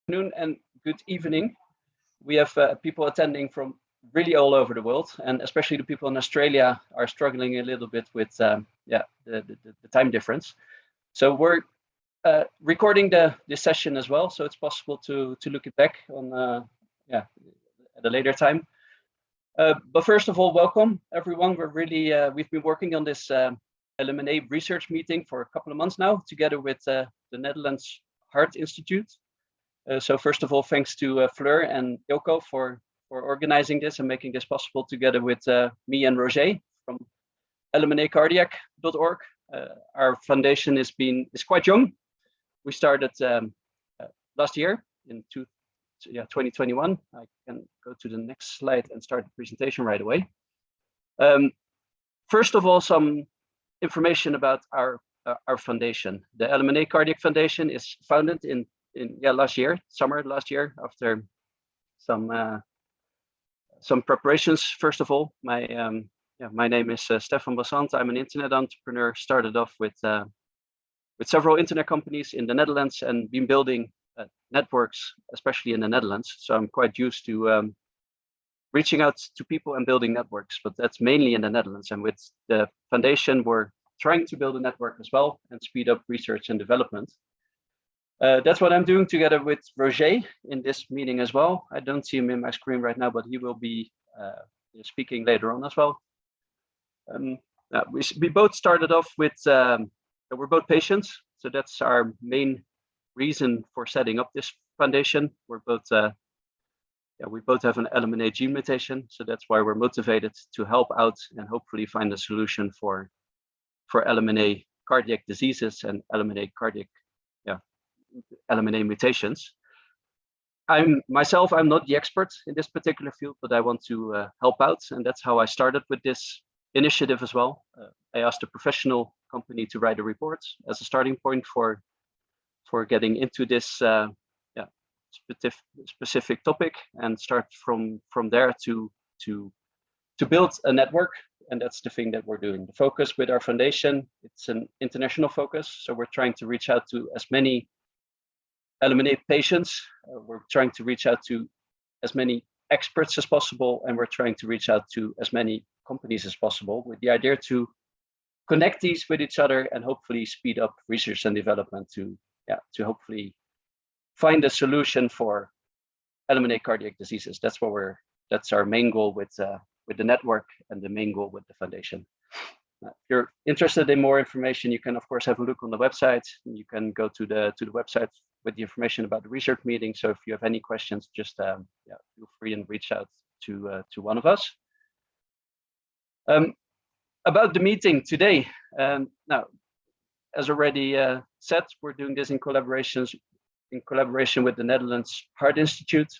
Afternoon and good evening. We have people attending from really all over the world, and especially the people in Australia are struggling a little bit with the time difference. So we're recording this session as well, so it's possible to look it back on at a later time. But first of all, welcome everyone. We're really we've been working on this LMNA Research Meeting for a couple of months now, together with the Netherlands Heart Institute. So first of all, thanks to Fleur and Ilko for organizing this and making this possible together with me and Roger from LMNAcardiac.org. Our foundation is quite young. We started last year in 2021. I can go to the next slide and start the presentation right away. First of all, some information about our foundation. The LMNA Cardiac Foundation is founded in summer last year, after some preparations. First of all, my name is Stefan Bassant. I'm an internet entrepreneur. Started off with several internet companies in the Netherlands and been building networks, especially in the Netherlands. So I'm quite used to reaching out to people and building networks, but that's mainly in the Netherlands. And with the foundation, we're trying to build a network as well and speed up research and development. That's what I'm doing together with Roger in this meeting as well. I don't see him in my screen right now, but he will be speaking later on as well. We both started off with, we're both patients, so that's our main reason for setting up this foundation. We're both, we both have an LMNA gene mutation, so that's why we're motivated to help out and hopefully find a solution for LMNA cardiac diseases and LMNA mutations. I'm not the expert in this particular field, but I want to help out, and that's how I started with this initiative as well. I asked a professional company to write a report as a starting point for getting into this specific topic, and start from there to build a network. And that's the thing that we're doing. The focus with our foundation, it's an international focus, so we're trying to reach out to as many LMNA patients. We're trying to reach out to as many experts as possible, and we're trying to reach out to as many companies as possible, with the idea to connect these with each other and hopefully speed up research and development to hopefully find a solution for LMNA cardiac diseases. That's our main goal with the network, and the main goal with the foundation. If you're interested in more information, you can of course have a look on the website. You can go to the website with the information about the research meeting. So if you have any questions, just feel free and reach out to one of us. About the meeting today, now, as already said, we're doing this in collaboration with the Netherlands Heart Institute,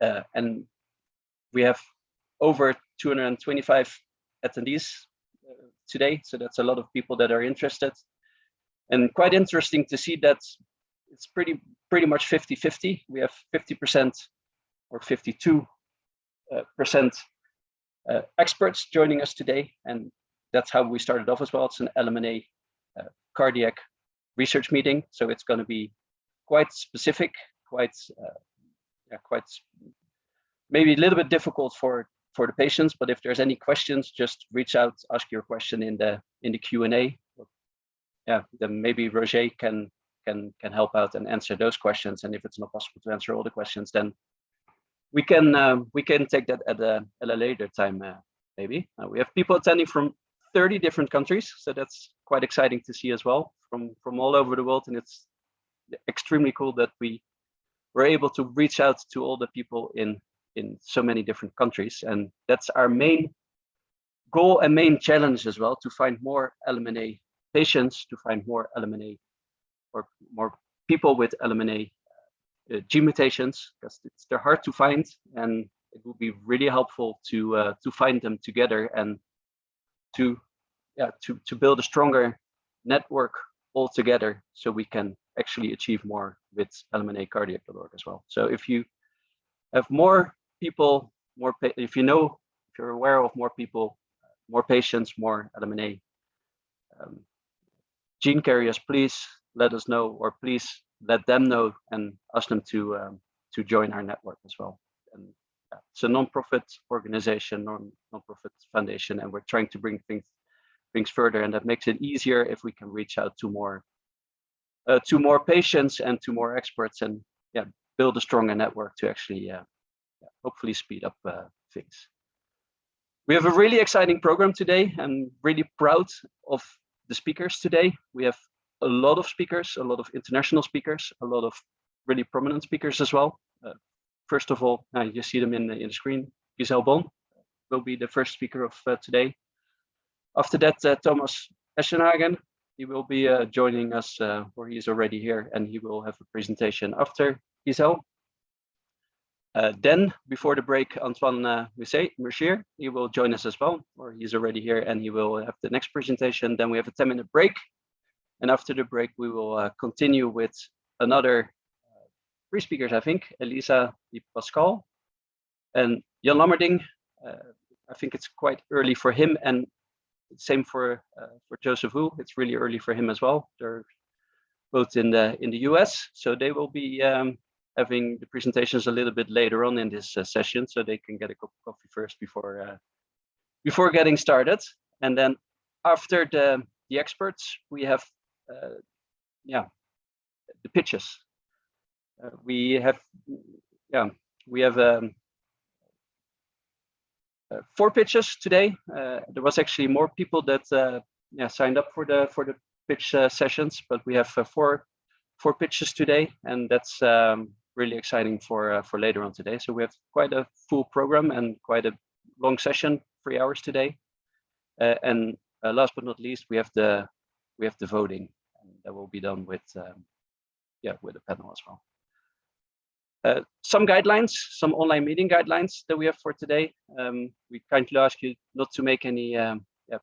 and we have over 225 attendees today, so that's a lot of people that are interested, and quite interesting to see that it's pretty much 50-50. We have 50% or 52% experts joining us today, and that's how we started off as well. It's an LMNA cardiac research meeting, so it's going to be quite specific, quite maybe a little bit difficult for the patients, but if there's any questions, just reach out, ask your question in the Q&A. Then maybe Roger can help out and answer those questions. And if it's not possible to answer all the questions, then we can take that at a later time, maybe. We have people attending from 30 different countries, so that's quite exciting to see as well, from all over the world, and it's extremely cool that we were able to reach out to all the people in so many different countries. And that's our main goal and main challenge as well, to find more LMNA patients, to find more LMNA or more people with LMNA gene mutations, because they're hard to find, and it will be really helpful to find them together and to build a stronger network all together, so we can actually achieve more with LMNAcardiac.org as well. So if you have more people, if you're aware of more people, more patients, more LMNA gene carriers, please let us know, or please let them know and ask them to join our network as well. And it's a non-profit organization, non-profit foundation, and we're trying to bring things further, and that makes it easier if we can reach out to more patients and to more experts, and build a stronger network to actually hopefully speed up things. We have a really exciting program today. I'm really proud of the speakers today. We have a lot of speakers, a lot of international speakers, a lot of really prominent speakers as well. First of all, you see them in the screen. Gizelle Baum will be the first speaker of today. After that, Thomas Eschenhagen, he will be joining us, or he is already here, and he will have a presentation after Gizelle. Then, before the break, Antoine Mercier, he will join us as well, or he's already here, and he will have the next presentation. Then we have a 10-minute break, and after the break, we will continue with another 3 speakers, I think, Elisa Di Pasquale and Lammerding. I think it's quite early for him, and same for Joseph Wu. It's really early for him as well. They're both in the US, so they will be having the presentations a little bit later on in this session, so they can get a cup of coffee first before getting started. And then after the experts, we have the pitches. We have 4 pitches today. There was actually more people that signed up for the pitch sessions, but we have 4 pitches today, and that's really exciting for later on today. So we have quite a full program and quite a long session, 3 hours today. And last but not least, we have the voting, and that will be done with the panel as well. Some guidelines, some online meeting guidelines that we have for today. We kindly ask you not to make any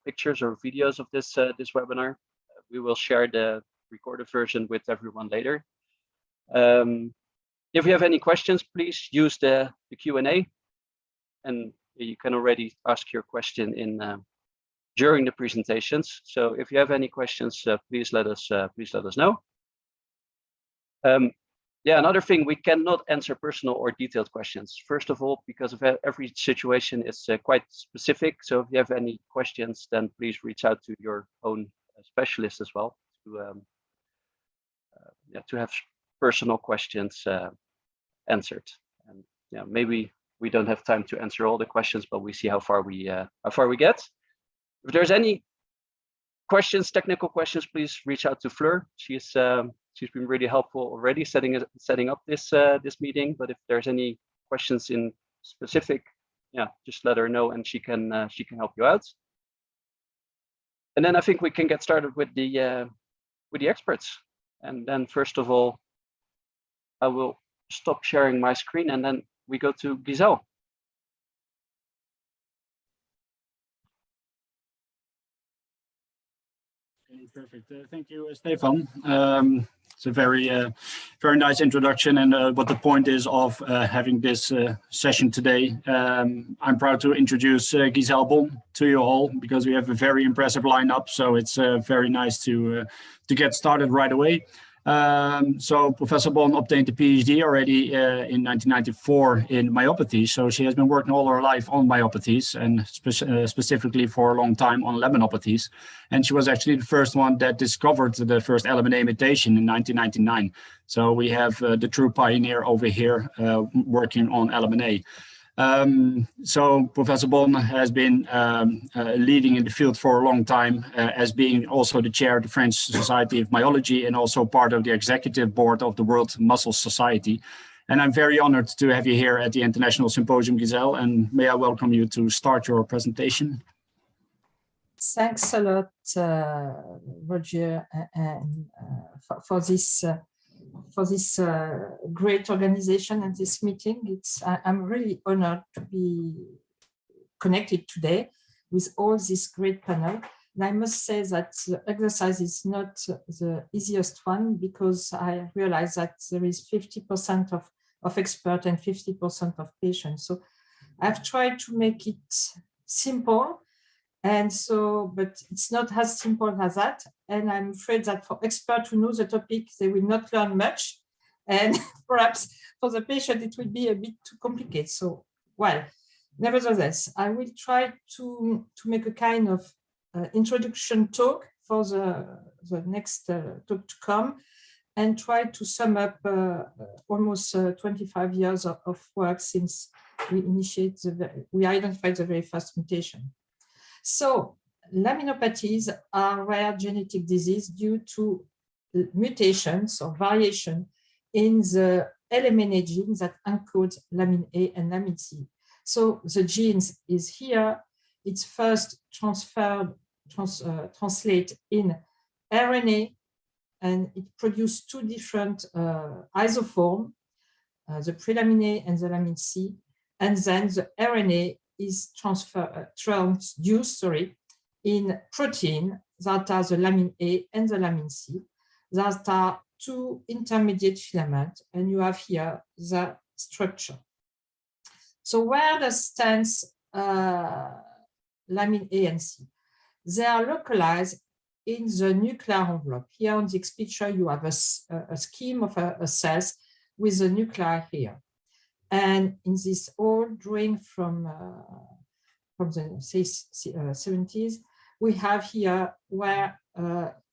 pictures or videos of this webinar. We will share the recorded version with everyone later. If you have any questions, please use the Q&A, and you can already ask your question during the presentations. So if you have any questions, please let us know. Another thing, we cannot answer personal or detailed questions. First of all, because of every situation is quite specific. So if you have any questions, then please reach out to your own specialist as well to have personal questions answered. And maybe we don't have time to answer all the questions, but we see how far we get. If there's any questions, technical questions, please reach out to Fleur. She's been really helpful already setting up this meeting. But if there's any questions in specific, just let her know, and she can help you out. And then I think we can get started with the experts. And then first of all, I will stop sharing my screen, and then we go to Gizelle. Perfect. Thank you, Stefan. It's a very nice introduction, and what the point is of having this session today. I'm proud to introduce Gizelle Baum to you all, because we have a very impressive lineup. So it's very nice to get started right away. So Professor Bonne obtained a PhD already in 1994 in myopathy. So she has been working all her life on myopathies, and specifically for a long time on laminopathies. And she was actually the first one that discovered the first LMNA mutation in 1999. So we have the true pioneer over here working on LMNA. So Professor Bonne has been leading in the field for a long time, as being also the chair of the French Society of Myology and also part of the executive board of the World Muscle Society. And I'm very honored to have you here at the International Symposium, Gizelle, and may I welcome you to start your presentation. Thanks a lot, Roger, and for this great organization and this meeting. I'm really honored to be connected today with all this great panel. And I must say that the exercise is not the easiest one, because I realize that there is 50% of expert and 50% of patients. So I've tried to make it simple And so, but it's not as simple as that. And I'm afraid that for experts who know the topic, they will not learn much. And perhaps for the patient, it will be a bit too complicated. So, well, nevertheless, I will try to make a kind of introduction talk for the next talk to come, and try to sum up almost 25 years of work since we identified the very first mutation. So laminopathies are rare genetic disease due to mutations or variation in the LMNA gene that encodes Lamin A and Lamin C. So the genes is here. It's first translate in RNA, and it produces two different isoforms, the pre-Lamin A and the Lamin C, and then the RNA is transduced in protein that are the Lamin A and the Lamin C, that are two intermediate filaments, and you have here the structure. So where does stands Lamin A and C? They are localized in the nuclear envelope. Here on this picture, you have a scheme of a cells with the nuclei here. And in this old drawing from the 70s, we have here where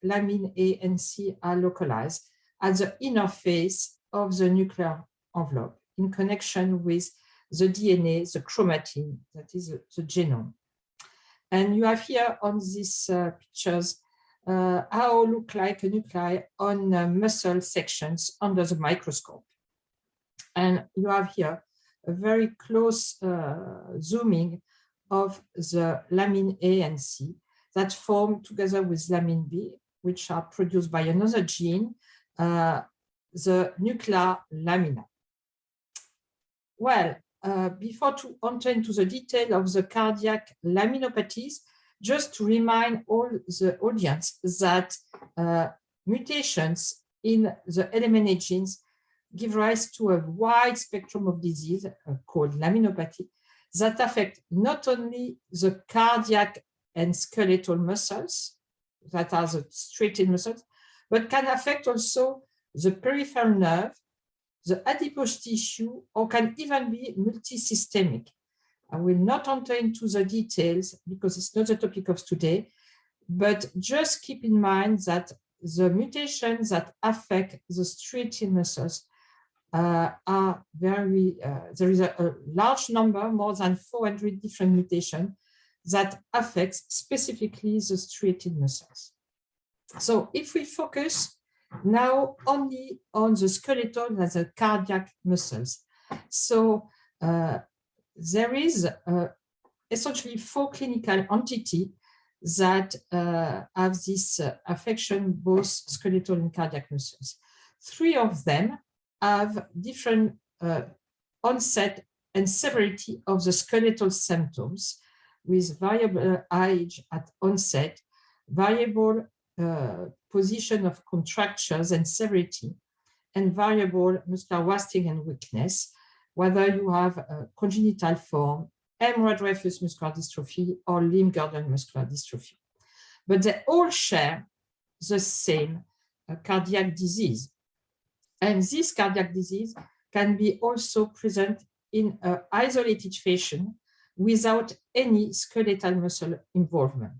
Lamin A and C are localized at the inner face of the nuclear envelope in connection with the DNA, the chromatin, that is the genome. And you have here on these pictures how look like a nuclei on muscle sections under the microscope. And you have here a very close zooming of the Lamin A and C that form together with Lamin B, which are produced by another gene, the nuclear lamina. Well, before to enter into the detail of the cardiac laminopathies, just to remind all the audience that mutations in the LMNA genes give rise to a wide spectrum of disease called laminopathy that affect not only the cardiac and skeletal muscles, that are the striated muscles, but can affect also the peripheral nerve, the adipose tissue, or can even be multisystemic. I will not enter into the details because it's not the topic of today, but just keep in mind that the mutations that affect the striated muscles are very, there is a large number, more than 400 different mutations that affects specifically the striated muscles. So if we focus now only on the skeletal and the cardiac muscles, so there is essentially 4 clinical entities that have this affection, both skeletal and cardiac muscles. 3 of them have different onset and severity of the skeletal symptoms, with variable age at onset, variable position of contractures and severity, and variable muscular wasting and weakness, whether you have a congenital form, hemorrhagic muscular dystrophy, or limb-girdle muscular dystrophy. But they all share the same cardiac disease. And this cardiac disease can be also present in an isolated fashion without any skeletal muscle involvement.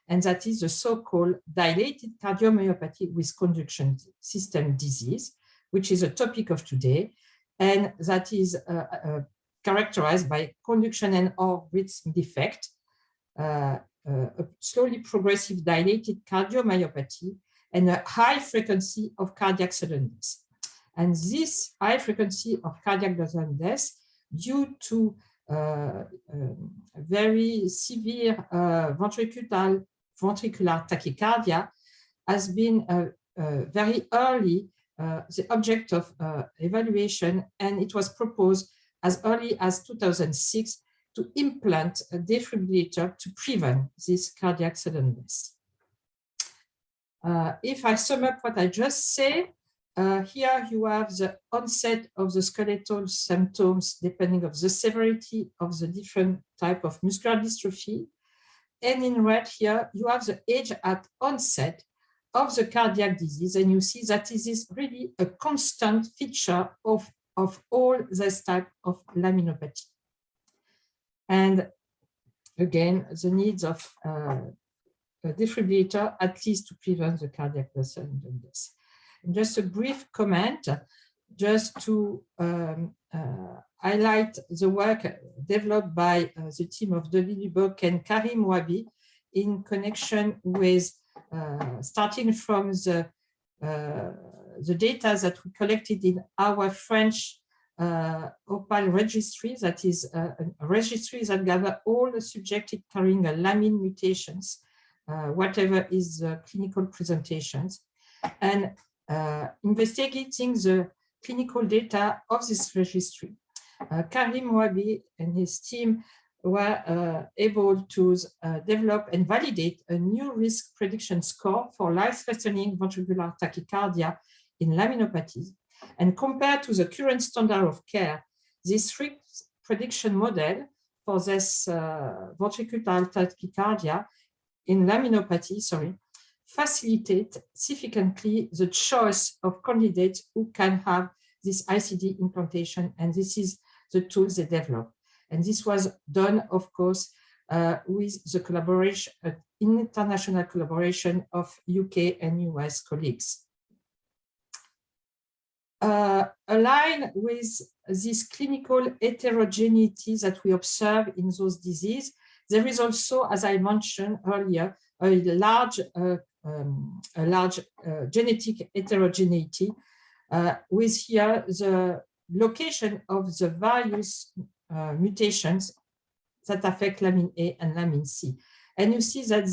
And that is the so-called dilated cardiomyopathy with conduction system disease, which is a topic of today. And that is characterized by conduction and or rhythm defect, a slowly progressive dilated cardiomyopathy, and a high frequency of cardiac sudden death. And this high frequency of cardiac sudden death due to very severe ventricular tachycardia has been very early the object of evaluation, and it was proposed as early as 2006 to implant a defibrillator to prevent this cardiac sudden death. If I sum up what I just said, here you have the onset of the skeletal symptoms depending on the severity of the different type of muscular dystrophy. and in red here, you have the age at onset of the cardiac disease. And you see that this is really a constant feature of all this type of laminopathy. And again, the needs of a defibrillator, at least to prevent the cardiac loss and death. And just a brief comment, just to highlight the work developed by the team of Deliboc and Cardiomyopathy in connection with starting from the data that we collected in our French Opal registry, that is a registry that gather all the subjects carrying a Lamin mutations, whatever is the clinical presentations, and investigating the clinical data of this registry. Karim Wabi and his team were able to develop and validate a new risk prediction score for life-threatening ventricular tachycardia in laminopathies. And compared to the current standard of care, this risk prediction model for this ventricular tachycardia in laminopathy, facilitate significantly the choice of candidates who can have this ICD implantation, and this is the tools they developed. And this was done, of course, with the collaboration, international collaboration of UK and US colleagues. Aligned with this clinical heterogeneity that we observe in those diseases, there is also, as I mentioned earlier, a large genetic heterogeneity with here the location of the various mutations that affect Lamin A and Lamin C. And you see that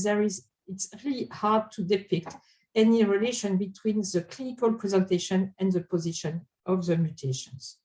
it's really hard to depict any relation between the clinical presentation and the position of the mutations.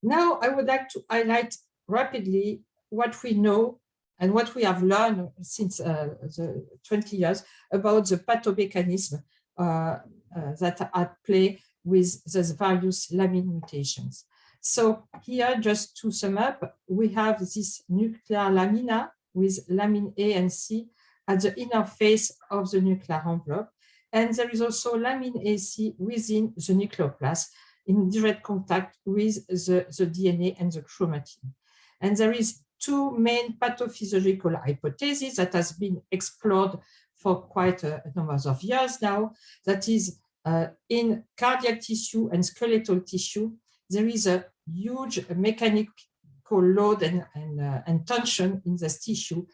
Now, I would like to highlight rapidly what we know and what we have learned since the 20 years about the pathomechanism that are at play with these various Lamin mutations. So here, just to sum up, we have this nuclear lamina with Lamin A and C at the inner face of the nuclear envelope. And there is also Lamin AC within the nucleoplast in direct contact with the DNA and the chromatin. And there is two main pathophysiological hypotheses that has been explored for quite a number of years now. That is, in cardiac tissue and skeletal tissue, there is a huge mechanical load and tension in this tissue.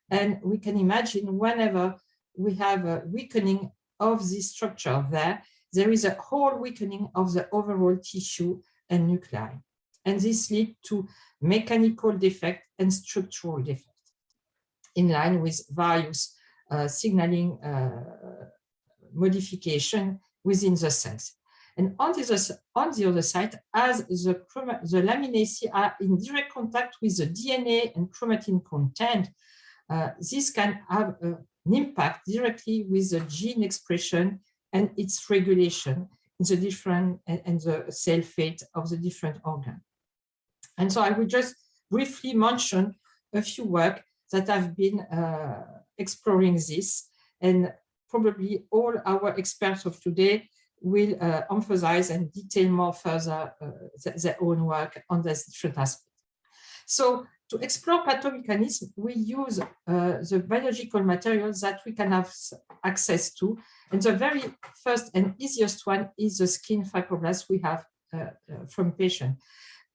And we can imagine whenever we have a weakening of this structure there is a whole weakening of the overall tissue and nuclei. And this leads to mechanical defect and structural defect in line with various signaling modification within the cells. And on the other side, as the laminae are in direct contact with the DNA and chromatin content, this can have an impact directly with the gene expression and its regulation in the different and the cell fate of the different organs. And so I will just briefly mention a few work that have been exploring this, and probably all our experts of today will emphasize and detail more further their own work on this different aspect. So to explore pathomechanism, we use the biological materials that we can have access to. And the very first and easiest one is the skin fibroblasts we have from patients.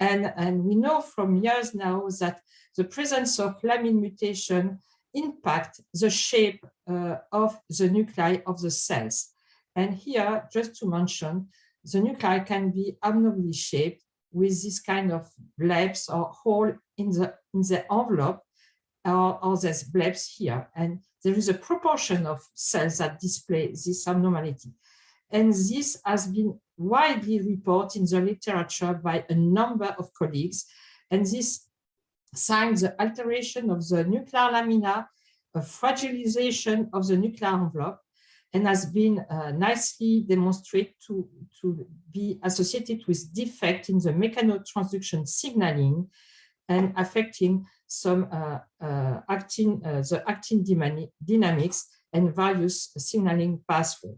And we know from years now that the presence of Lamin mutation impact the shape of the nuclei of the cells. And here, just to mention, the nuclei can be abnormally shaped with this kind of blebs or hole in the envelope or there's blebs here. And there is a proportion of cells that display this abnormality. And this has been widely reported in the literature by a number of colleagues. And this signs the alteration of the nuclear lamina, a fragilization of the nuclear envelope, and has been nicely demonstrated to be associated with defect in the mechanotransduction signaling and affecting some actin, the actin dynamics and various signaling pathways.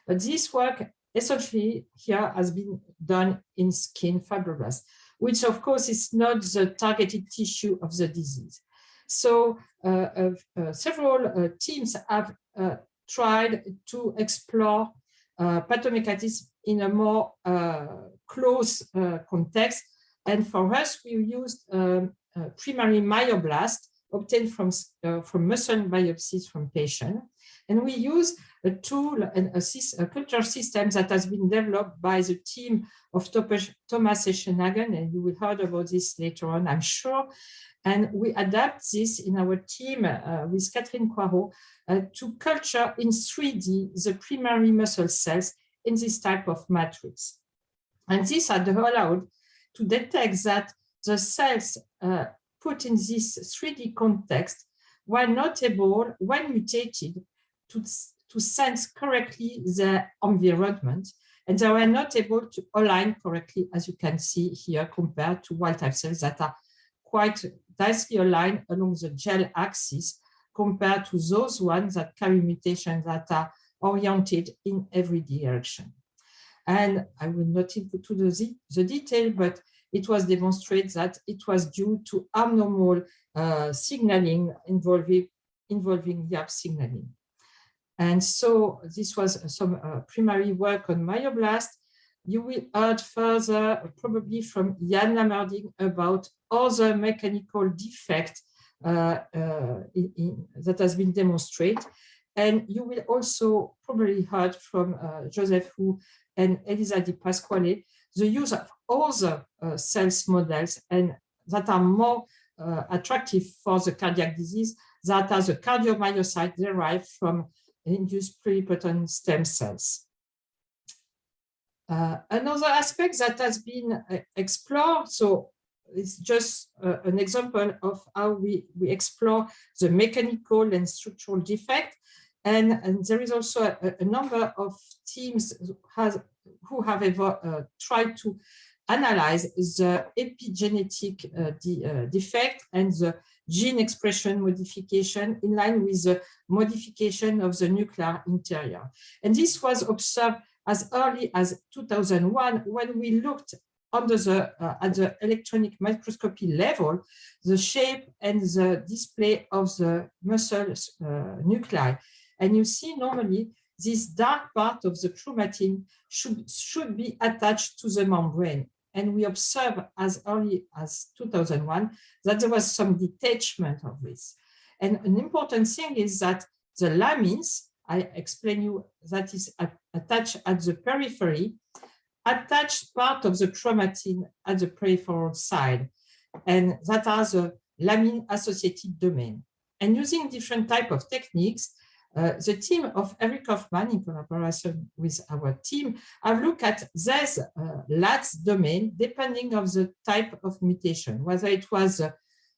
But this work essentially here has been done in skin fibroblasts, which of course is not the targeted tissue of the disease. So several teams have tried to explore pathomechanism in a more close context. And for us, we used primary myoblasts obtained from muscle biopsies from patients. And we use a tool and a culture system that has been developed by the team of Thomas Eschenhagen, and you will hear about this later on, I'm sure. And we adapt this in our team with Catherine Poirot to culture in 3D the primary muscle cells in this type of matrix. And this had allowed to detect that the cells put in this 3D context were not able, when mutated, to sense correctly the environment, and they were not able to align correctly, as you can see here, compared to wild-type cells that are quite nicely aligned along the gel axis compared to those ones that carry mutations that are oriented in every direction. And I will not into the detail, but it was demonstrated that it was due to abnormal signaling involving YAP signaling. And so this was some primary work on myoblasts. You will hear further, probably from Jan Lamerding, about other mechanical defects that has been demonstrated. And you will also probably heard from Joseph Hu and Elisa Di Pasquale the use of other cells models and that are more attractive for the cardiac disease, that are the cardiomyocytes derived from induced pluripotent stem cells. Another aspect that has been explored, so it's just an example of how we explore the mechanical and structural defect. And there is also a number of teams who have ever tried to analyze the epigenetic defect and the gene expression modification in line with the modification of the nuclear interior. And this was observed as early as 2001 when we looked under the at the electronic microscopy level, the shape and the display of the muscle nuclei. And you see normally this dark part of the chromatin should be attached to the membrane. And we observe as early as 2001 that there was some detachment of this. And an important thing is that the lamins, I explain you, that is attached at the periphery, attached part of the chromatin at the peripheral side, and that are the lamin-associated domain. And using different type of techniques, the team of Eric Hoffman, in collaboration with our team, have looked at these LATS domain depending on the type of mutation, whether it was a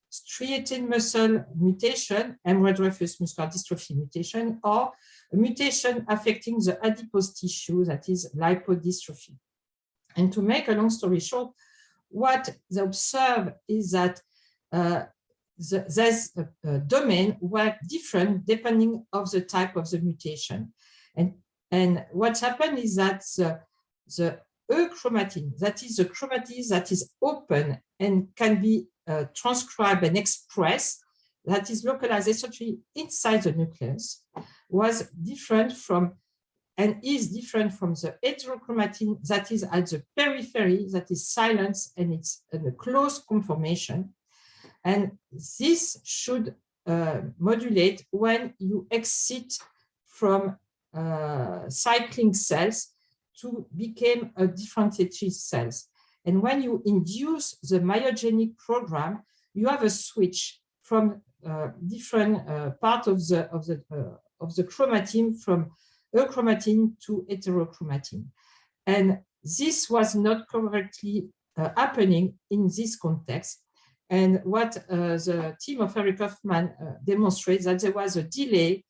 striated muscle mutation, hemorrhagic muscular dystrophy mutation, or a mutation affecting the adipose tissue, that is lipodystrophy. And to make a long story short, what they observe is that this domain were different depending on the type of the mutation. And what happened is that the chromatin, that is the chromatin that is open and can be transcribed and expressed, that is localized essentially inside the nucleus, was different from and is different from the heterochromatin that is at the periphery, that is silenced and it's in a close conformation. And this should modulate when you exit from cycling cells to become a differentiated cells. And when you induce the myogenic program, you have a switch from different part of the chromatin from achromatin to heterochromatin. And this was not correctly happening in this context. And what the team of Eric Hoffman demonstrates that there was a delay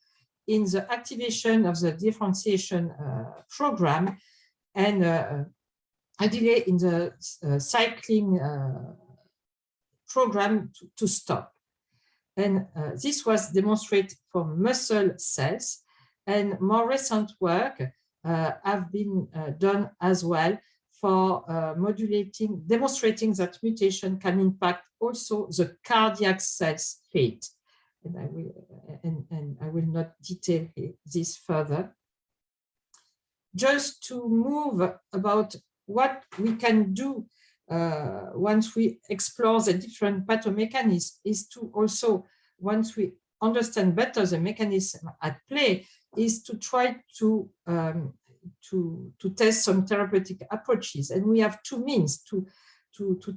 in the activation of the differentiation program and a delay in the cycling programmed to stop. And this was demonstrated for muscle cells, and more recent work have been done as well for demonstrating that mutation can impact also the cardiac cells fate. And I will not detail this further. Just to move about what we can do once we explore the different pathomechanisms is to also, once we understand better the mechanism at play, is to try to test some therapeutic approaches. And we have two means to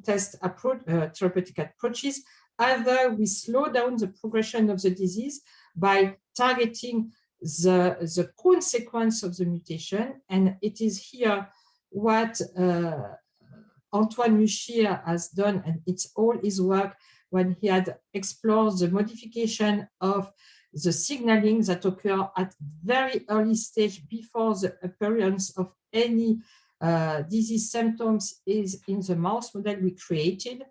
test therapeutic approaches. Either we slow down the progression of the disease by targeting the consequence of the mutation. And it is here what Antoine Mercier has done, and it's all his work when he had explored the modification of the signaling that occur at very early stage before the appearance of any disease symptoms is in the mouse model we created.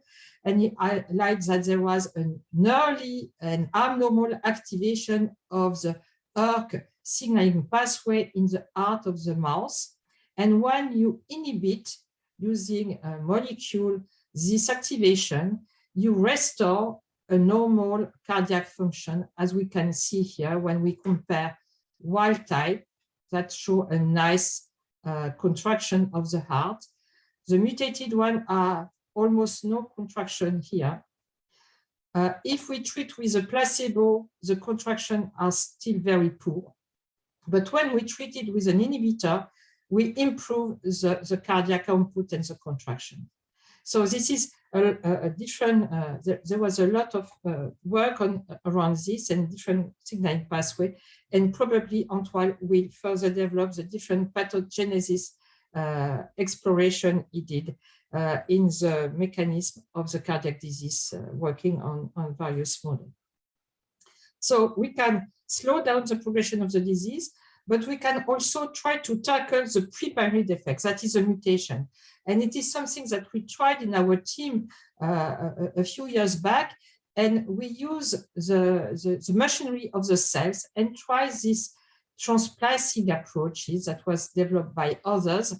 And he highlights that there was an early and abnormal activation of the ERK signaling pathway in the heart of the mouse. And when you inhibit using a molecule this activation, you restore a normal cardiac function, as we can see here when we compare wild type that show a nice contraction of the heart. The mutated one are almost no contraction here. If we treat with a placebo, the contraction are still very poor. But when we treat it with an inhibitor, we improve the cardiac output and the contraction. So this is a different, there was a lot of work around this and different signaling pathway, and probably Antoine will further develop the different pathogenesis exploration he did in the mechanism of the cardiac disease, working on various models. So we can slow down the progression of the disease, but we can also try to tackle the pre-primary defects, that is a mutation. And it is something that we tried in our team a few years back, and we use the machinery of the cells and try this transplicing approaches that was developed by others.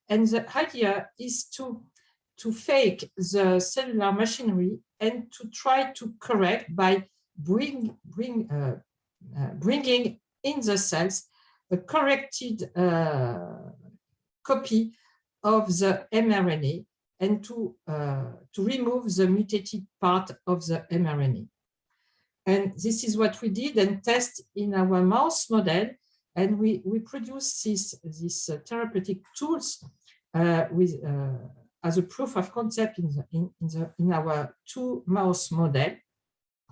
And the idea is to fake the cellular machinery and to try to correct by bringing in the cells a corrected copy of the mRNA and to remove the mutated part of the mRNA. And this is what we did and test in our mouse model. And we produce these therapeutic tools as a proof of concept in our 2 mouse model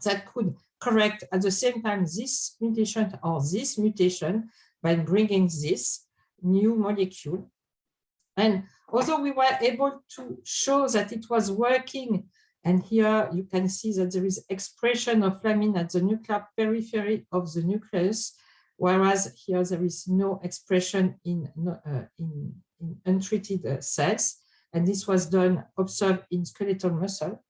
that could correct at the same time this mutation or this mutation by bringing this new molecule. And although we were able to show that it was working, and here you can see that there is expression of Lamin at the nuclear periphery of the nucleus, whereas here there is no expression in untreated cells. And this was observed in skeletal muscle.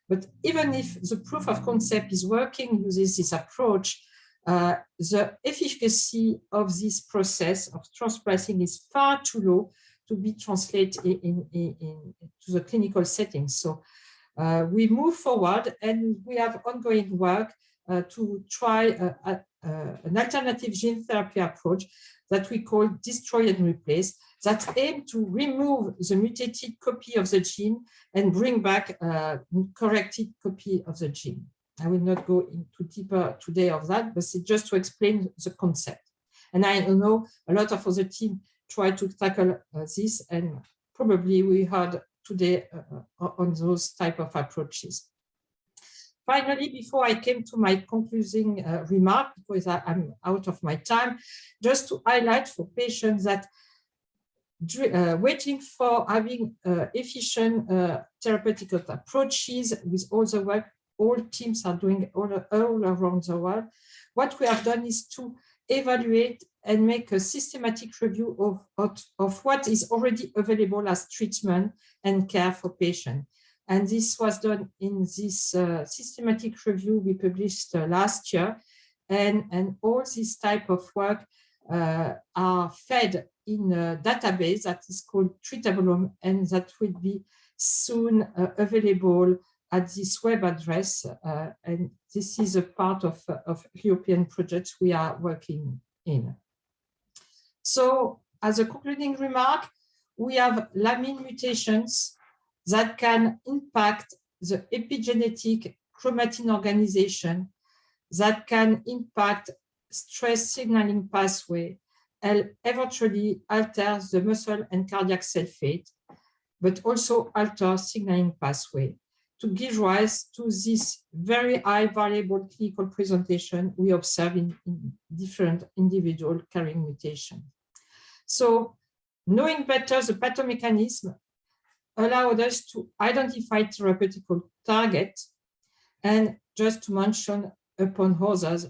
But even if the proof of concept is working using this approach, the efficacy of this process of transplicing is far too low to be translated to the clinical setting. So we move forward, and we have ongoing work to try an alternative gene therapy approach that we call destroy and replace, that aim to remove the mutated copy of the gene and bring back a corrected copy of the gene. I will not go into deeper today of that, but it's just to explain the concept. And I know a lot of other teams try to tackle this, and probably we heard today on those type of approaches. Finally, before I came to my concluding remark, because I'm out of my time, just to highlight for patients that waiting for having efficient therapeutic approaches with all the work all teams are doing all around the world, what we have done is to evaluate and make a systematic review of what is already available as treatment and care for patients. And this was done in this systematic review we published last year. And all this type of work are fed in a database that is called Treatable, and that will be soon available at this web address. And this is a part of European projects we are working in. So as a concluding remark, we have Lamin mutations that can impact the epigenetic chromatin organization, that can impact stress signaling pathway, and eventually alters the muscle and cardiac cell fate, but also alter signaling pathway to give rise to this very high variable clinical presentation we observe in different individual carrying mutation. So knowing better the pathomechanism allowed us to identify therapeutic target. And just to mention upon others,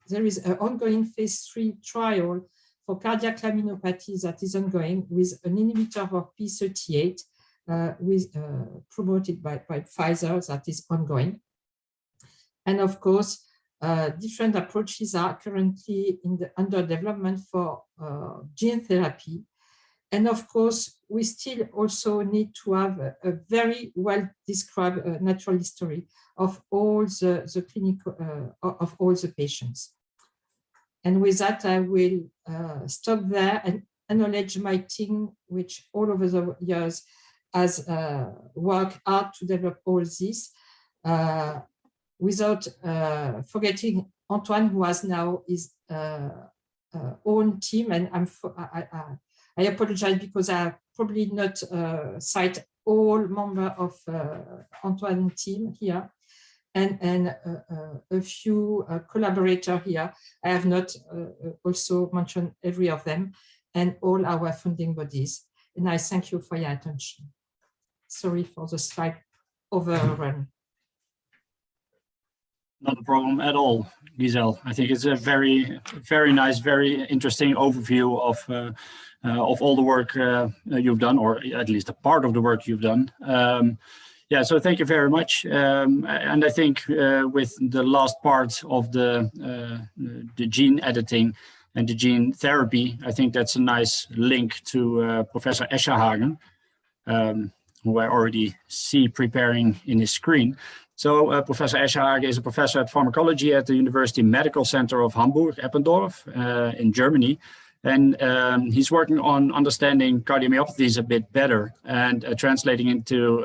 there is an ongoing phase 3 trial for cardiac laminopathy that is ongoing with an inhibitor of P38 promoted by Pfizer that is ongoing. And of course, different approaches are currently under development for gene therapy. And of course, we still also need to have a very well described natural history of all the clinical of all the patients. And with that, I will stop there and acknowledge my team, which all over the years has worked hard to develop all this, without forgetting Antoine, who has now his own team. And I apologize because I probably not cite all members of Antoine's team here, and a few collaborators here. I have not also mentioned every of them, and all our funding bodies. And I thank you for your attention. Sorry for the slide overrun. Not a problem at all, Gizelle. I think it's a very, very nice, very interesting overview of all the work you've done, or at least a part of the work you've done. Yeah, so thank you very much. And I think with the last part of the gene editing and the gene therapy, I think that's a nice link to Professor Eschenhagen, who I already see preparing in his screen. So Professor Eschenhagen is a professor at pharmacology at the University Medical Center of Hamburg, Eppendorf, in Germany. And he's working on understanding cardiomyopathies a bit better and translating into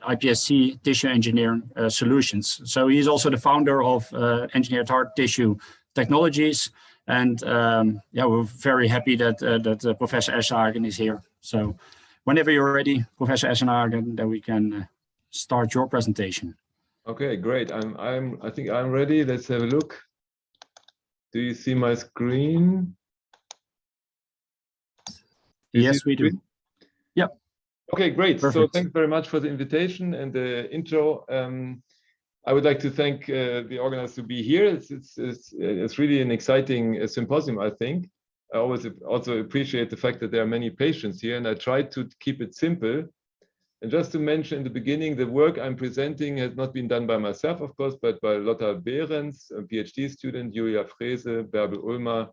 iPSC tissue engineering solutions. So he's also the founder of Engineered Heart Tissue Technologies. And yeah, we're very happy that, Professor Eschenhagen is here. So whenever you're ready, Professor Eschenhagen, then we can start your presentation. Okay, great. I think I'm ready. Let's have a look. Do you see my screen? Yes, we do. Yep. Okay, great. Perfect. So thanks very much for the invitation and the intro. I would like to thank the organizers to be here. It's really an exciting symposium, I think. I always also appreciate the fact that there are many patients here, and I tried to keep it simple. And just to mention in the beginning, the work I'm presenting has not been done by myself, of course, but by Lotta Behrens, a PhD student, Julia Frese, Bärbel Ulmer,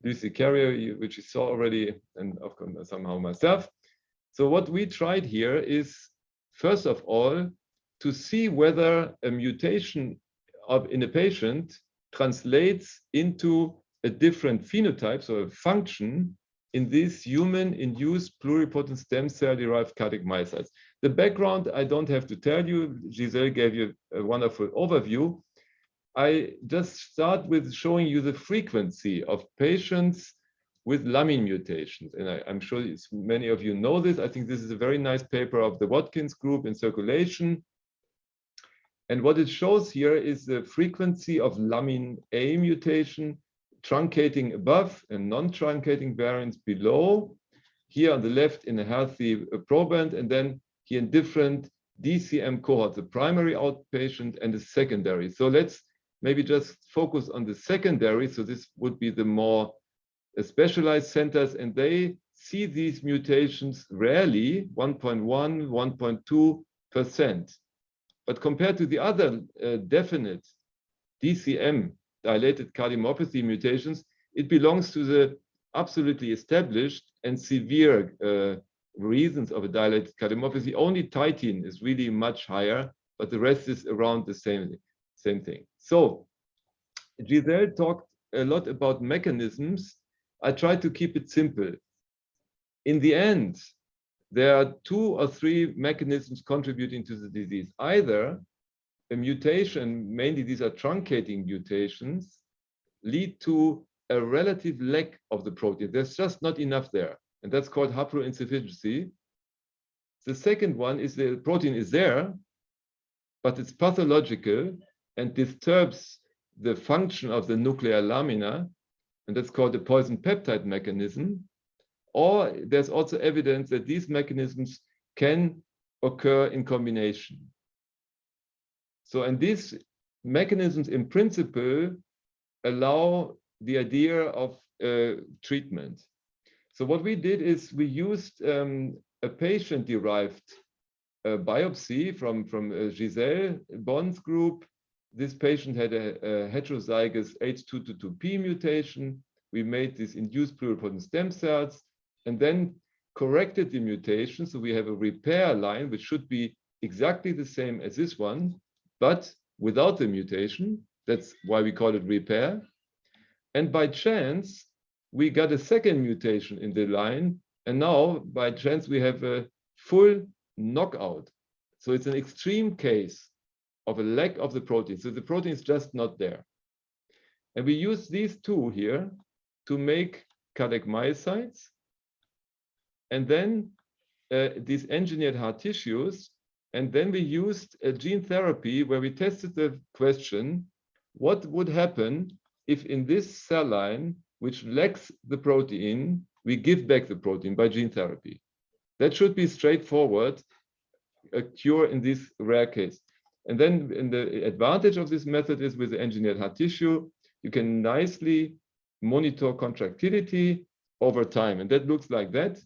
Lucy Carrier, which you saw already, and of course somehow myself. So what we tried here is, first of all, to see whether a mutation in a patient translates into a different phenotype, so a function, in these human-induced pluripotent stem cell-derived cardiac myocytes. The background, I don't have to tell you. Gizelle gave you a wonderful overview. I just start with showing you the frequency of patients with Lamin mutations. And I'm sure many of you know this. I think this is a very nice paper of the Watkins group in Circulation. And what it shows here is the frequency of Lamin A mutation, truncating above and non-truncating variants below. Here on the left in a healthy proband, and then here in different DCM cohorts, the primary outpatient and the secondary. So let's maybe just focus on the secondary. So this would be the more specialized centers, and they see these mutations rarely, 1.1, 1.2, But compared to the other definite DCM, dilated cardiomyopathy mutations, it belongs to the absolutely established and severe reasons of a dilated cardiomyopathy. Only titin is really much higher, but the rest is around the same thing. So Gizelle talked a lot about mechanisms. I tried to keep it simple. In the end, there are 2 or 3 mechanisms contributing to the disease. Either a mutation, mainly these are truncating mutations, lead to a relative lack of the protein. There's just not enough there, and that's called haploinsufficiency. The second one is the protein is there, but it's pathological and disturbs the function of the nuclear lamina, and that's called the poison peptide mechanism. Or there's also evidence that these mechanisms can occur in combination. So, and these mechanisms in principle allow the idea of treatment. So what we did is we used a patient-derived biopsy from Gizelle Baum's group. This patient had a heterozygous H222P mutation. We made these induced pluripotent stem cells and then corrected the mutation. So we have a repair line, which should be exactly the same as this one, but without the mutation. That's why we call it repair. And by chance, we got a second mutation in the line. And now, by chance, we have a full knockout. So it's an extreme case of a lack of the protein. So the protein is just not there. And we use these 2 here to make cardiac myocytes. And then these engineered heart tissues. And then we used a gene therapy where we tested the question, what would happen if in this cell line, which lacks the protein, we give back the protein by gene therapy? That should be straightforward, a cure in this rare case. And then the advantage of this method is with the engineered heart tissue, you can nicely monitor contractility over time. And that looks like that.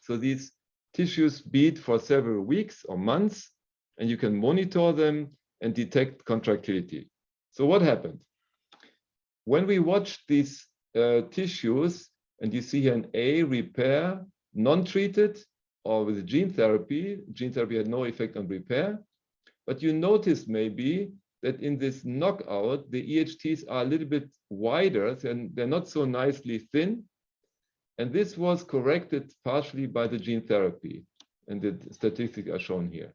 So these tissues beat for several weeks or months, and you can monitor them and detect contractility. So what happened? When we watched these tissues, and you see here an A repair, non-treated, or with gene therapy had no effect on repair. But you notice maybe that in this knockout, the EHTs are a little bit wider, and they're not so nicely thin. And this was corrected partially by the gene therapy. And the statistics are shown here.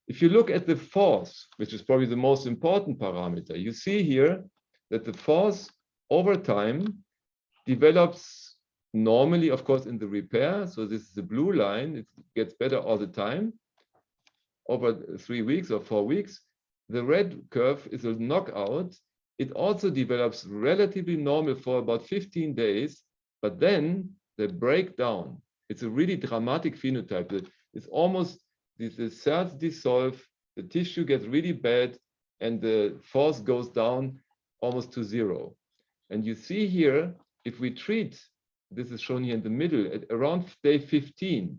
If you look at the force, which is probably the most important parameter, you see here that the force over time develops normally, of course, in the repair. So this is the blue line. It gets better all the time over 3 weeks or 4 weeks. The red curve is a knockout. It also develops relatively normal for about 15 days, but then they break down. It's a really dramatic phenotype. It's almost, the cells dissolve, the tissue gets really bad, and the force goes down almost to 0. And you see here, if we treat, this is shown here in the middle, at around day 15,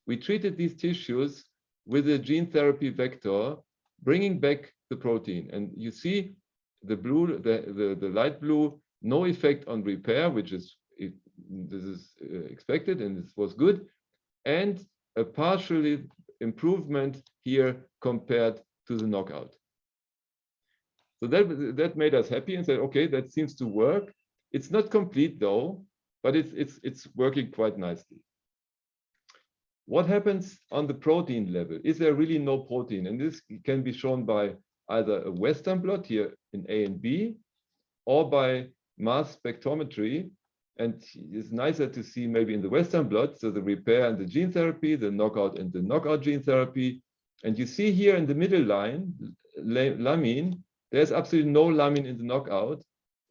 we treated these tissues with a gene therapy vector, bringing back the protein. And you see the blue, the light blue, no effect on repair, which is, this is expected, and this was good, and a partial improvement here compared to the knockout. So that made us happy and said, okay, that seems to work. It's not complete though, but it's working quite nicely. What happens on the protein level? Is there really no protein? And this can be shown by either a Western blot here in A and B, or by mass spectrometry. And it's nicer to see maybe in the Western blot, so the repair and the gene therapy, the knockout and the knockout gene therapy. And you see here in the middle line, Lamin, there's absolutely no Lamin in the knockout.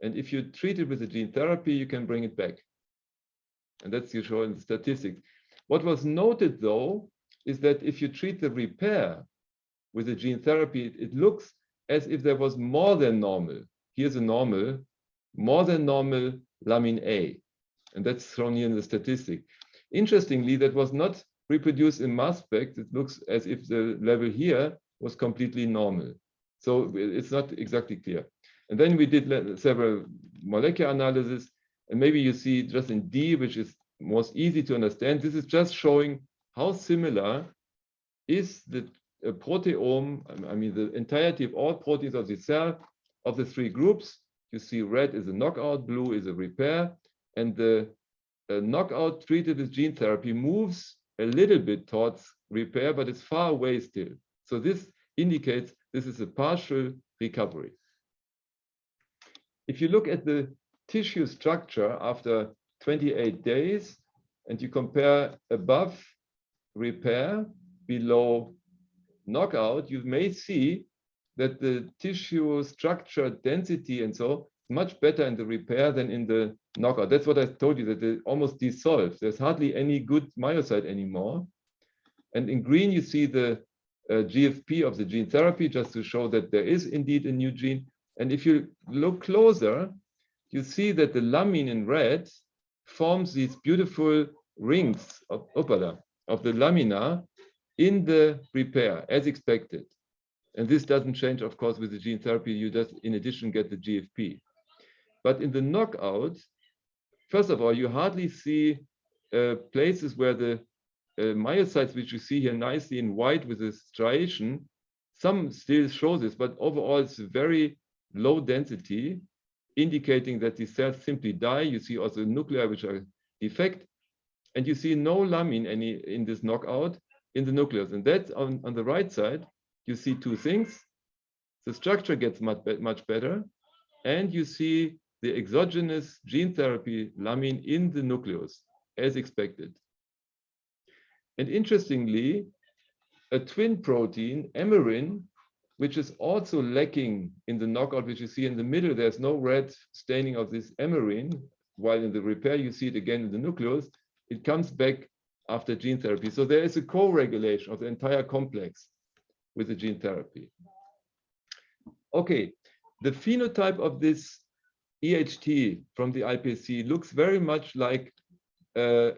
And if you treat it with the gene therapy, you can bring it back. And that's you show in the statistics. What was noted though, is that if you treat the repair with the gene therapy, it looks as if there was more than normal. Here's a normal, more than normal Lamin A. And that's shown here in the statistic. Interestingly, that was not reproduced in mass spec, it looks as if the level here was completely normal. So it's not exactly clear. And then we did several molecular analysis, and maybe you see just in D, which is most easy to understand. This is just showing how similar is the proteome, I mean, the entirety of all proteins of the cell of the three groups. You see red is a knockout, blue is a repair, and the knockout treated with gene therapy moves a little bit towards repair, but it's far away still. So this indicates this is a partial recovery. If you look at the tissue structure after 28 days, and you compare above repair, below knockout, you may see that the tissue structure density and so much better in the repair than in the knockout. That's what I told you, that they almost dissolve. There's hardly any good myocyte anymore. And in green, you see the GFP of the gene therapy, just to show that there is indeed a new gene. And if you look closer, you see that the lamin in red forms these beautiful rings of the lamina in the repair, as expected. And this doesn't change, of course, with the gene therapy. You just, in addition, get the GFP. But in the knockout, first of all, you hardly see places where the myocytes, which you see here nicely in white with this striation, some still show this, but overall it's very low density, indicating that these cells simply die. You see also nuclei which are defect, and you see no lamin in this knockout in the nucleus. And that on the right side, you see two things. The structure gets much better, and you see the exogenous gene therapy lamin in the nucleus, as expected. And interestingly, a twin protein, emerin, which is also lacking in the knockout, which you see in the middle, there's no red staining of this emerin, while in the repair, you see it again in the nucleus. It comes back after gene therapy. So there is a co-regulation of the entire complex with the gene therapy. Okay, the phenotype of this EHT from the iPSC looks very much like a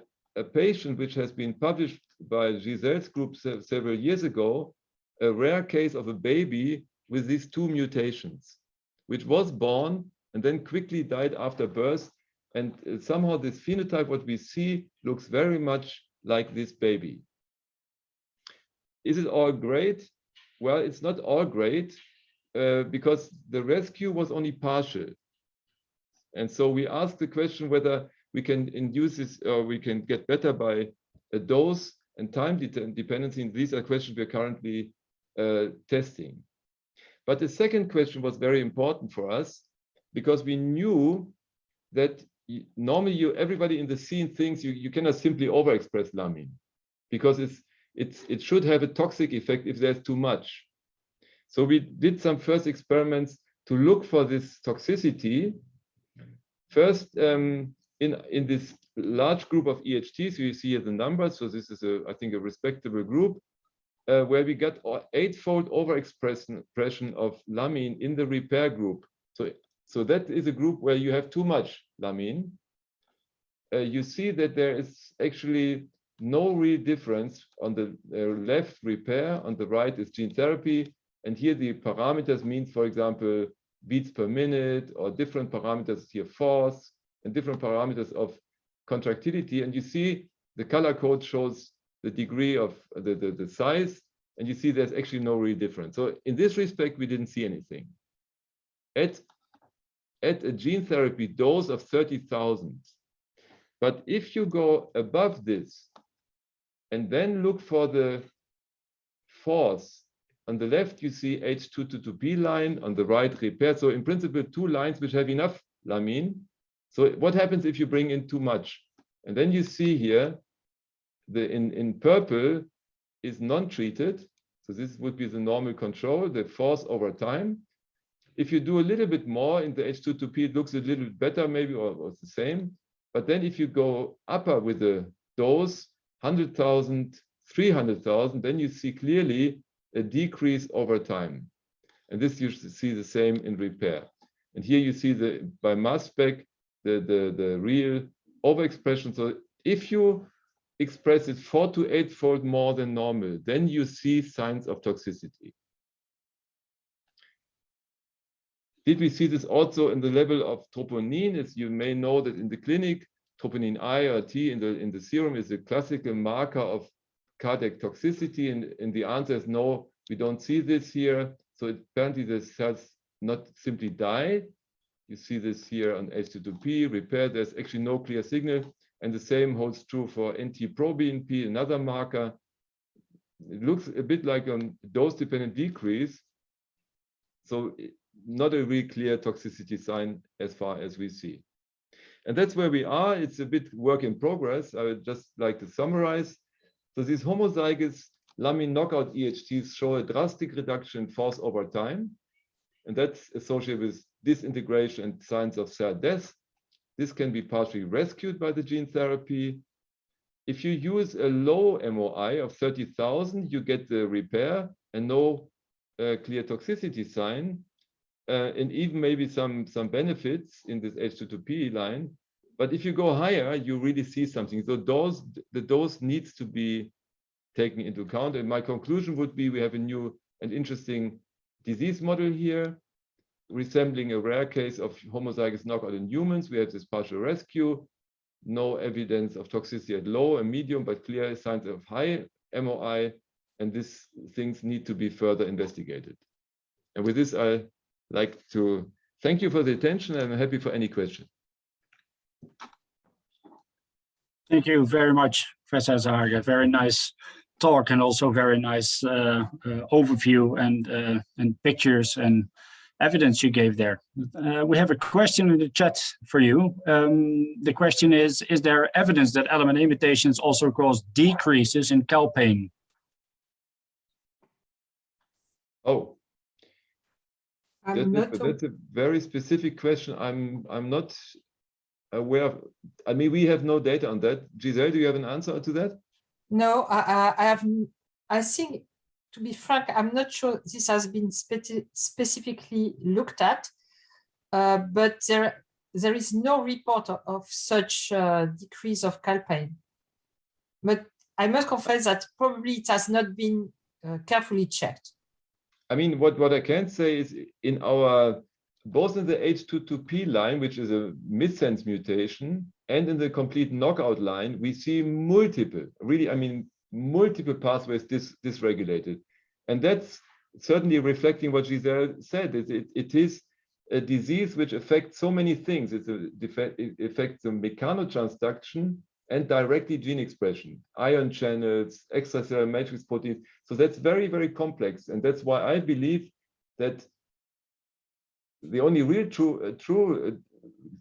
patient which has been published by Giselle's group several years ago, a rare case of a baby with these two mutations, which was born and then quickly died after birth. And somehow this phenotype, what we see, looks very much like this baby. Is it all great? Well, it's not all great because the rescue was only partial. And so we asked the question whether we can induce this or we can get better by a dose and time dependency. These are questions we're currently testing. But the second question was very important for us because we knew that normally everybody in the scene thinks you cannot simply overexpress lamin because it should have a toxic effect if there's too much. So we did some first experiments to look for this toxicity. First, in this large group of EHTs, you see here the numbers. So this is, I think, a respectable group where we got 8-fold overexpression of lamin in the repair group. So that is a group where you have too much lamin. You see that there is actually no real difference on the left repair, on the right is gene therapy. And here the parameters means, for example, beats per minute or different parameters here, force and different parameters of contractility. And you see the color code shows the degree of the size, and you see there's actually no real difference. So in this respect, we didn't see anything. At a gene therapy dose of 30,000. But if you go above this and then look for the force, on the left, you see H222B line, on the right, repair. So in principle, two lines which have enough lamin. So what happens if you bring in too much? And then you see here, in purple is non-treated. So this would be the normal control, the force over time. If you do a little bit more in the H222P, it looks a little bit better maybe, or the same. But then if you go upper with the dose, 100,000, 300,000, then you see clearly a decrease over time. And this you see the same in repair. And here you see by mass spec, the real overexpression. So if you express it 4 to 8-fold more than normal, then you see signs of toxicity. Did we see this also in the level of troponin? As you may know that in the clinic, troponin I or T in the serum is a classical marker of cardiac toxicity, and the answer is no, we don't see this here. So apparently the cells not simply die. You see this here on H2P repair. There's actually no clear signal, and the same holds true for NT-proBNP, another marker. It looks a bit like a dose-dependent decrease, so not a really clear toxicity sign as far as we see. And that's where we are. It's a bit work in progress. I would just like to summarize. So these homozygous Lamin knockout EHTs show a drastic reduction in force over time, and that's associated with disintegration and signs of cell death. This can be partially rescued by the gene therapy. If you use a low MOI of 30,000, you get the repair and no clear toxicity sign, and even maybe some benefits in this H2P line. But if you go higher, you really see something. So the dose needs to be taken into account. And my conclusion would be we have a new and interesting disease model here, resembling a rare case of homozygous knockout in humans. We have this partial rescue, no evidence of toxicity at low and medium, but clear signs of high MOI, and these things need to be further investigated. And with this, I like to thank you for the attention, and I'm happy for any question. Thank you very much, Professor Eschenhagen. Very nice talk, and also very nice overview and pictures and evidence you gave there. We have a question in the chat for you. The question is there evidence that LMNA mutations also cause decreases in calpain? Oh, that's a very specific question. I'm not aware of. I mean, we have no data on that. Gizelle, do you have an answer to that? No, I think, to be frank, I'm not sure this has been specifically looked at, but there is no report of such decrease of calpain. But I must confess that probably it has not been carefully checked. I mean, what I can say is in our, both in the H2P line, which is a missense mutation, and in the complete knockout line, we see multiple, really, I mean, multiple pathways dysregulated. And that's certainly reflecting what Gizelle said. It is a disease which affects so many things. It affects the mechanotransduction and directly gene expression, ion channels, extracellular matrix proteins. So that's very, very complex. And that's why I believe that the only real true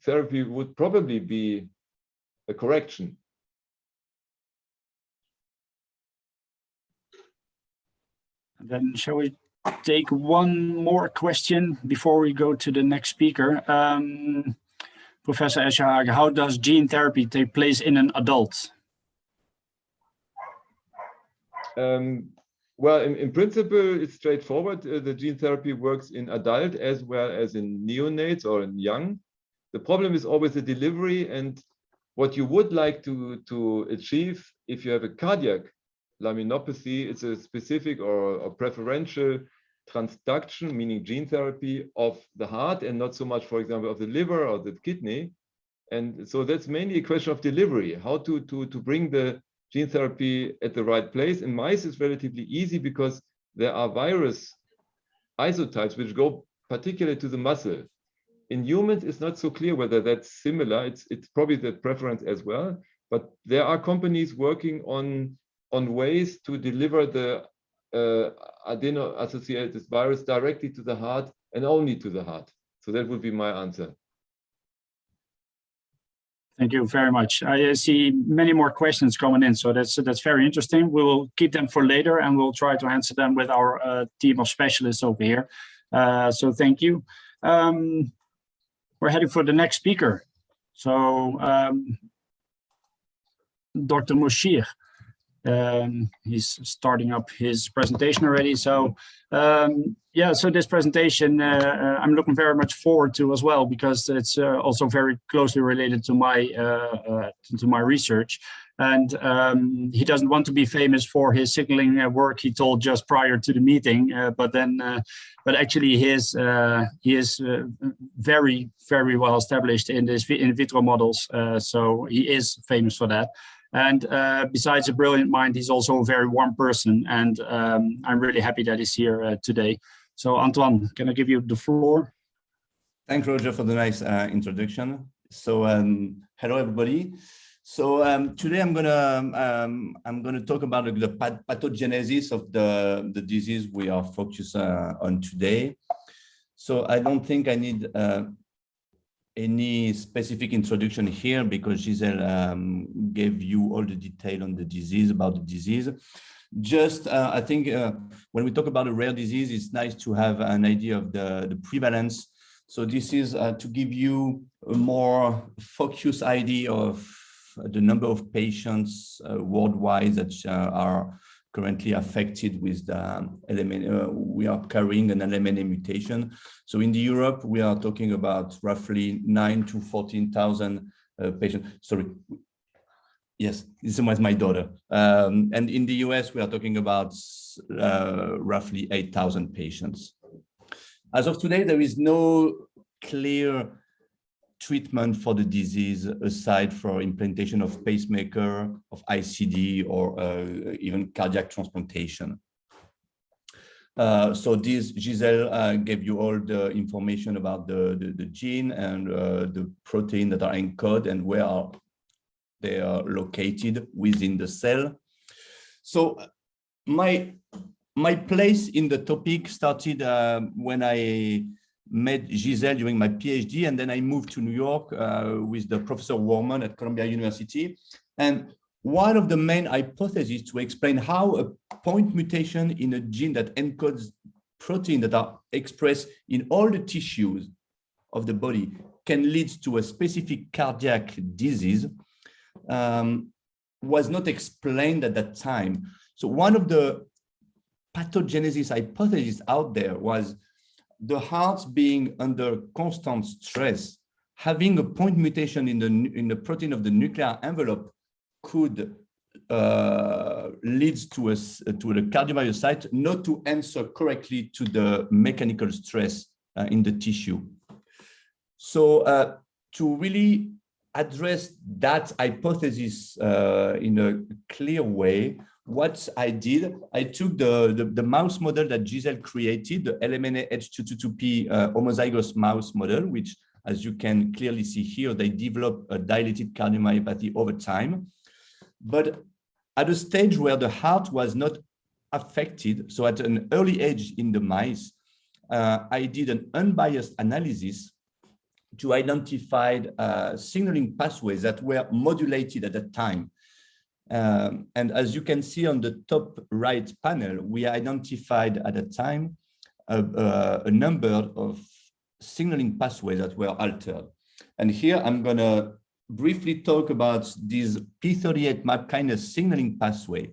therapy would probably be a correction. Then shall we take one more question before we go to the next speaker? Professor Eschenhagen, how does gene therapy take place in an adult? Well, in principle, it's straightforward. The gene therapy works in adult as well as in neonates or in young. The problem is always the delivery, and what you would like to achieve if you have a cardiac laminopathy, it's a specific or preferential transduction, meaning gene therapy of the heart and not so much, for example, of the liver or the kidney. And so that's mainly a question of delivery, how to bring the gene therapy at the right place. In mice, it's relatively easy because there are virus isotypes which go particularly to the muscle. In humans, it's not so clear whether that's similar. It's probably the preference as well, but there are companies working on ways to deliver the adeno-associated virus directly to the heart and only to the heart. So that would be my answer. Thank you very much. I see many more questions coming in, so that's very interesting. We will keep them for later, and we'll try to answer them with our team of specialists over here. So thank you. We're heading for the next speaker. So Dr. Muchir. He's starting up his presentation already. So yeah, so this presentation I'm looking very much forward to as well, because it's also very closely related to my research. And he doesn't want to be famous for his signaling work he told just prior to the meeting, but actually he is very, very well established in this in vitro models. So he is famous for that. And besides a brilliant mind, he's also a very warm person. And I'm really happy that he's here today. So Antoine, can I give you the floor? Thanks, Roger, for the nice introduction. So hello, everybody. So today I'm gonna talk about the pathogenesis of the disease we are focused on today. So I don't think I need any specific introduction here because Gizelle gave you all the detail on the disease, about the disease. Just I think when we talk about a rare disease, it's nice to have an idea of the prevalence. So this is to give you a more focused idea of the number of patients worldwide that are currently affected with the LMNA. We are carrying an LMNA mutation. So in Europe, we are talking about roughly 9,000 to 14,000 patients. Sorry. Yes, this was my daughter. And in the US, we are talking about roughly 8,000 patients. As of today, there is no clear treatment for the disease aside from implantation of pacemaker, of ICD, or even cardiac transplantation. So this Gizelle gave you all the information about the gene and the protein that are encoded and where they are located within the cell. So my place in the topic started when I met Gizelle during my PhD, and then I moved to New York with the Professor Worman at Columbia University. And one of the main hypotheses to explain how a point mutation in a gene that encodes protein that are expressed in all the tissues of the body can lead to a specific cardiac disease was not explained at that time. So one of the pathogenesis hypotheses out there was the heart being under constant stress, having a point mutation in the protein of the nuclear envelope could lead to the cardiomyocyte not to answer correctly to the mechanical stress in the tissue. So to really address that hypothesis in a clear way, what I did, I took the mouse model that Gizelle created, the LMNA H222P homozygous mouse model, which, as you can clearly see here, they develop a dilated cardiomyopathy over time. But at a stage where the heart was not affected, so at an early age in the mice, I did an unbiased analysis to identify signaling pathways that were modulated at that time. And as you can see on the top right panel, we identified at that time a number of signaling pathways that were altered. And here I'm going to briefly talk about this p38 MAP kinase signaling pathway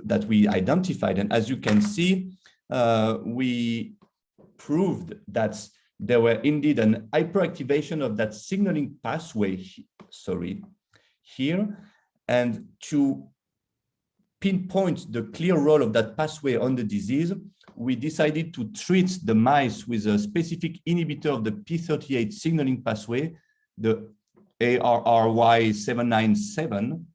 that we identified. And as you can see, we proved that there were indeed an hyperactivation of that signaling pathway, here. And to pinpoint the clear role of that pathway on the disease, we decided to treat the mice with a specific inhibitor of the p38 signaling pathway, the ARRY797.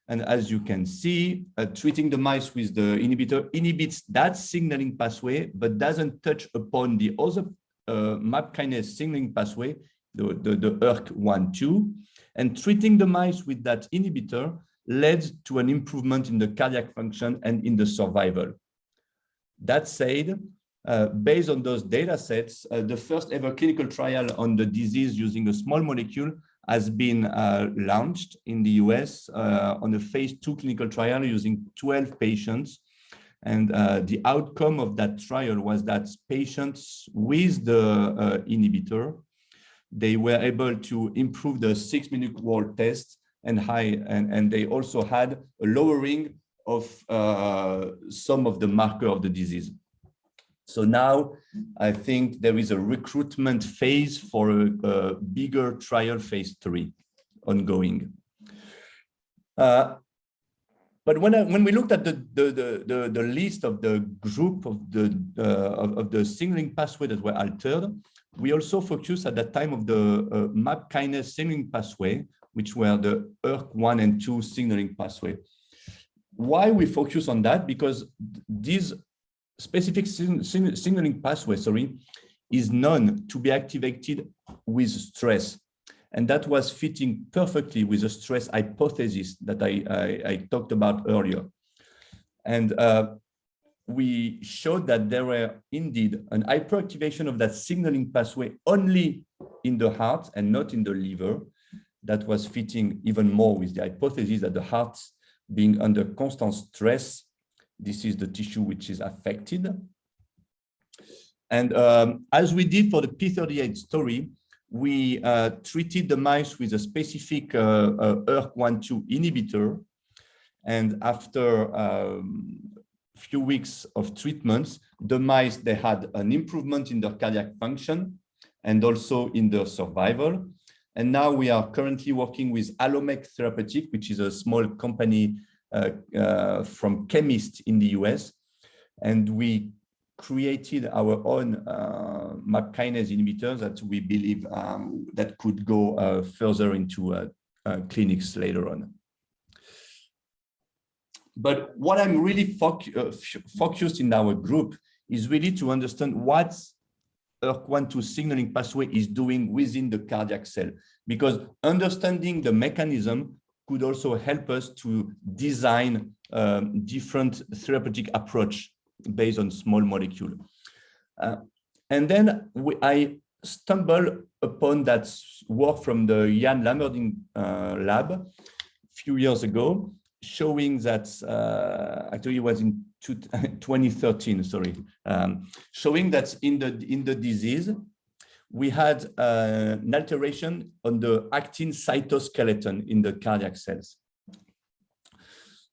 And as you can see, treating the mice with the inhibitor inhibits that signaling pathway, but doesn't touch upon the other MAP kinase signaling pathway, the ERK1/2. And treating the mice with that inhibitor led to an improvement in the cardiac function and in the survival. That said, based on those data sets, the first ever clinical trial on the disease using a small molecule has been launched in the US on a phase 2 clinical trial using 12 patients. And the outcome of that trial was that patients with the inhibitor, they were able to improve the 6-minute walk test and they also had a lowering of some of the marker of the disease. So now I think there is a recruitment phase for a bigger trial phase 3 ongoing. But when we looked at the list of the group of the signaling pathway that were altered, we also focused at that time of the MAP kinase signaling pathway, which were the ERK1 and 2 signaling pathway. Why we focus on that? Because this specific signaling pathway, is known to be activated with stress. And that was fitting perfectly with the stress hypothesis that I talked about earlier. And we showed that there were indeed an hyperactivation of that signaling pathway only in the heart and not in the liver. That was fitting even more with the hypothesis that the heart being under constant stress, this is the tissue which is affected. And as we did for the P38 story, we treated the mice with a specific ERK1/2 inhibitor. And after a few weeks of treatments, the mice, they had an improvement in their cardiac function and also in their survival. And now we are currently working with LMNA Therapeutic, which is a small company from chemists in the US. And we created our own MAP kinase inhibitors that we believe that could go further into clinics later on. But what I'm really focused in our group is really to understand what ERK1/2 signaling pathway is doing within the cardiac cell, because understanding the mechanism could also help us to design different therapeutic approach based on small molecule. And then I stumbled upon that work from the Lammerding lab a few years ago, showing that, actually it was in 2013, sorry, showing that in the disease, we had an alteration on the actin cytoskeleton in the cardiac cells.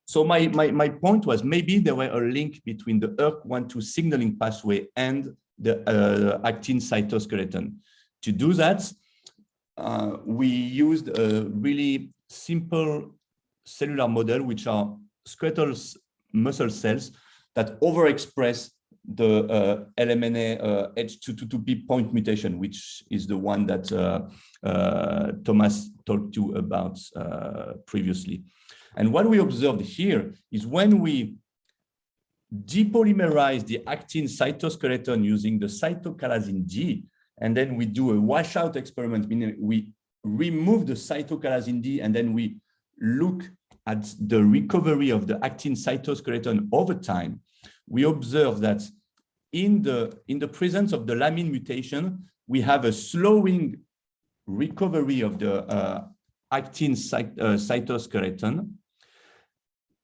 So my point was maybe there were a link between the ERK1/2 signaling pathway and the actin cytoskeleton. To do that, we used a really simple cellular model, which are skeletal muscle cells that overexpress the LMNA H222P point mutation, which is the one that Thomas talked to you about previously. And what we observed here is when we depolymerize the actin cytoskeleton using the cytokalasin D, and then we do a washout experiment, meaning we remove the cytokalasin D and then we look at the recovery of the actin cytoskeleton over time, we observe that in the presence of the Lamin mutation, we have a slowing recovery of the actin cytoskeleton.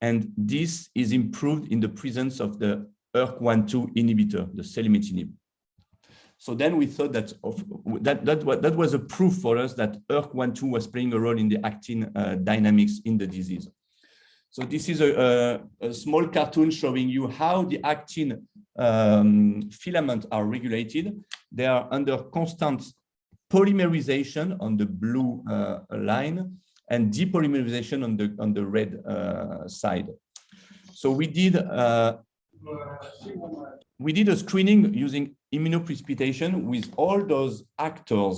And this is improved in the presence of the ERK1/2 inhibitor, the selumetinib. So then we thought that that was a proof for us that ERK1/2 was playing a role in the actin dynamics in the disease. So this is a small cartoon showing you how the actin filaments are regulated. They are under constant polymerization on the blue line and depolymerization on the red side. So we did a screening using immunoprecipitation with all those actors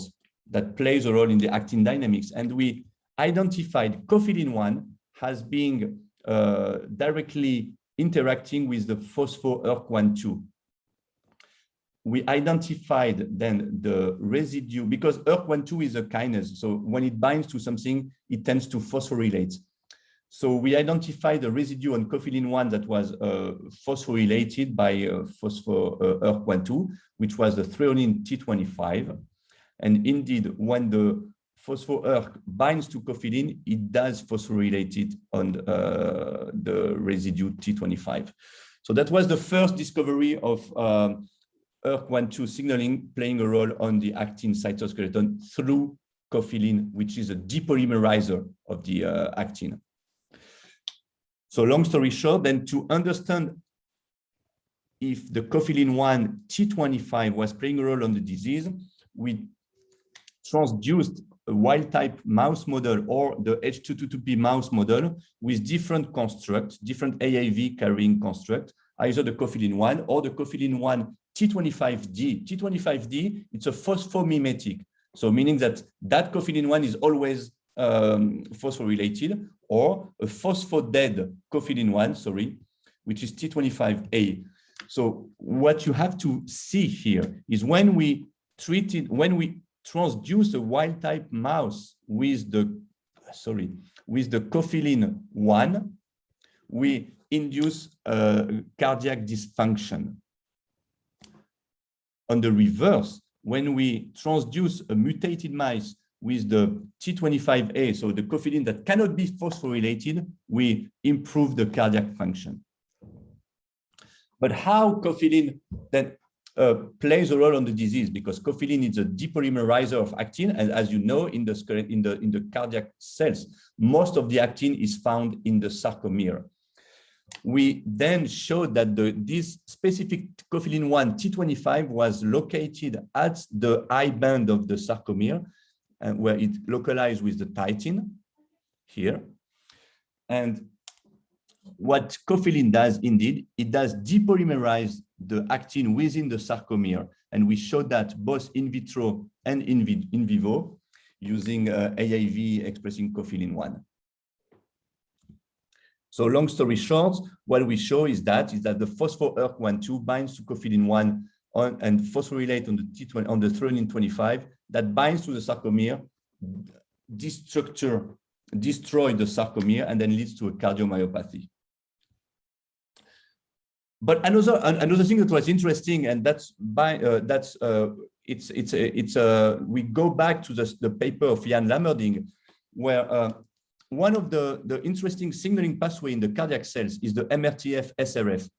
that plays a role in the actin dynamics, and we identified cofilin-1 as being directly interacting with the phospho-ERK1/2. We identified then the residue, because ERK1/2 is a kinase, so when it binds to something, it tends to phosphorylate. So we identified the residue on cofilin-1 that was phosphorylated by phospho-ERK1/2, which was the threonine T25. And indeed, when the phospho-ERK binds to cofilin, it does phosphorylate it on the residue T25. So that was the first discovery of ERK1/2 signaling playing a role on the actin cytoskeleton through cofilin, which is a depolymerizer of the actin. So long story short, then to understand if the cofilin-1 T25 was playing a role on the disease, we transduced a wild-type mouse model or the H222P mouse model with different constructs, different AAV carrying construct, either the cofilin-1 or the cofilin-1 T25D. T25D, it's a phosphomimetic. So meaning that cofilin-1 is always phosphorylated, or a phosphodead cofilin-1, sorry, which is T25A. So what you have to see here is when we transduce a wild-type mouse with the cofilin-1, we induce cardiac dysfunction. On the reverse, when we transduce a mutated mice with the T25A, so the cofilin that cannot be phosphorylated, we improve the cardiac function. But how cofilin then plays a role on the disease? Because cofilin is a depolymerizer of actin, and as you know, in the cardiac cells, most of the actin is found in the sarcomere. We then showed that this specific cofilin-1 T25 was located at the I band of the sarcomere, where it localized with the titin here. And what cofilin does, indeed, it does depolymerize the actin within the sarcomere. And we showed that both in vitro and in vivo using AAV expressing cofilin-1. So long story short, what we show is that the phospho-ERK1/2 binds to cofilin-1 and phosphorylate on the T20 on the threonine 25 that binds to the sarcomere, destroy the sarcomere, and then leads to a cardiomyopathy. But another thing that was interesting, and we go back to the paper of Jan Lammerding, where one of the interesting signaling pathway in the cardiac cells is the MRTF-SRF.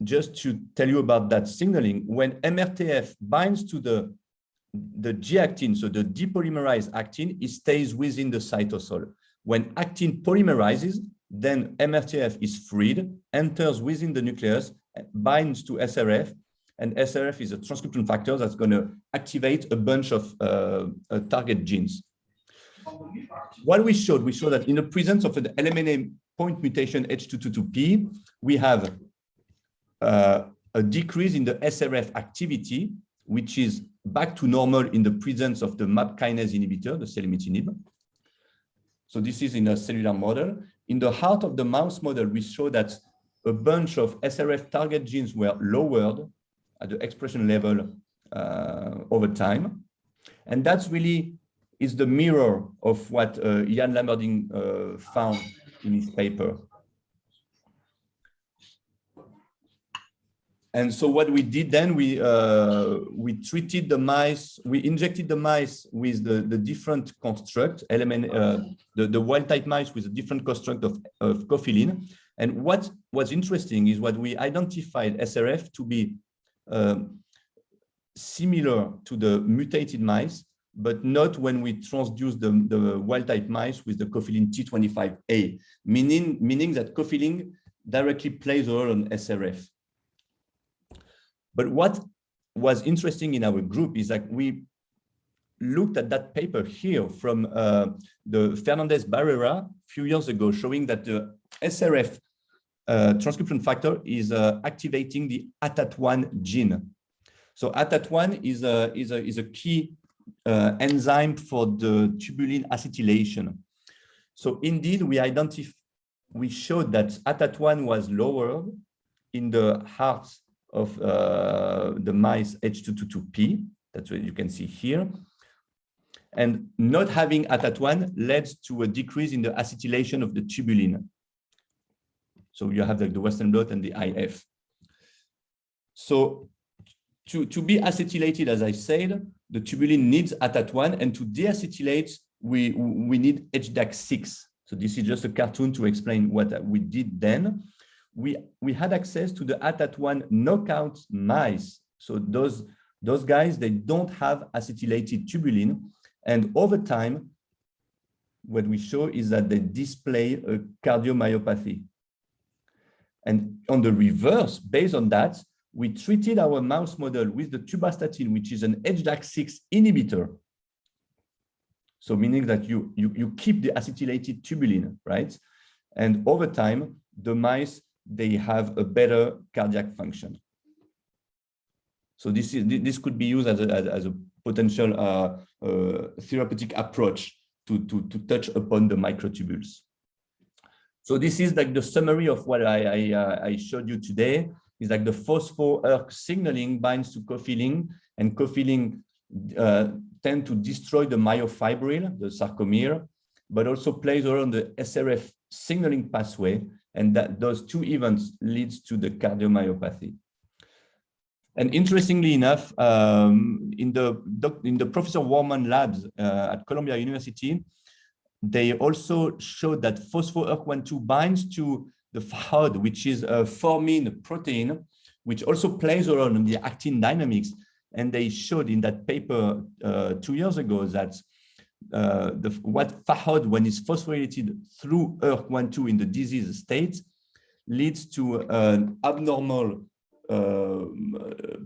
Just to tell you about that signaling, when MRTF binds to the G-actin, so the depolymerized actin, it stays within the cytosol. When actin polymerizes, then MRTF is freed, enters within the nucleus, binds to SRF, and SRF is a transcription factor that's going to activate a bunch of target genes. What we showed that in the presence of an LMNA point mutation H222P, we have a decrease in the SRF activity, which is back to normal in the presence of the MAP kinase inhibitor, the selumetinib. So this is in a cellular model. In the heart of the mouse model, we show that a bunch of SRF target genes were lowered at the expression level over time. And that's really is the mirror of what Jan Lammerding found in his paper. And so what we did then, we treated the mice, we injected the mice with the different construct, the wild type mice with a different construct of cofilin. And what was interesting is what we identified SRF to be similar to the mutated mice, but not when we transduce the wild type mice with the cofilin T25A, meaning that cofilin directly plays a role on SRF. But what was interesting in our group is that we looked at that paper here from the Fernandez-Barrera a few years ago, showing that the SRF transcription factor is activating the ATAT1 gene. So ATAT1 is a key enzyme for the tubulin acetylation. So indeed, we showed that ATAT1 was lowered in the hearts of the mice H222P. That's what you can see here. And not having ATAT1 led to a decrease in the acetylation of the tubulin. So you have like the Western blot and the IF. So to be acetylated, as I said, the tubulin needs ATAT1, and to deacetylate, we need HDAC6. So this is just a cartoon to explain what we did then. We had access to the ATAT1 knockout mice. So those guys, they don't have acetylated tubulin. And over time, what we show is that they display a cardiomyopathy. And on the reverse, based on that, we treated our mouse model with the tubastatin, which is an HDAC6 inhibitor. So meaning that you keep the acetylated tubulin, right? And over time, the mice, they have a better cardiac function. So this could be used as a potential therapeutic approach to touch upon the microtubules. So this is like the summary of what I showed you today. Is like the phospho-ERK signaling binds to cofilin, and cofilin tend to destroy the myofibril, the sarcomere, but also plays around the SRF signaling pathway, and that those two events leads to the cardiomyopathy. And interestingly enough, in the Professor Warman labs at Columbia University, they also showed that phospho-ERK1/2 binds to the FAHOD, which is a formine protein, which also plays around in the actin dynamics. And they showed in that paper 2 years ago that what FAHOD, when it's phosphorylated through ERK1/2 in the disease state, leads to an abnormal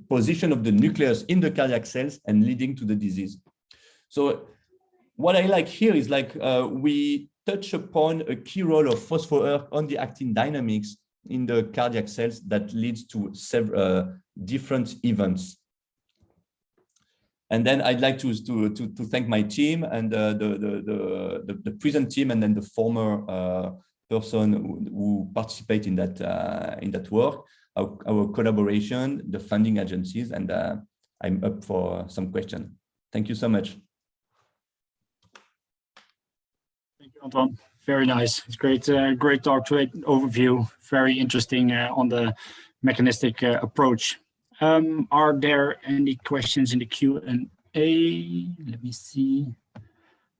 position of the nucleus in the cardiac cells and leading to the disease. So what I like here is like we touch upon a key role of phospho-ERK on the actin dynamics in the cardiac cells that leads to several different events. And then I'd like to thank my team and the present team, and then the former person who participate in that work, our collaboration, the funding agencies, and I'm up for some questions. Thank you so much. Thank you, Antoine. Very nice. It's great, great talk, great overview. Very interesting on the mechanistic approach. Are there any questions in the Q&A? Let me see.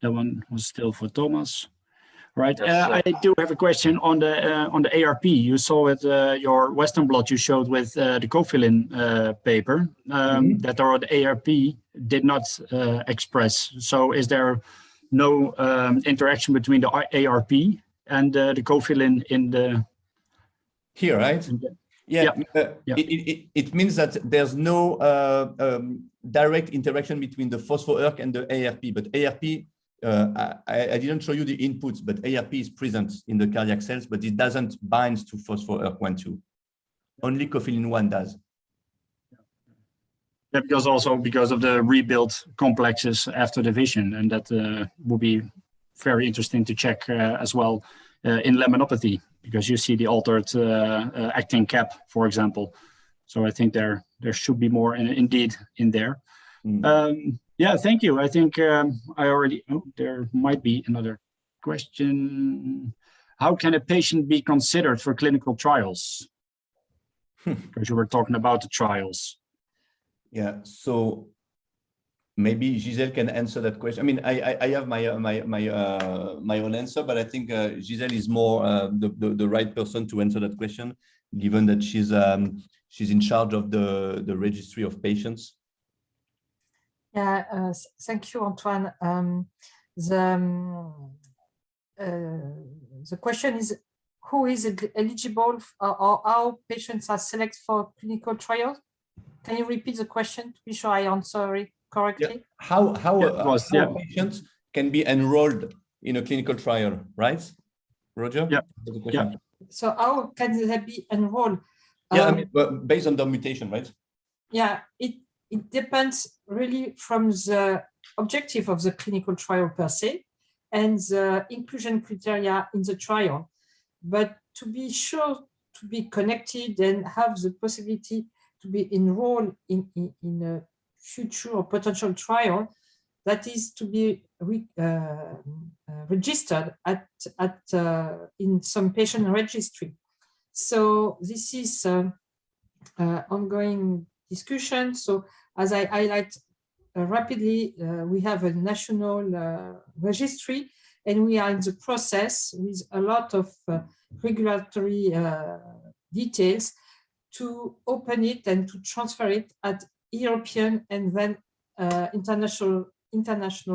That one was still for Thomas. Right. I do have a question on the ARP. You saw with your Western blot you showed with the cofilin paper that the ARP did not express. So is there no interaction between the ARP and the cofilin in the here, right? It means that there's no direct interaction between the phospho-ERK and the ARP, but ARP, I didn't show you the inputs, but ARP is present in the cardiac cells, but it doesn't bind to phospho-ERK1/2. Only cofilin-1 does. Yeah, because of the rebuilt complexes after division, and that will be very interesting to check as well in Laminopathy, because you see the altered actin cap, for example. So I think there should be more indeed in there. Yeah, thank you. I think there might be another question. How can a patient be considered for clinical trials? Because you were talking about the trials. Yeah, so maybe Gizelle can answer that question. I mean, I have my own answer, but I think Gizelle is more the right person to answer that question, given that she's in charge of the registry of patients. Yeah, thank you, Antoine. The question is, who is eligible or how patients are selected for clinical trials? Can you repeat the question to be sure I answer it correctly? Yeah. How patients can be enrolled in a clinical trial, right, Roger? Yeah. So how can they be enrolled? Yeah, I mean, based on the mutation, right? Yeah, it depends really from the objective of the clinical trial per se and the inclusion criteria in the trial. But to be sure to be connected and have the possibility to be enrolled in a future or potential trial, that is to be registered in some patient registry. So this is ongoing discussion. So as I highlight rapidly, we have a national registry, and we are in the process with a lot of regulatory details to open it and to transfer it at European and then international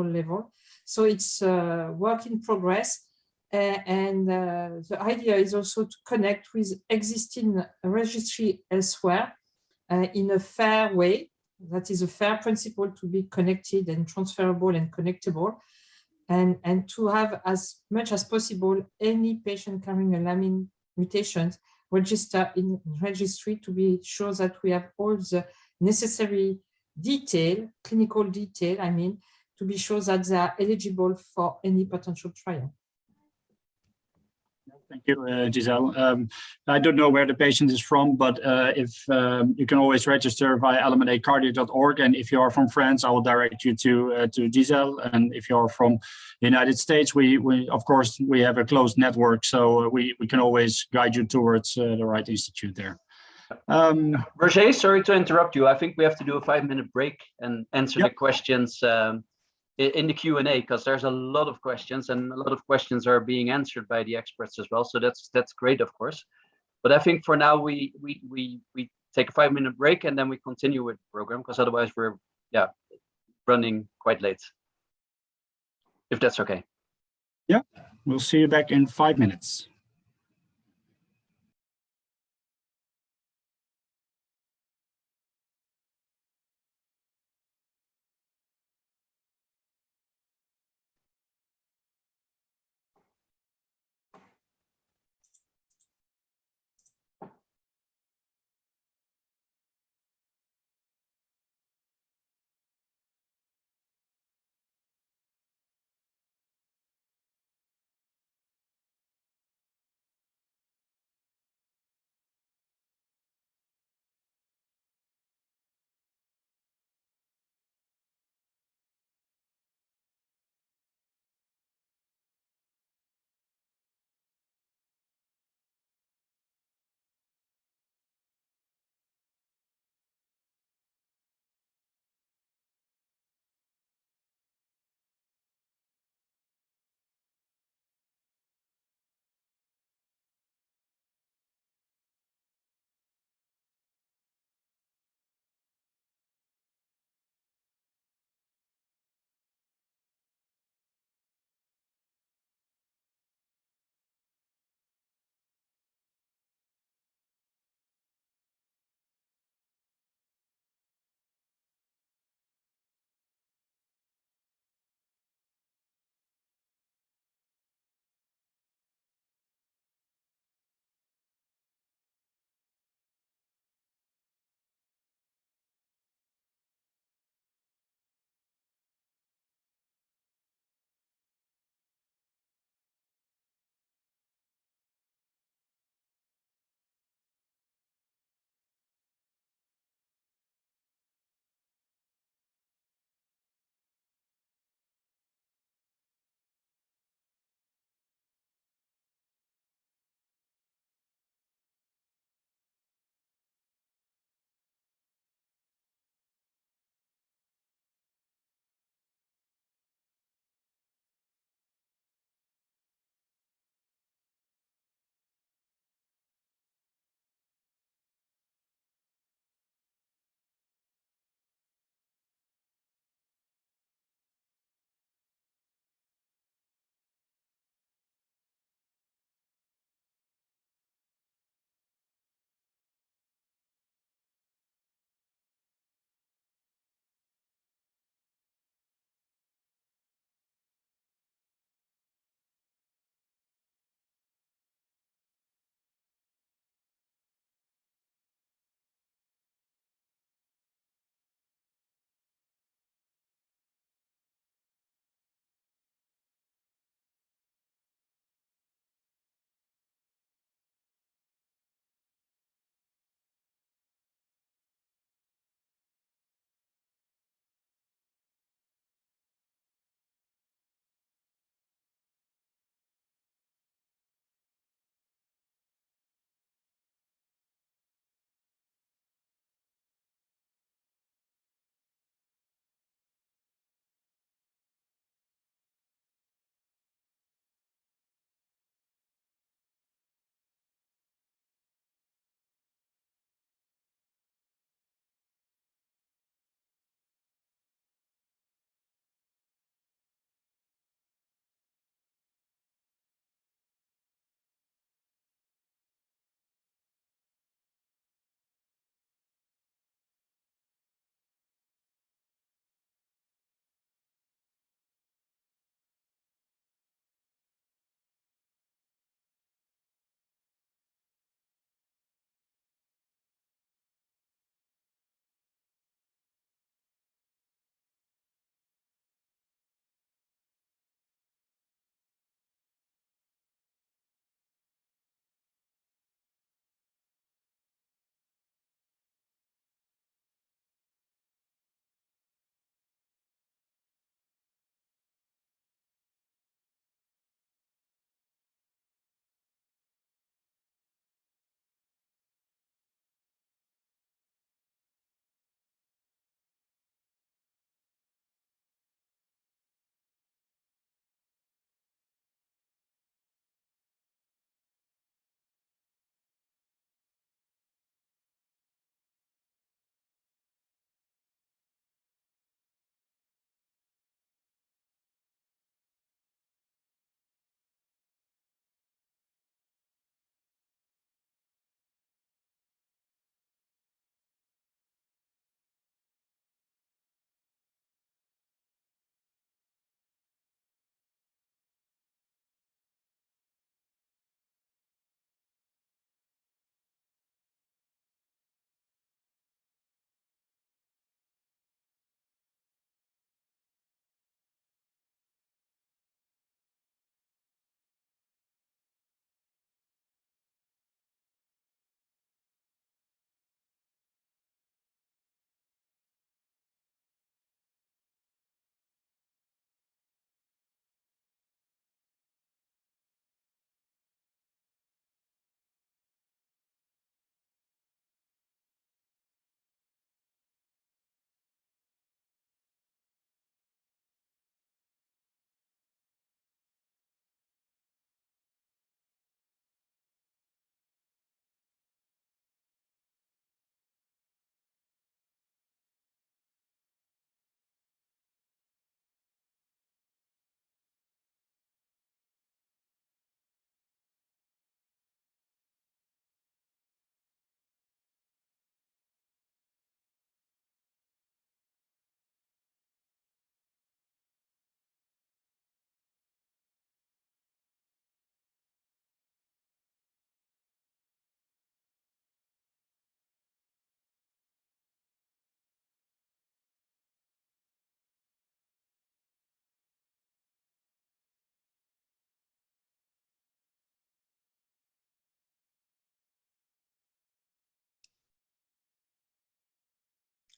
level. So it's a work in progress. And the idea is also to connect with existing registry elsewhere in a fair way. That is a fair principle to be connected and transferable and connectable. and to have as much as possible any patient carrying a Lamin mutation register in registry to be sure that we have all the necessary detail, clinical detail, I mean, to be sure that they are eligible for any potential trial. Thank you, Gizelle. I don't know where the patient is from, but if you can always register via LMNAcardio.org, and if you are from France, I will direct you to Gizelle. And if you are from the United States, we of course we have a closed network, so we can always guide you towards the right institute there. Roger, sorry to interrupt you. I think we have to do a 5-minute break and answer the questions in the Q&A, because there's a lot of questions, and a lot of questions are being answered by the experts as well. So that's great, of course. But I think for now we take a 5-minute break and then we continue with the program, because otherwise we're running quite late. If that's okay. Yeah, we'll see you back in 5 minutes.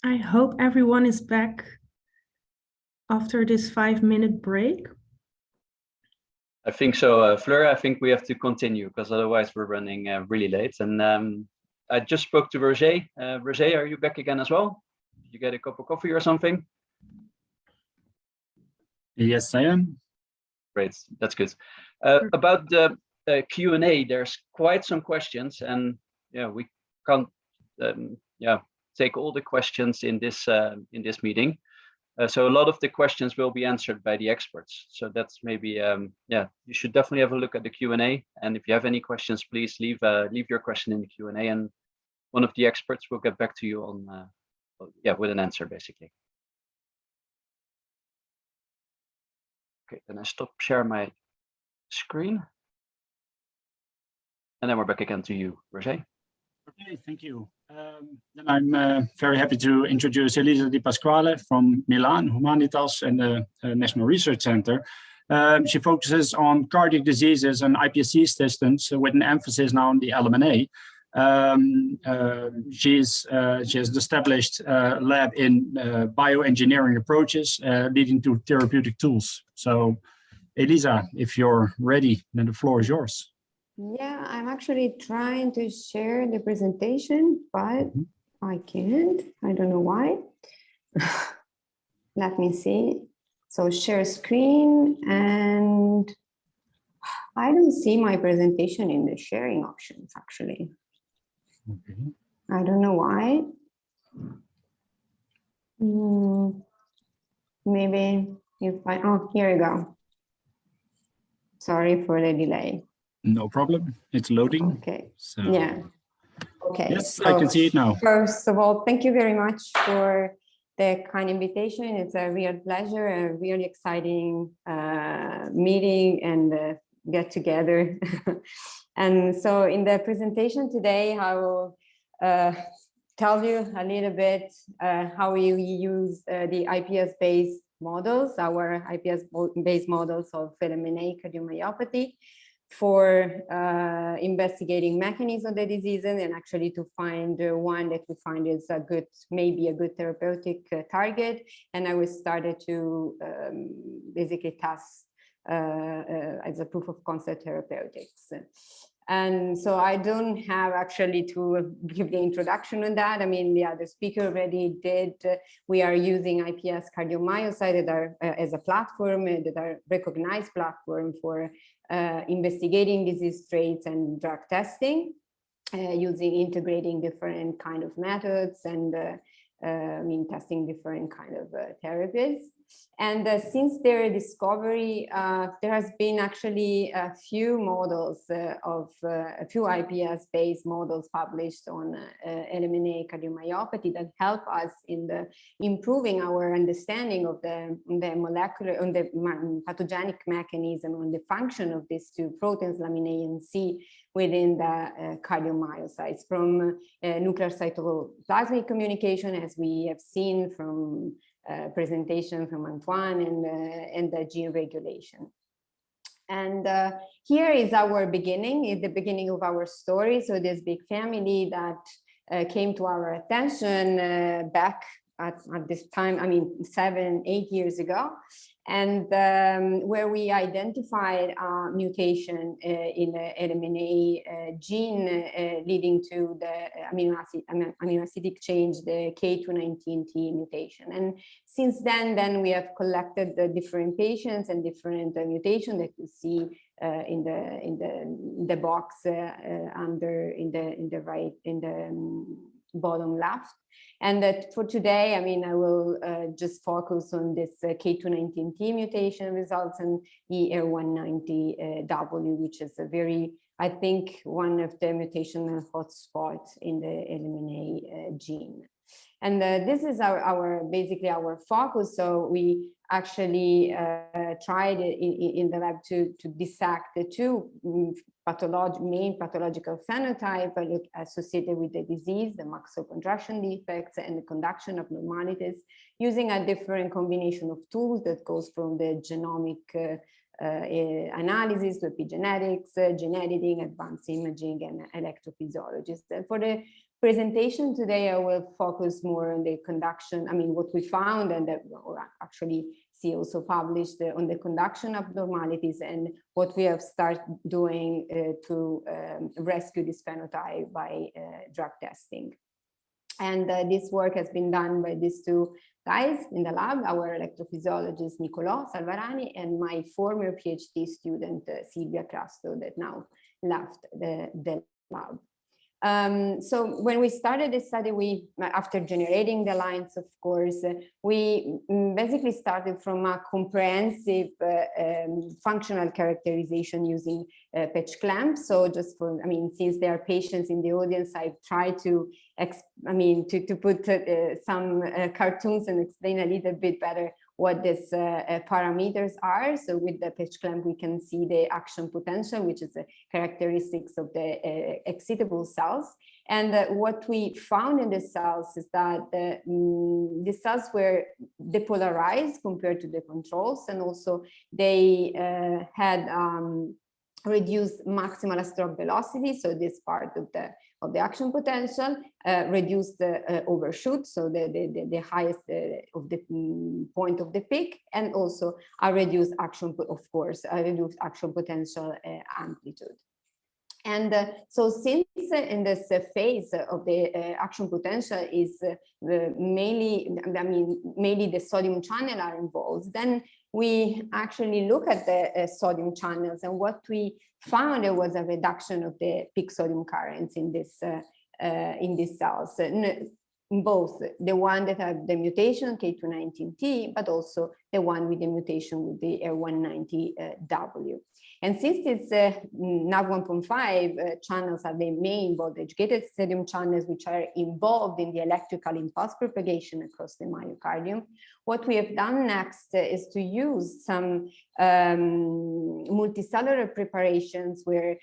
I hope everyone is back after this 5-minute break. I think so, Fleur. I think we have to continue because otherwise we're running really late. And I just spoke to Roger. Roger, are you back again as well? Did you get a cup of coffee or something? Yes, I am. Great, that's good. About the Q&A, there's quite some questions, and yeah, we can't take all the questions in this meeting. So a lot of the questions will be answered by the experts. So that's maybe you should definitely have a look at the Q&A. And if you have any questions, please leave your question in the Q&A, and one of the experts will get back to you on with an answer basically. Okay, then I stop share my screen. And then we're back again to you, Roger. Okay, thank you. Then I'm very happy to introduce Elisa Di Pasquale from Milan, Humanitas, and the National Research Center. She focuses on cardiac diseases and iPSC systems with an emphasis now on the LMNA. She has established a lab in bioengineering approaches leading to therapeutic tools. So, Elisa, if you're ready, then the floor is yours. Yeah, I'm actually trying to share the presentation, but I can't. I don't know why. Let me see. So share screen, and I don't see my presentation in the sharing options, actually. Okay. I don't know why. Maybe if oh, here we go. Sorry for the delay. No problem. It's loading. Okay. So, yeah. Okay. Yes, so I can see it now. First of all, thank you very much for the kind invitation. It's a real pleasure, a really exciting meeting and get together. And so in the presentation today, I will tell you a little bit how we use the IPS-based models, our IPS-based models of LMNA cardiomyopathy, for investigating mechanisms of the disease and actually to find one that we find is a good, maybe a good therapeutic target. And I will started to basically test as a proof of concept therapeutics. And so I don't have actually to give the introduction on that. I mean, the other speaker already did. We are using IPS cardiomyocytes that are as a platform, that are recognized platform for investigating disease traits and drug testing, using integrating different kind of methods and testing different kind of therapies. And since their discovery, there has been actually a few models of a few IPS-based models published on LMNA cardiomyopathy that help us in the improving our understanding of the molecular, on the pathogenic mechanism, on the function of these two proteins, Lamin A and C, within the cardiomyocytes, from nuclear cytoplasmic communication, as we have seen from presentation from Antoine, and the gene regulation. And here is our beginning, is the beginning of our story. So this big family that came to our attention back at this time, 7-8 years ago, and where we identified a mutation in the LMNA gene leading to the amino acidic change, the K219T mutation. And since then we have collected the different patients and different mutations that you see in the box under in the right, in the bottom left. And that for today, I will just focus on this K219T mutation results and ER190W, which is a very, I think, one of the mutational hotspots in the LMNA gene. And this is basically our focus. So we actually tried in the lab to dissect the two main pathological phenotype associated with the disease, the maxillary contraction defects and the conduction abnormalities, using a different combination of tools that goes from the genomic analysis to epigenetics, gene editing, advanced imaging, and electrophysiologists. And presentation today, I will focus more on the conduction. I mean, what we found, and that actually see also published on the conduction abnormalities and what we have started doing to rescue this phenotype by drug testing. And this work has been done by these two guys in the lab, our electrophysiologist Nicolò Salvarani and my former PhD student Silvia Crasto, that now left the lab. So when we started the study, we, after generating the lines, of course, we basically started from a comprehensive functional characterization using patch clamps. So just for, I mean, since there are patients in the audience, I've tried to, to put some cartoons and explain a little bit better what these parameters are. So with the patch clamp, we can see the action potential, which is the characteristics of the excitable cells. And what we found in the cells is that the cells were depolarized compared to the controls, and also they had reduced maximal stroke velocity, so this part of the action potential, reduced the overshoot, so the highest of the point of the peak, and also a reduced action, of course, a reduced action potential amplitude. And so since in this phase of the action potential is mainly the sodium channel are involved, then we actually look at the sodium channels, and what we found there was a reduction of the peak sodium currents in these cells, both the one that had the mutation K219T, but also the one with the mutation with the R190W. And since these NaV1.5 channels are the main voltage-gated sodium channels which are involved in the electrical impulse propagation across the myocardium, what we have done next is to use some multicellular preparations where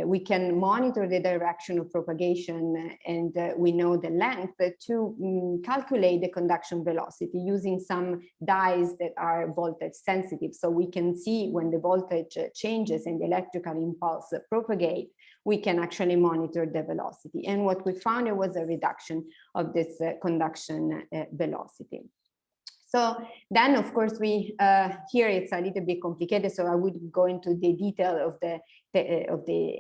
we can monitor the direction of propagation, and we know the length to calculate the conduction velocity using some dyes that are voltage sensitive. So we can see when the voltage changes and the electrical impulse propagate, we can actually monitor the velocity. And what we found there was a reduction of this conduction velocity. So then, of course, we here it's a little bit complicated, so I would go into the detail of the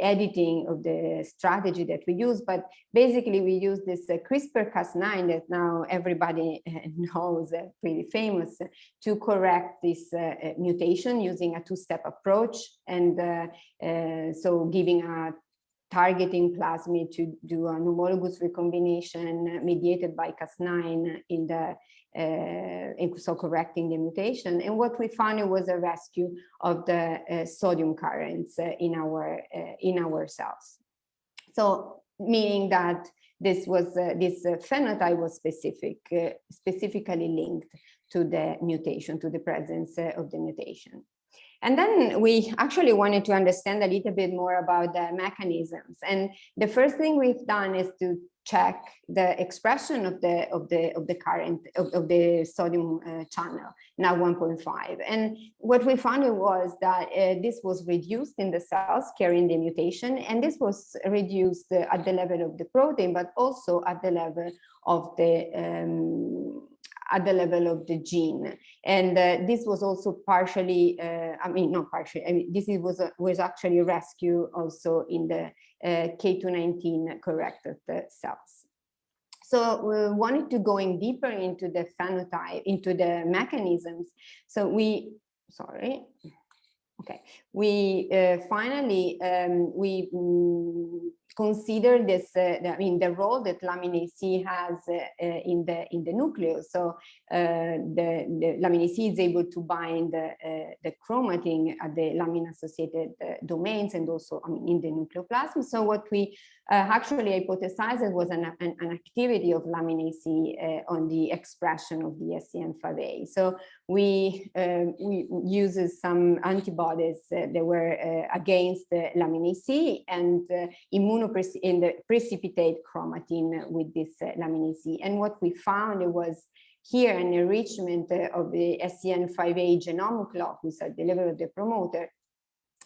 editing of the strategy that we use. But basically, we use this CRISPR-Cas9 that now everybody knows, pretty famous, to correct this mutation using a two-step approach, and so giving a targeting plasmid to do an homologous recombination mediated by Cas9 in the so correcting the mutation. And what we found was a rescue of the sodium currents in our cells. So meaning that this was this phenotype was specifically linked to the mutation, to the presence of the mutation. And then we actually wanted to understand a little bit more about the mechanisms. And the first thing we've done is to check the expression of the current of the sodium channel, NaV1.5. And what we found was that this was reduced in the cells carrying the mutation, and this was reduced at the level of the protein, but also at the level of the gene. And this was also partially, not partially, this was actually rescued also in the K219 corrected cells. So we wanted to go in deeper into the phenotype, into the mechanisms. So we finally consider this, the role that lamin AC has in the nucleus. So the lamin AC is able to bind the chromatin at the lamin-associated domains, and also in the nucleoplasm. So what we actually hypothesized was an activity of lamin AC on the expression of the SCN5A. So we used some antibodies that were against lamin AC and in the precipitate chromatin with this lamin AC. And what we found was here an enrichment of the SCN5A genomic locus at the level of the promoter,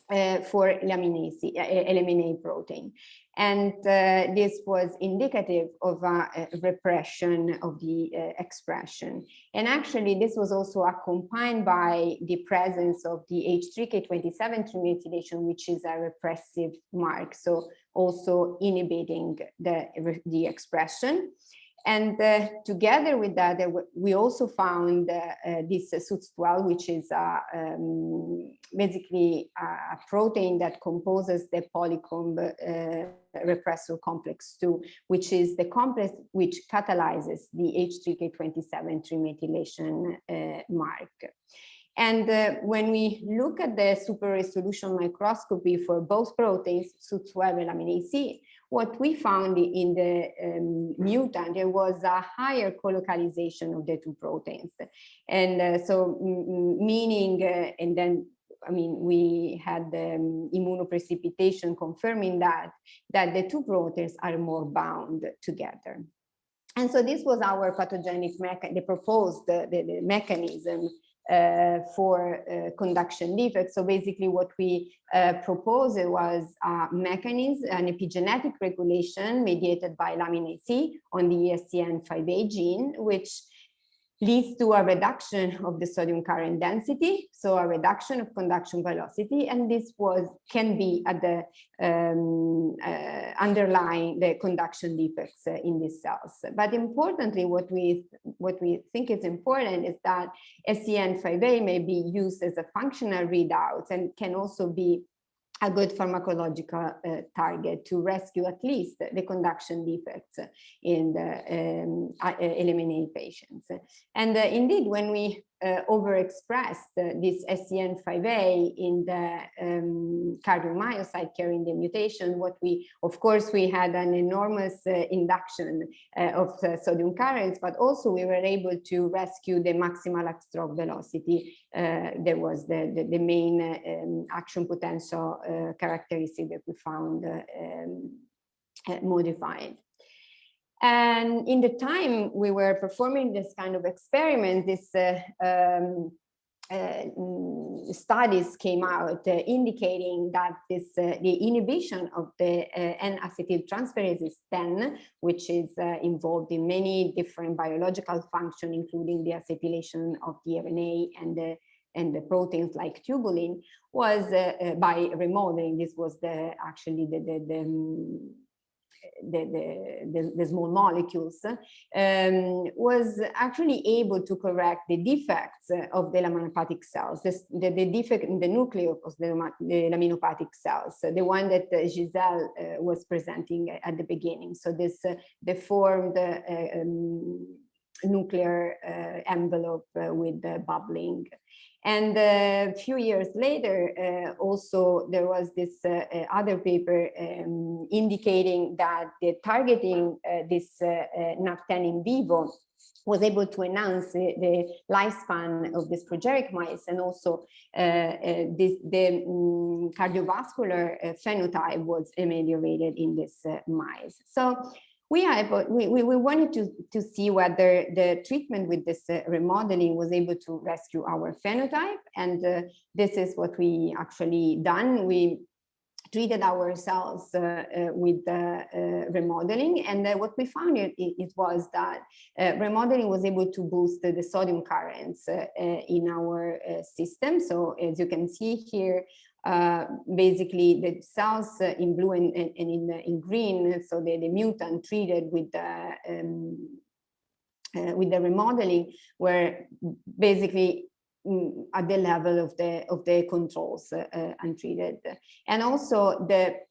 for LMNA protein. And this was indicative of a repression of the expression. And actually, this was also accompanied by the presence of the H3K27 trimethylation, which is a repressive mark, so also inhibiting the expression. And together with that, we also found this SUTS12, which is basically a protein that composes the polycomb repressor complex 2, which is the complex which catalyzes the H3K27 trimethylation mark. And when we look at the super resolution microscopy for both proteins, SUTS12 and Lamin AC, what we found in the mutant, there was a higher colocalization of the two proteins. And so meaning, and then, I mean, we had immunoprecipitation confirming that the two proteins are more bound together. And so this was our pathogenic mechanism, the proposed the mechanism for conduction defects. So basically what we proposed was a mechanism, an epigenetic regulation mediated by Lamin AC on the ESCN5A gene, which leads to a reduction of the sodium current density, so a reduction of conduction velocity, and this can be at the underlying the conduction defects in these cells. But importantly, what we think is important is that SCN5A may be used as a functional readout and can also be a good pharmacological target to rescue at least the conduction defects in the LMNA patients. And indeed, when we overexpressed this SCN5A in the cardiomyocyte carrying the mutation, of course, we had an enormous induction of sodium currents, but also we were able to rescue the maximal upstroke velocity. There was the main action potential characteristic that we found modified. And in the time we were performing this kind of experiment, this studies came out indicating that the inhibition of the N-acetyltransferase 10, which is involved in many different biological functions, including the acetylation of the RNA and the proteins like tubulin, was by remodeling. This was actually the small molecules, was actually able to correct the defects of the laminopathic cells, the defect in the nucleus of the laminopathic cells, the one that Gizelle was presenting at the beginning. So this deformed nuclear envelope with the bubbling. And a few years later, also there was this other paper indicating that targeting this NAC10 in vivo was able to enhance the lifespan of this progenitor mice, and also the cardiovascular phenotype was ameliorated in this mice. So we wanted to see whether the treatment with this remodeling was able to rescue our phenotype, and this is what we actually done. We treated ourselves with remodeling, and what we found it was that remodeling was able to boost the sodium currents in our system. So as you can see here, basically the cells in blue and in green, so the mutant treated with the remodeling were basically at the level of the controls untreated. And also the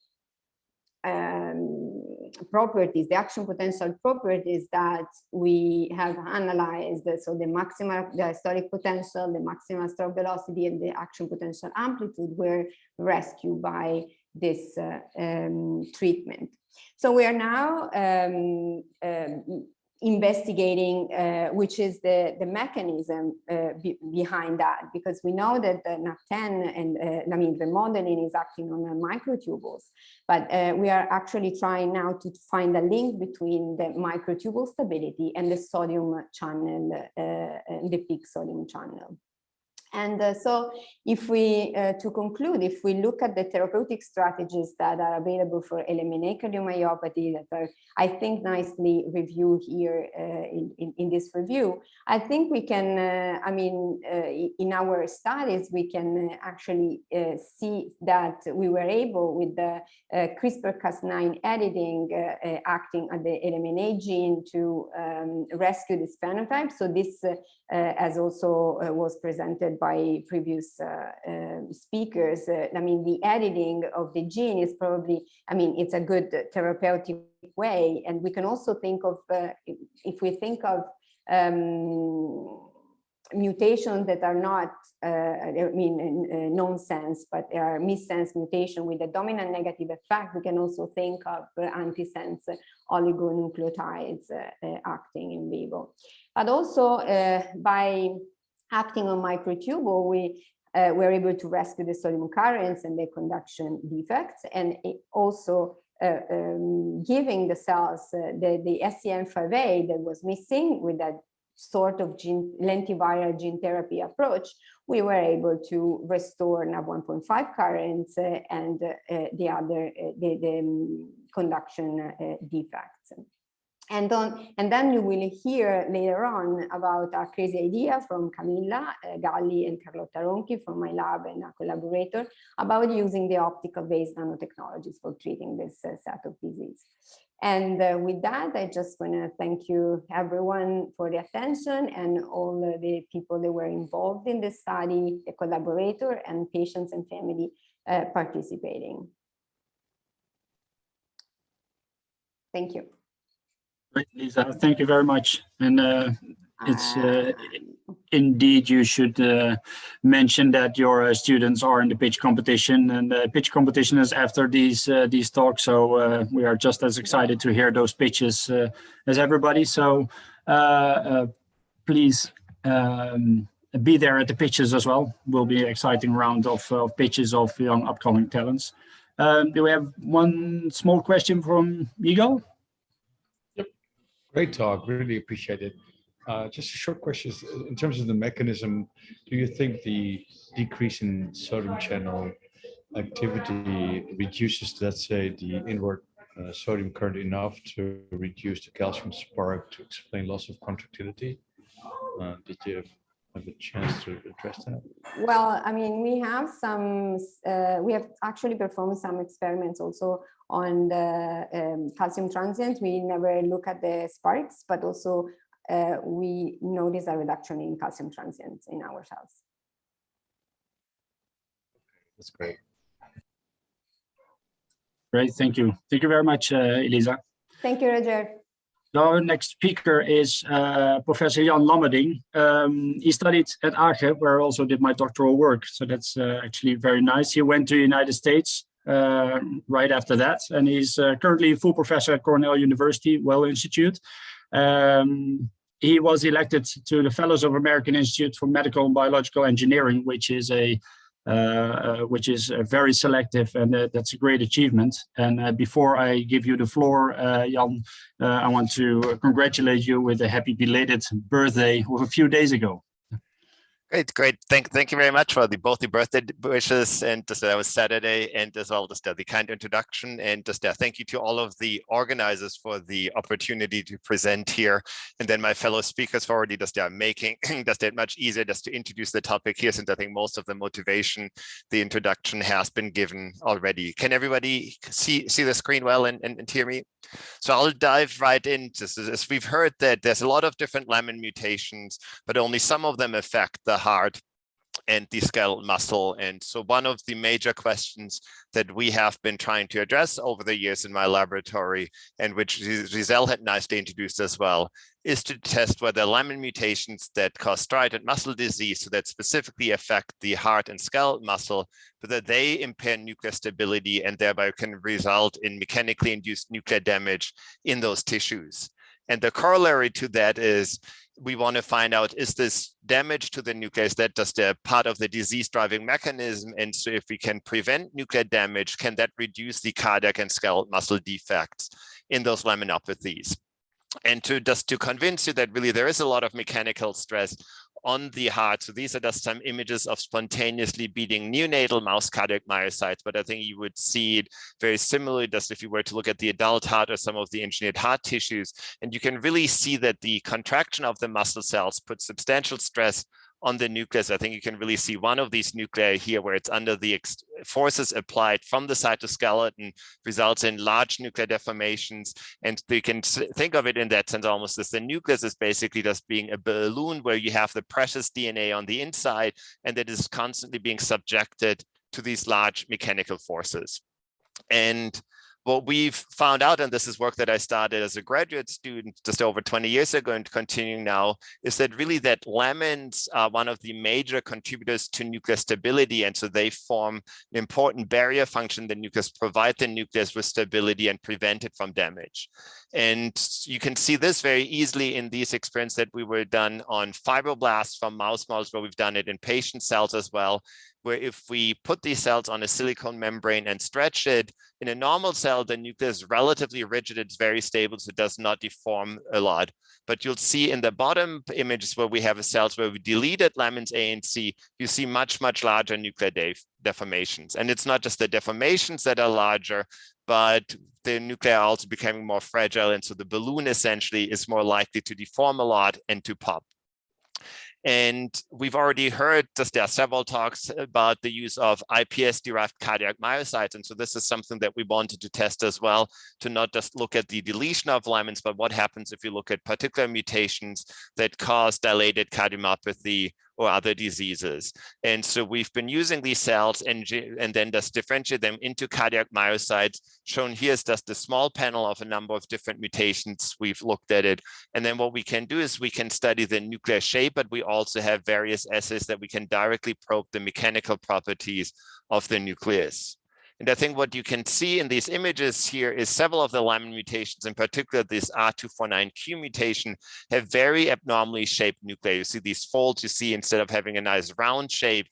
properties, the action potential properties that we have analyzed, so the maximal diastolic potential, the maximal stroke velocity, and the action potential amplitude were rescued by this treatment. So we are now investigating which is the mechanism behind that, because we know that the NAC10 and I mean remodeling is acting on the microtubules, but we are actually trying now to find a link between the microtubule stability and the sodium channel, the peak sodium channel. And so if we, to conclude, if we look at the therapeutic strategies that are available for LMNA cardiomyopathy that are, I think, nicely reviewed here in this review, I think we can, in our studies, we can actually see that we were able with the CRISPR-Cas9 editing acting at the LMNA gene to rescue this phenotype. So this, as also was presented by previous speakers, the editing of the gene is probably, it's a good therapeutic way. And we can also think of, if we think of mutations that are not, nonsense, but they are missense mutation with a dominant negative effect, we can also think of antisense oligonucleotides acting in vivo. But also by acting on microtubule, we were able to rescue the sodium currents and the conduction defects, and it also giving the cells the SCN5A that was missing with that sort of lentiviral gene therapy approach. We were able to restore NaV1.5 currents and the other the conduction defects. And then you will hear later on about a crazy idea from Camilla Galli and Carlotta Ronchi from my lab and a collaborator about using the optical-based nanotechnologies for treating this set of disease. And with that, I just want to thank you everyone for the attention and all the people that were involved in this study, the collaborator and patients and family participating. Thank you. Great, Lisa, thank you very much. And it's indeed, you should mention that your students are in the pitch competition, and the pitch competition is after these talks. So we are just as excited to hear those pitches as everybody. So please be there at the pitches as well. Will be an exciting round of pitches of young upcoming talents. Do we have one small question from Miguel? Great talk, really appreciate it. Just a short question, in terms of the mechanism, do you think the decrease in sodium channel activity reduces, let's say, the inward sodium current enough to reduce the calcium spark to explain loss of contractility? Did you have a chance to address that? Well, we have some, we have actually performed some experiments also on the calcium transient. We never look at the sparks, but also we notice a reduction in calcium transients in our cells. That's great. Great, thank you. Thank you very much, Elisa. Thank you, Roger. Our next speaker is Professor Jan Lammerding. He studied at Aachen, where I also did my doctoral work. So that's actually very nice. He went to the United States right after that, and he's currently a full professor at Cornell University, Well Institute. He was elected to the Fellows of American Institute for Medical and Biological Engineering, which is very selective, and that's a great achievement. And before I give you the floor, Jan, I want to congratulate you with a happy belated birthday of a few days ago. Great. Thank you very much for both the birthday wishes, and just that was Saturday, and as well just the kind introduction, and just thank you to all of the organizers for the opportunity to present here, and then my fellow speakers for already just making just it much easier just to introduce the topic here, since I think most of the motivation, the introduction has been given already. Can everybody see the screen well and hear me? So I'll dive right into this. As we've heard that there's a lot of different Lamin mutations, but only some of them affect the heart and the skeletal muscle. And so one of the major questions that we have been trying to address over the years in my laboratory, and which Gizelle had nicely introduced as well, is to test whether Lamin mutations that cause striated muscle disease, so that specifically affect the heart and skeletal muscle, whether they impair nuclear stability and thereby can result in mechanically induced nuclear damage in those tissues. And the corollary to that is we want to find out, is this damage to the nucleus that just a part of the disease driving mechanism? And so if we can prevent nuclear damage, can that reduce the cardiac and skeletal muscle defects in those laminopathies? And to convince you that really there is a lot of mechanical stress on the heart. So these are just some images of spontaneously beating neonatal mouse cardiac myocytes, but I think you would see it very similarly just if you were to look at the adult heart or some of the engineered heart tissues. And you can really see that the contraction of the muscle cells puts substantial stress on the nucleus. I think you can really see one of these nuclei here where it's under the forces applied from the cytoskeleton results in large nuclear deformations. And you can think of it in that sense almost as the nucleus is basically just being a balloon where you have the precious DNA on the inside and that is constantly being subjected to these large mechanical forces. And what we've found out, and this is work that I started as a graduate student just over 20 years ago and continuing now, is that really that lamins are one of the major contributors to nuclear stability. And so they form an important barrier function in the nucleus, provide the nucleus with stability and prevent it from damage. And you can see this very easily in these experiments that we were done on fibroblasts from mouse models, where we've done it in patient cells as well, where if we put these cells on a silicone membrane and stretch it, in a normal cell, the nucleus is relatively rigid, it's very stable, so it does not deform a lot. But you'll see in the bottom images where we have cells where we deleted lamins A and C, you see much, much larger nuclear deformations. And it's not just the deformations that are larger, but the nuclei are also becoming more fragile. And so the balloon essentially is more likely to deform a lot and to pop. And we've already heard just there are several talks about the use of iPS-derived cardiac myocytes. And so this is something that we wanted to test as well, to not just look at the deletion of lamins, but what happens if you look at particular mutations that cause dilated cardiomyopathy or other diseases. And so we've been using these cells and then just differentiate them into cardiac myocytes. Shown here is just a small panel of a number of different mutations. We've looked at it. And then what we can do is we can study the nuclear shape, but we also have various assays that we can directly probe the mechanical properties of the nucleus. And I think what you can see in these images here is several of the Lamin mutations, in particular this R249Q mutation, have very abnormally shaped nuclei. You see these folds, you see instead of having a nice round shape,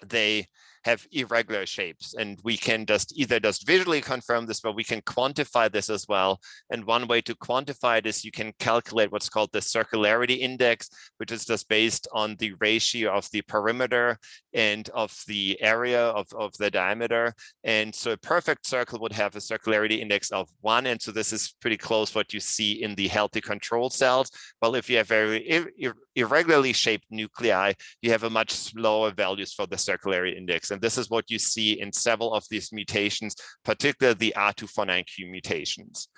they have irregular shapes. And we can either visually confirm this, but we can quantify this as well. And one way to quantify it is you can calculate what's called the circularity index, which is just based on the ratio of the perimeter and of the area of the diameter. And so a perfect circle would have a circularity index of 1. And so this is pretty close what you see in the healthy control cells. Well, if you have very irregularly shaped nuclei, you have a much lower values for the circularity index. And this is what you see in several of these mutations, particularly the R249Q mutations.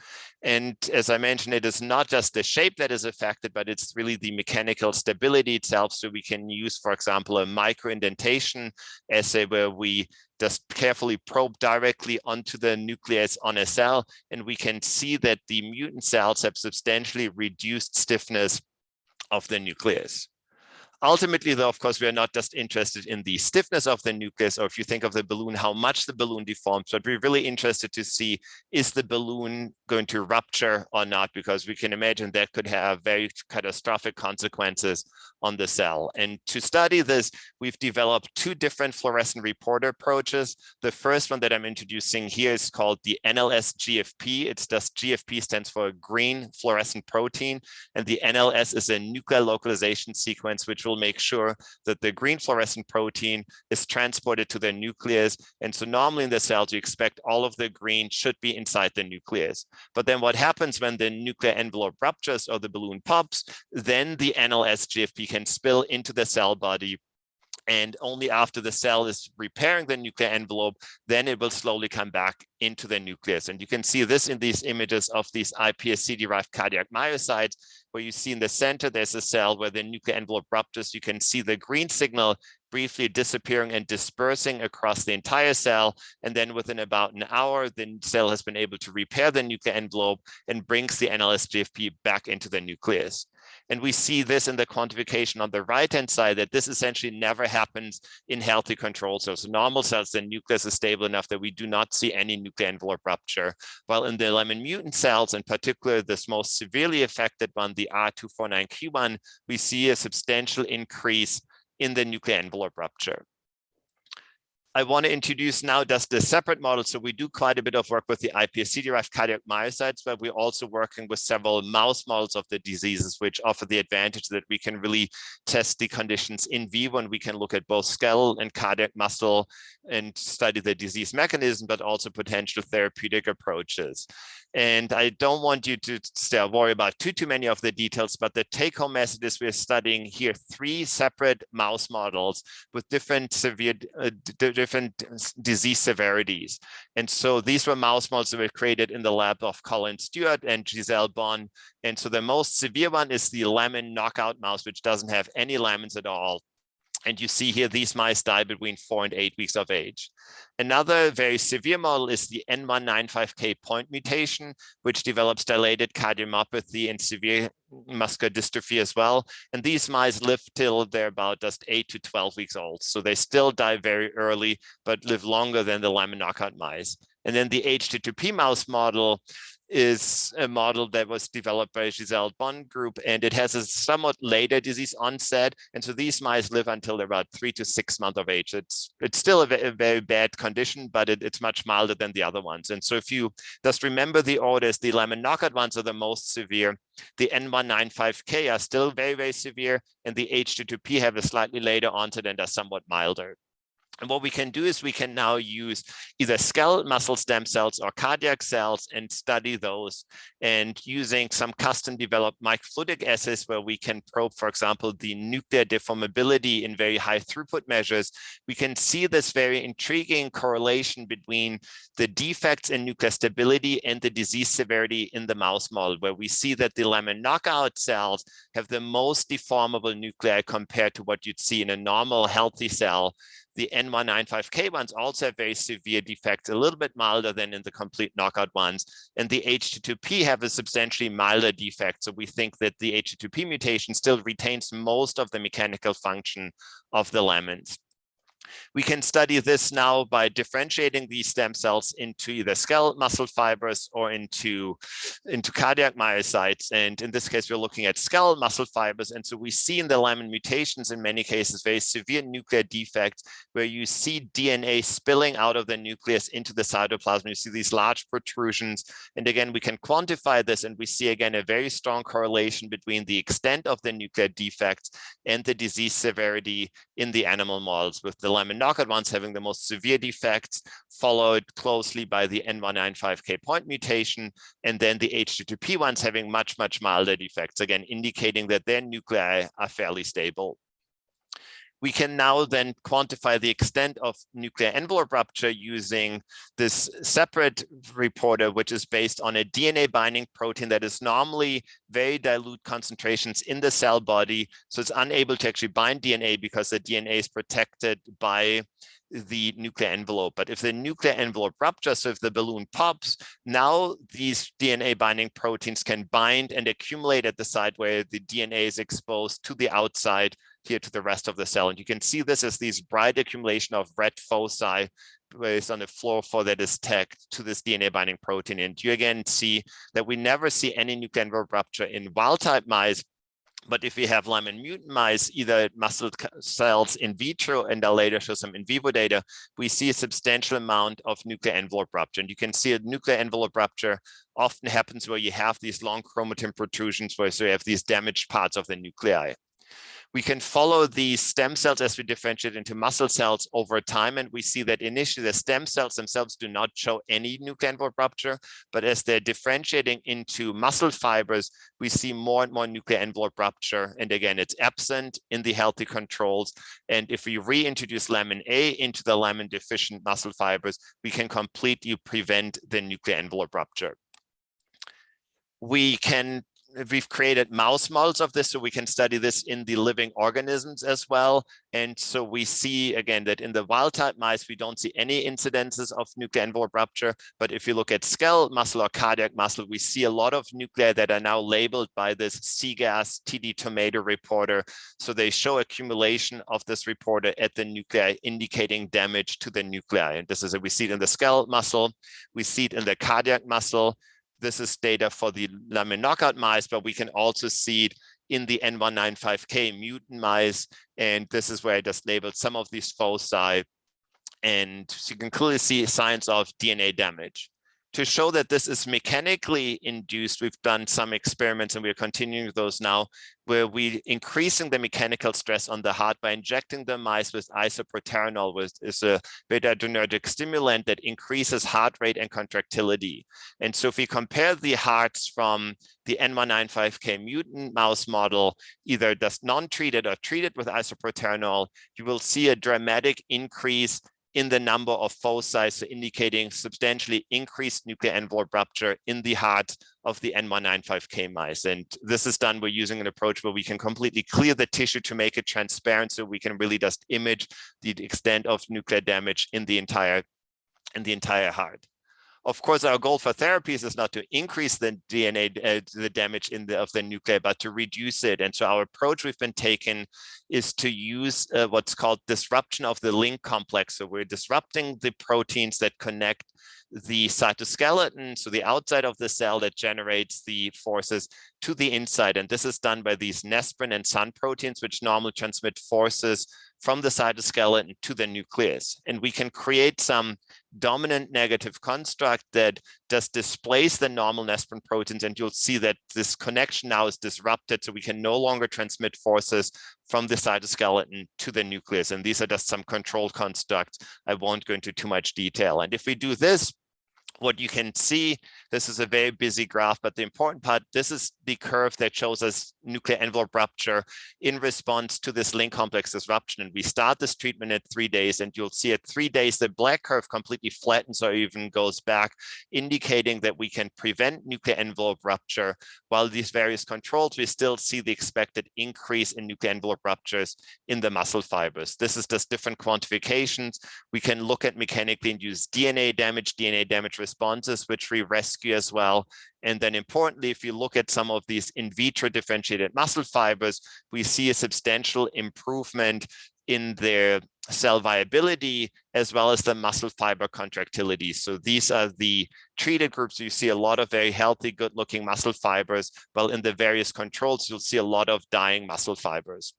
And as I mentioned, it is not just the shape that is affected, but it's really the mechanical stability itself. So we can use, for example, a microindentation assay where we just carefully probe directly onto the nucleus on a cell, and we can see that the mutant cells have substantially reduced stiffness of the nucleus. Ultimately, though, of course, we are not just interested in the stiffness of the nucleus, or if you think of the balloon, how much the balloon deforms, but we're really interested to see, is the balloon going to rupture or not? Because we can imagine that could have very catastrophic consequences on the cell. And to study this, we've developed 2 different fluorescent reporter approaches. The first one that I'm introducing here is called the NLS-GFP. It's just GFP stands for green fluorescent protein. And the NLS is a nuclear localization sequence, which will make sure that the green fluorescent protein is transported to the nucleus. And so normally in the cells, you expect all of the green should be inside the nucleus. But then what happens when the nuclear envelope ruptures or the balloon pops, then the NLS-GFP can spill into the cell body. And only after the cell is repairing the nuclear envelope, then it will slowly come back into the nucleus. And you can see this in these images of these iPSC-derived cardiac myocytes, where you see in the center, there's a cell where the nuclear envelope ruptures. You can see the green signal briefly disappearing and dispersing across the entire cell. And then within about an hour, the cell has been able to repair the nuclear envelope and brings the NLS-GFP back into the nucleus. And we see this in the quantification on the right-hand side, that this essentially never happens in healthy control cells. So normal cells, the nucleus is stable enough that we do not see any nuclear envelope rupture. While in the Lamin mutant cells, in particular, this most severely affected one, the R249Q one, we see a substantial increase in the nuclear envelope rupture. I want to introduce now just the separate model. So we do quite a bit of work with the iPSC-derived cardiac myocytes, but we're also working with several mouse models of the diseases, which offer the advantage that we can really test the conditions in vivo, and we can look at both skeletal and cardiac muscle and study the disease mechanism, but also potential therapeutic approaches. And I don't want you to worry about too many of the details, but the take-home message is we're studying here 3 separate mouse models with different different disease severities. And so these were mouse models that were created in the lab of Colin Stewart and Gizelle Baum. And so the most severe one is the Lamin knockout mouse, which doesn't have any lamins at all. And you see here, these mice die between 4 and 8 weeks of age. Another very severe model is the N195K point mutation, which develops dilated cardiomyopathy and severe muscular dystrophy as well. And these mice live till they're about just 8 to 12 weeks old. So they still die very early, but live longer than the Lamin knockout mice. And then the H2P mouse model is a model that was developed by Gizelle Baum group, and it has a somewhat later disease onset. And so these mice live until they're about 3 to 6 months of age. It's still a very bad condition, but it's much milder than the other ones. And so if you just remember the orders, the Lamin knockout ones are the most severe. The N195K are still very, very severe, and the H2P have a slightly later onset and are somewhat milder. And what we can do is we can now use either skeletal muscle stem cells or cardiac cells and study those. And using some custom developed microfluidic assays where we can probe, for example, the nuclear deformability in very high throughput measures, we can see this very intriguing correlation between the defects in nuclear stability and the disease severity in the mouse model, where we see that the Lamin knockout cells have the most deformable nuclei compared to what you'd see in a normal healthy cell. The N195K ones also have very severe defects, a little bit milder than in the complete knockout ones. And the H2P have a substantially milder defect. So we think that the H2P mutation still retains most of the mechanical function of the lamins. We can study this now by differentiating these stem cells into either skeletal muscle fibers or into cardiac myocytes. And in this case, we're looking at skeletal muscle fibers. And so we see in the Lamin mutations, in many cases, very severe nuclear defects where you see DNA spilling out of the nucleus into the cytoplasm. You see these large protrusions. And again, we can quantify this, and we see again a very strong correlation between the extent of the nuclear defects and the disease severity in the animal models, with the Lamin knockout ones having the most severe defects, followed closely by the N195K point mutation, and then the H2P ones having much milder defects, again, indicating that their nuclei are fairly stable. We can now then quantify the extent of nuclear envelope rupture using this separate reporter, which is based on a DNA binding protein that is normally very dilute concentrations in the cell body. So it's unable to actually bind DNA because the DNA is protected by the nuclear envelope. But if the nuclear envelope ruptures, so if the balloon pops, now these DNA binding proteins can bind and accumulate at the site where the DNA is exposed to the outside, here to the rest of the cell. And you can see this as these bright accumulation of red foci based on the fluorophore that is tagged to this DNA binding protein. And you again see that we never see any nuclear envelope rupture in wild type mice. But if we have Lamin mutant mice, either muscle cells in vitro, and I'll later show some in vivo data, we see a substantial amount of nuclear envelope rupture. And you can see a nuclear envelope rupture often happens where you have these long chromatin protrusions, where so you have these damaged parts of the nuclei. We can follow these stem cells as we differentiate into muscle cells over time, and we see that initially the stem cells themselves do not show any nuclear envelope rupture, but as they're differentiating into muscle fibers, we see more and more nuclear envelope rupture. And again, it's absent in the healthy controls. And if we reintroduce Lamin A into the Lamin deficient muscle fibers, we can completely prevent the nuclear envelope rupture. We've created mouse models of this, so we can study this in the living organisms as well. And so we see again that in the wild type mice, we don't see any incidences of nuclear envelope rupture. But if you look at skeletal muscle or cardiac muscle, we see a lot of nuclei that are now labeled by this CGAS TD tomato reporter. So they show accumulation of this reporter at the nuclei, indicating damage to the nuclei. And this is we see it in the skeletal muscle, we see it in the cardiac muscle. This is data for the Lamin knockout mice, but we can also see it in the N195K mutant mice. And this is where I just labeled some of these foci And so you can clearly see signs of DNA damage. To show that this is mechanically induced, we've done some experiments and we're continuing those now, where we're increasing the mechanical stress on the heart by injecting the mice with isoproterenol, which is a beta-adrenergic stimulant that increases heart rate and contractility. And so if we compare the hearts from the N195K mutant mouse model, either just non-treated or treated with isoproterenol, you will see a dramatic increase in the number of foci, so indicating substantially increased nuclear envelope rupture in the heart of the N195K mice. And this is done, we're using an approach where we can completely clear the tissue to make it transparent, so we can really just image the extent of nuclear damage in the entire heart. Of course, our goal for therapies is not to increase the DNA, the damage of the nuclei, but to reduce it. And so our approach we've been taking is to use what's called disruption of the link complex. So we're disrupting the proteins that connect the cytoskeleton, so the outside of the cell that generates the forces, to the inside. And this is done by these Nesprin and SUN proteins, which normally transmit forces from the cytoskeleton to the nucleus. And we can create some dominant negative construct that does displace the normal Nesprin proteins, and you'll see that this connection now is disrupted, so we can no longer transmit forces from the cytoskeleton to the nucleus. And these are just some control constructs. I won't go into too much detail. And if we do this, what you can see, this is a very busy graph, but the important part, this is the curve that shows us nuclear envelope rupture in response to this link complex disruption. And we start this treatment at 3 days, and you'll see at 3 days, the black curve completely flattens or even goes back, indicating that we can prevent nuclear envelope rupture. While these various controls, we still see the expected increase in nuclear envelope ruptures in the muscle fibers. This is just different quantifications. We can look at mechanically induced DNA damage responses, which we rescue as well. And then importantly, if you look at some of these in vitro differentiated muscle fibers, we see a substantial improvement in their cell viability, as well as the muscle fiber contractility. So these are the treated groups. You see a lot of very healthy, good looking muscle fibers, while in the various controls, you'll see a lot of dying muscle fibers.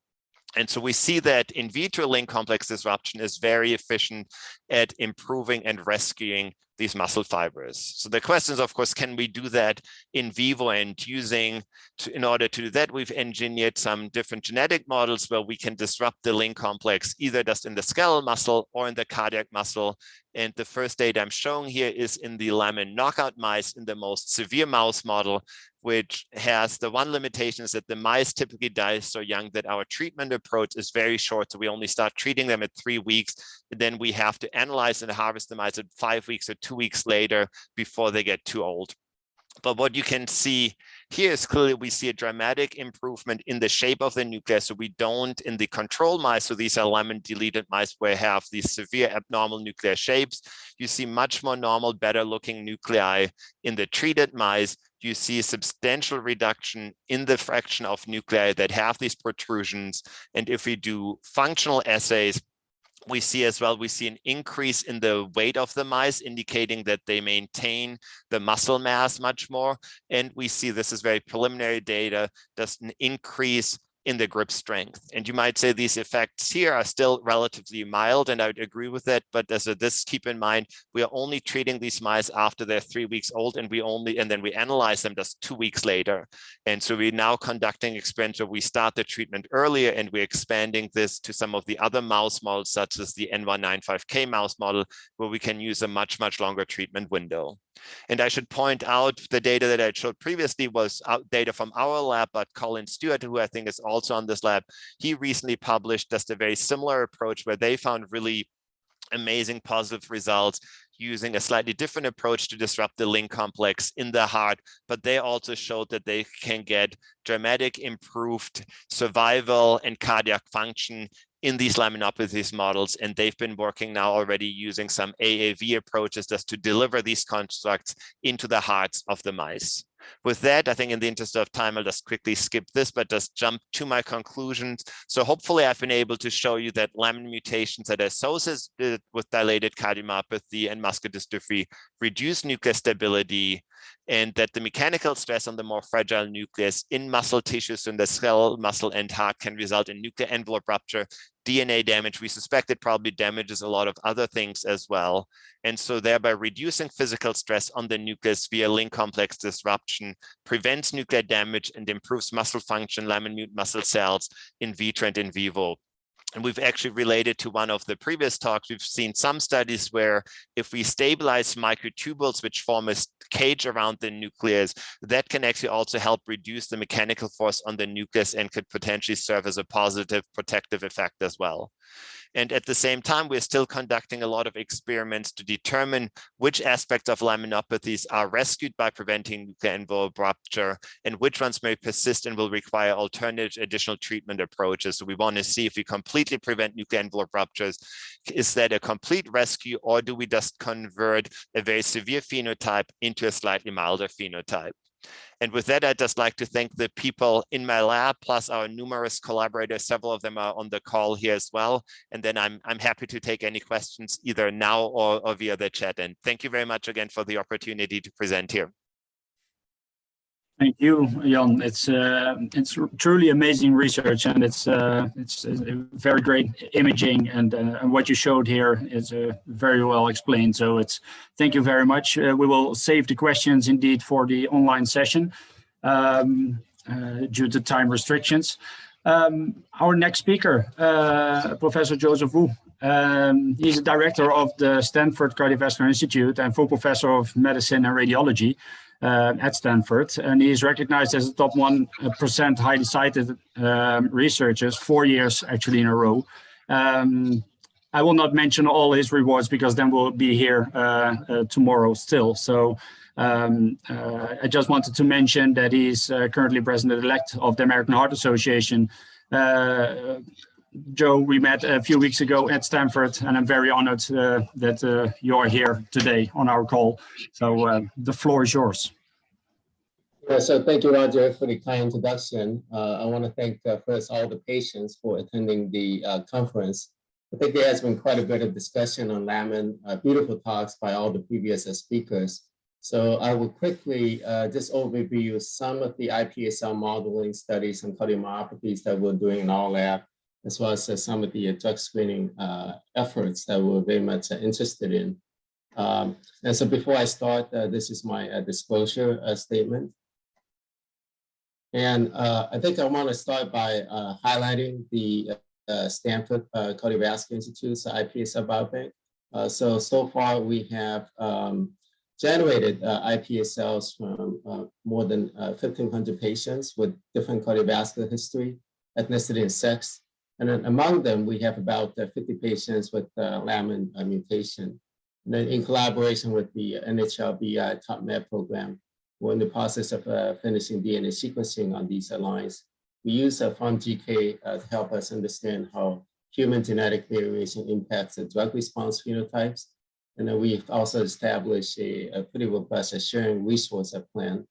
And so we see that in vitro link complex disruption is very efficient at improving and rescuing these muscle fibers. So the question is, of course, can we do that in vivo? And in order to do that, we've engineered some different genetic models where we can disrupt the link complex, either just in the skeletal muscle or in the cardiac muscle. And the first data I'm showing here is in the Lamin knockout mice in the most severe mouse model, which has the one limitation is that the mice typically die so young that our treatment approach is very short. So we only start treating them at 3 weeks. And then we have to analyze and harvest the mice at 5 weeks or 2 weeks later before they get too old. But what you can see here is clearly we see a dramatic improvement in the shape of the nucleus. So we don't in the control mice, so these are Lamin deleted mice where have these severe abnormal nuclear shapes. You see much more normal, better looking nuclei. In the treated mice, you see a substantial reduction in the fraction of nuclei that have these protrusions. And if we do functional assays, we see as well, we see an increase in the weight of the mice, indicating that they maintain the muscle mass much more. And we see, this is very preliminary data, there's an increase in the grip strength. And you might say these effects here are still relatively mild, and I would agree with that. But as this, keep in mind, we are only treating these mice after they're 3 weeks old, and then we analyze them just 2 weeks later. And so we're now conducting experiments where we start the treatment earlier, and we're expanding this to some of the other mouse models, such as the N195K mouse model, where we can use a much, much longer treatment window. And I should point out the data that I showed previously was data from our lab, but Colin Stewart, who I think is also on this lab, he recently published just a very similar approach where they found really amazing positive results using a slightly different approach to disrupt the link complex in the heart, but they also showed that they can get dramatic improved survival and cardiac function in these laminopathies models. And they've been working now already using some AAV approaches just to deliver these constructs into the hearts of the mice. With that, I think in the interest of time, I'll just quickly skip this, but just jump to my conclusions. So hopefully I've been able to show you that lamin mutations that are associated with dilated cardiomyopathy and muscular dystrophy reduce nuclear stability, and that the mechanical stress on the more fragile nucleus in muscle tissues in the skeletal muscle and heart can result in nuclear envelope rupture DNA damage. We suspect it probably damages a lot of other things as well. And so thereby reducing physical stress on the nucleus via link complex disruption prevents nuclear damage and improves muscle function, lamin-mute muscle cells in vitro and in vivo. And we've actually related to one of the previous talks, we've seen some studies where if we stabilize microtubules, which form a cage around the nucleus, that can actually also help reduce the mechanical force on the nucleus and could potentially serve as a positive protective effect as well. And at the same time, we're still conducting a lot of experiments to determine which aspects of laminopathies are rescued by preventing nuclear envelope rupture and which ones may persist and will require alternate additional treatment approaches. So we want to see if we completely prevent nuclear envelope ruptures, is that a complete rescue, or do we just convert a very severe phenotype into a slightly milder phenotype? And with that, I'd just like to thank the people in my lab, plus our numerous collaborators. Several of them are on the call here as well. And then I'm happy to take any questions either now or via the chat. And thank you very much again for the opportunity to present here. Thank you, Jan. It's truly amazing research, and it's very great imaging, and what you showed here is very well explained. So thank you very much. We will save the questions indeed for the online session due to time restrictions. Our next speaker, Professor Joseph Wu. He's a director of the Stanford Cardiovascular Institute and full professor of medicine and radiology at Stanford, and he is recognized as a top 1% highly cited researchers 4 years actually in a row. I will not mention all his rewards because then we'll be here tomorrow still. So I just wanted to mention that he's currently president-elect of the American Heart Association. Joe, we met a few weeks ago at Stanford, and I'm very honored that you are here today on our call. So the floor is yours. Yeah, so thank you, Roger, for the kind introduction. I want to thank first all the patients for attending the conference. I think there has been quite a bit of discussion on Lamin, beautiful talks by all the previous speakers. So I will quickly just overview some of the iPSL modeling studies and cardiomyopathies that we're doing in our lab, as well as some of the drug screening efforts that we're very much interested in. And so before I start, this is my disclosure statement. And I think I want to start by highlighting the Stanford Cardiovascular Institute's iPSL biobank. So far we have generated iPSLs from more than 1,500 patients with different cardiovascular history, ethnicity, and sex. And then among them, we have about 50 patients with Lamin mutation. And then in collaboration with the NHLBI Top Med program, we're in the process of finishing DNA sequencing on these lines. We use PharmGK to help us understand how human genetic variation impacts the drug response phenotypes. And then we've also established a pretty robust sharing resource plan.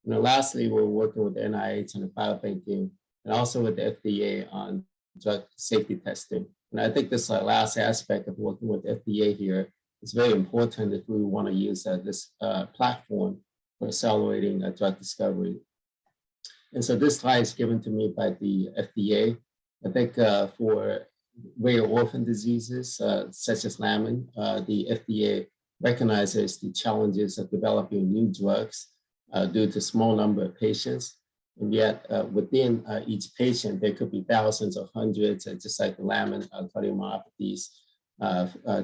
And then lastly, we're working with the NIH and the biobanking, and also with the FDA on drug safety testing. And I think this last aspect of working with FDA here is very important if we want to use this platform for accelerating drug discovery. And so this slide is given to me by the FDA. I think for rare orphan diseases such as Lamin, the FDA recognizes the challenges of developing new drugs due to small number of patients. And yet within each patient, there could be thousands or hundreds, just like the Lamin cardiomyopathies,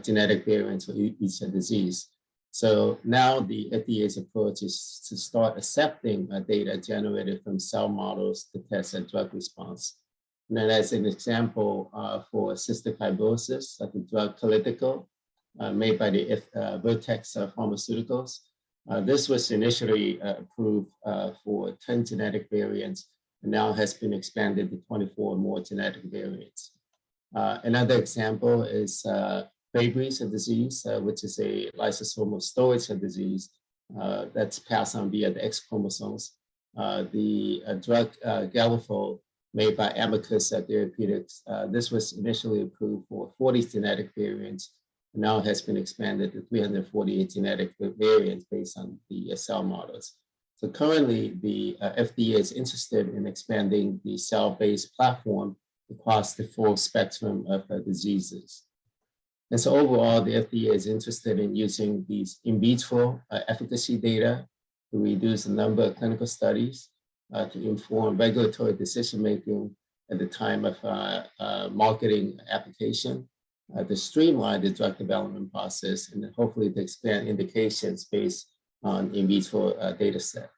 genetic variants for each disease. So now the FDA's approach is to start accepting data generated from cell models to test a drug response. And then as an example for cystic fibrosis, like the drug Political, made by the Vertex Pharmaceuticals. This was initially approved for 10 genetic variants, and now has been expanded to 24 more genetic variants. Another example is Fabry's disease, which is a lysosomal storage disease that's passed on via the X chromosomes. The drug Galafold, made by Amicus Therapeutics, this was initially approved for 40 genetic variants, and now has been expanded to 348 genetic variants based on the cell models. So currently, the FDA is interested in expanding the cell-based platform across the full spectrum of diseases. And so overall, the FDA is interested in using these in vitro efficacy data to reduce the number of clinical studies to inform regulatory decision-making at the time of marketing application, to streamline the drug development process, and then hopefully to expand indications based on in vitro data set.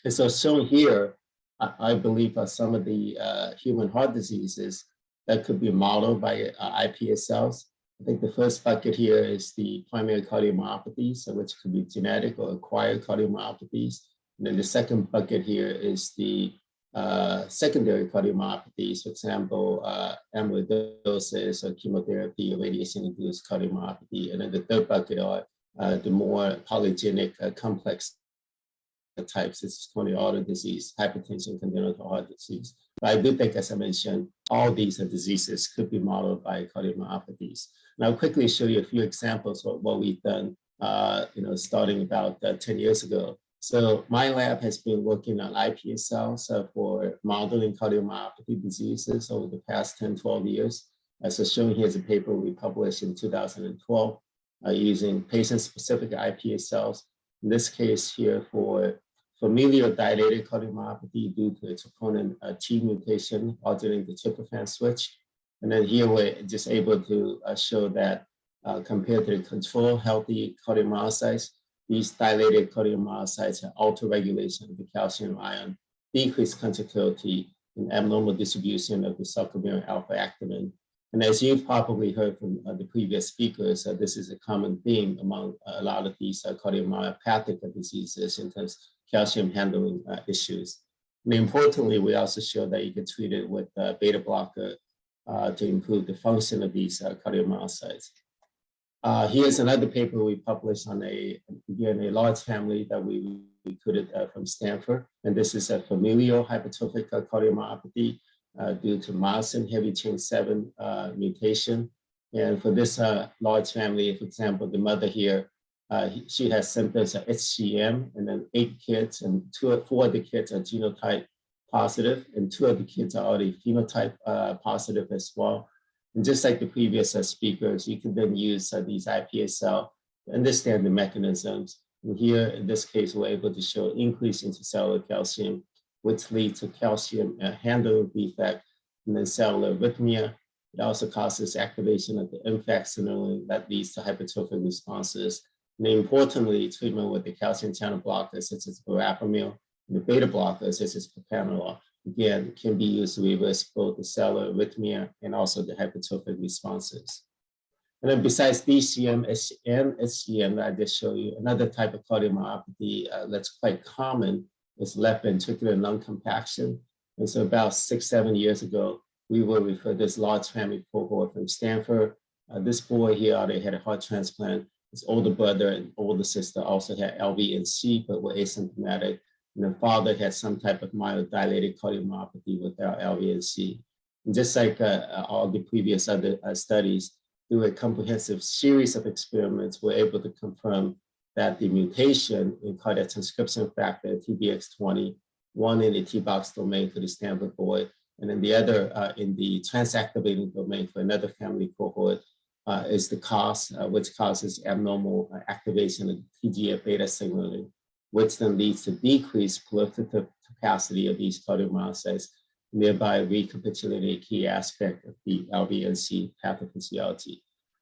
And so shown here, I believe are some of the human heart diseases that could be modeled by iPS cells. I think the first bucket here is the primary cardiomyopathies, which could be genetic or acquired cardiomyopathies. And then the second bucket here is the secondary cardiomyopathies, for example, amyloidosis or chemotherapy or radiation-induced cardiomyopathy. And then the third bucket are the more polygenic complex types, it's coronary artery disease, hypertension, congenital heart disease. But I do think, as I mentioned, all these diseases could be modeled by cardiomyopathies. And I'll quickly show you a few examples of what we've done, starting about 10 years ago. So my lab has been working on iPS cells for modeling cardiomyopathy diseases over the past 10, 12 years. So shown here is a paper we published in 2012 using patient-specific iPS cells. In this case here for familial dilated cardiomyopathy due to its troponin T mutation altering the tryptophan switch. And then here we're just able to show that compared to the control healthy cardiomyocytes, these dilated cardiomyocytes have autoregulation of the calcium ion, decreased contractility, and abnormal distribution of the sarcomere alpha activin. And as you've probably heard from the previous speakers, this is a common theme among a lot of these cardiomyopathic diseases in terms of calcium handling issues. And importantly, we also show that you can treat it with beta blocker to improve the function of these cardiomyocytes. Here's another paper we published on a large family that we recruited from Stanford. And this is a familial hypertrophic cardiomyopathy due to myosin heavy chain 7 mutation. And for this large family, for example, the mother here, she has symptoms of HCM, and then 8 kids, and 4 of the kids are genotype positive, and 2 of the kids are already phenotype positive as well. And just like the previous speakers, you can then use these iPS cells to understand the mechanisms. And here, in this case, we're able to show increase intracellular calcium, which leads to calcium handling defect, and then cellular arrhythmia. It also causes activation of the MFAC signaling that leads to hypertrophic responses. And importantly, treatment with the calcium channel blockers, such as verapamil, and the beta blockers, such as propranolol, again, can be used to reverse both the cellular arrhythmia and also the hypertrophic responses. And then besides DCM and SCM that I just showed you, another type of cardiomyopathy that's quite common is left ventricular lung compaction. And so about 6-7 years ago, we were referred this large family cohort from Stanford. This boy here already had a heart transplant. His older brother and older sister also had LVNC, but were asymptomatic. And the father had some type of mild dilated cardiomyopathy without LVNC. And just like all the previous other studies, through a comprehensive series of experiments, we're able to confirm that the mutation in cardiac transcription factor, TBX20, one in the T-box domain for the Stanford boy, and then the other in the transactivating domain for another family cohort is the COS, which causes abnormal activation of TGF-beta signaling, which then leads to decreased proliferative capacity of these cardiomyocytes, thereby recapitulating a key aspect of the LVNC pathophysiology.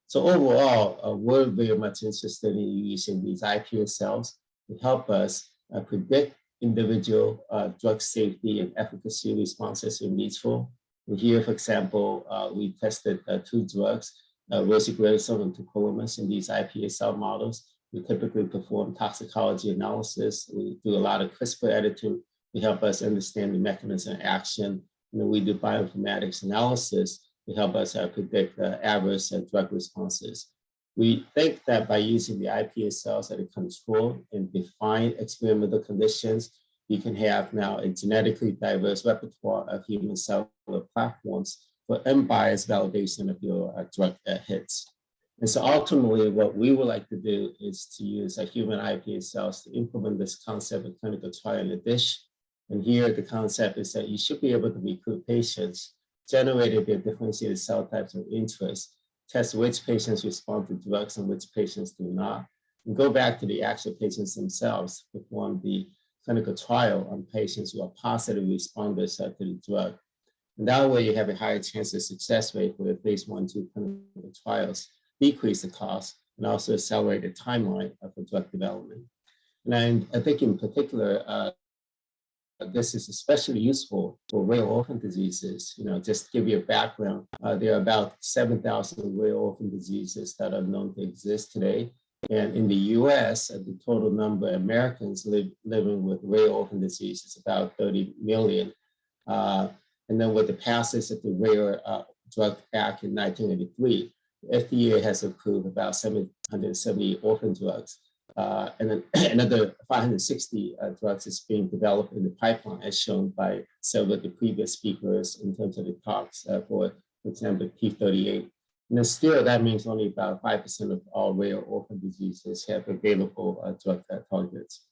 So overall, we're very much interested in using these iPS cells to help us predict individual drug safety and efficacy responses in vitro. And here, for example, we tested 2 drugs, rosiglitazone and tacrolimus, in these iPS cell models. We typically perform toxicology analysis. We do a lot of CRISPR editing to help us understand the mechanism of action. And then we do bioinformatics analysis to help us predict adverse drug responses. We think that by using the iPS cells at a controlled and defined experimental conditions, you can have now a genetically diverse repertoire of human cellular platforms for unbiased validation of your drug hits. And so ultimately, what we would like to do is to use human iPS cells to implement this concept of clinical trial in a dish. And here, the concept is that you should be able to recruit patients generated their differentiated cell types of interest, test which patients respond to drugs and which patients do not, and go back to the actual patients themselves, perform the clinical trial on patients who are positive responders to the drug. And that way you have a higher chance of success rate for the phase 1-2 clinical trials, decrease the cost, and also accelerate the timeline for drug development. And I think in particular, this is especially useful for rare orphan diseases. Just to give you a background, there are about 7,000 rare orphan diseases that are known to exist today. And in the US, the total number of Americans living with rare orphan disease is about 30 million. And then with the passage of the Rare Drug Act in 1983, the FDA has approved about 770 orphan drugs. And then another 560 drugs is being developed in the pipeline, as shown by several of the previous speakers in terms of the talks for example, P38. And then still, that means only about 5% of all rare orphan diseases have available drug targets.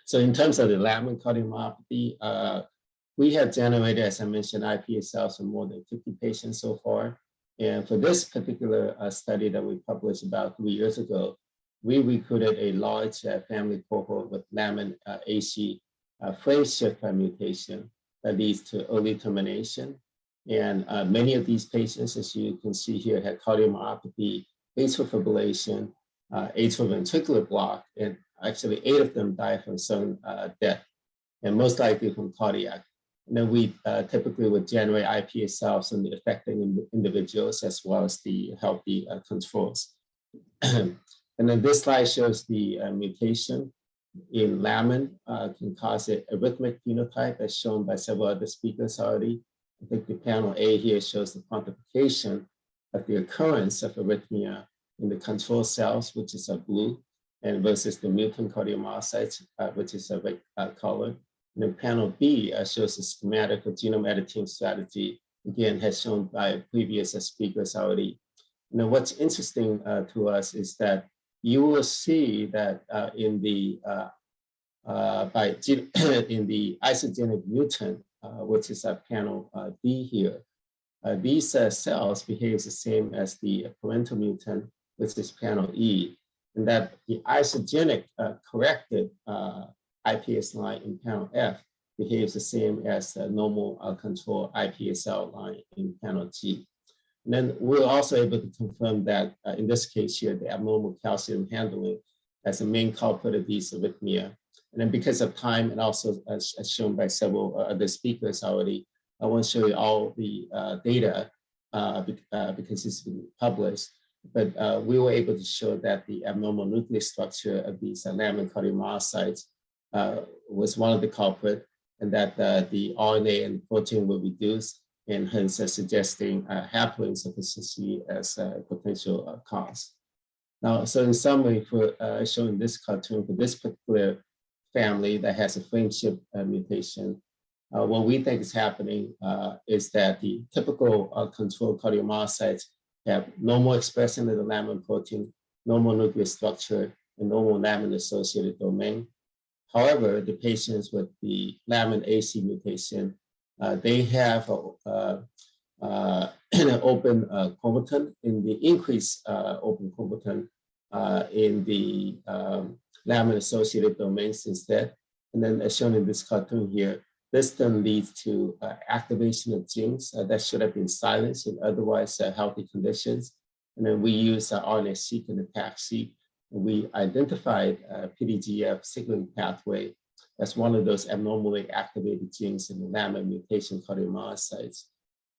So in terms of the Lamin cardiomyopathy, we have generated, as I mentioned, iPS cells from more than 50 patients so far. And for this particular study that we published about 3 years ago, we recruited a large family cohort with Lamin AC frame shift mutation that leads to early termination. And many of these patients, as you can see here, had cardiomyopathy, atrial fibrillation, atrial ventricular block, and actually 8 of them died from sudden death, and most likely from cardiac. And then we typically would generate iPS cells in the affected individuals as well as the healthy controls. And then this slide shows the mutation in Lamin can cause an arrhythmic phenotype, as shown by several other speakers already. I think the panel A here shows the quantification of the occurrence of arrhythmia in the control cells, which is blue, and versus the mutant cardiomyocytes, which is red color. And then panel B shows the schematic of genome editing strategy, again, has shown by previous speakers already. And then what's interesting to us is that you will see that in the isogenic mutant, which is panel D here, these cells behave the same as the parental mutant, which is panel E, and that the isogenic corrected iPS line in panel F behaves the same as the normal control iPS cell line in panel G. And then we're also able to confirm that in this case here, the abnormal calcium handling as the main culprit of these arrhythmia. And then because of time, and also as shown by several other speakers already, I want to show you all the data because it's been published. But we were able to show that the abnormal nucleus structure of these Lamin cardiomyocytes was one of the culprits, and that the RNA and protein were reduced, and hence suggesting haploinsufficiency as a potential cause. Now, so in summary, for showing this cartoon for this particular family that has a frame shift mutation, what we think is happening is that the typical control cardiomyocytes have normal expression of the Lamin protein, normal nucleus structure, and normal Lamin-associated domain. However, the patients with the Lamin AC mutation, they have an open chromatin in the increased open chromatin in the Lamin-associated domains instead. And then as shown in this cartoon here, this then leads to activation of genes that should have been silenced in otherwise healthy conditions. And then we use RNA-seq and ATAC-seq. We identified PDGF signaling pathway as one of those abnormally activated genes in the Lamin mutation cardiomyocytes.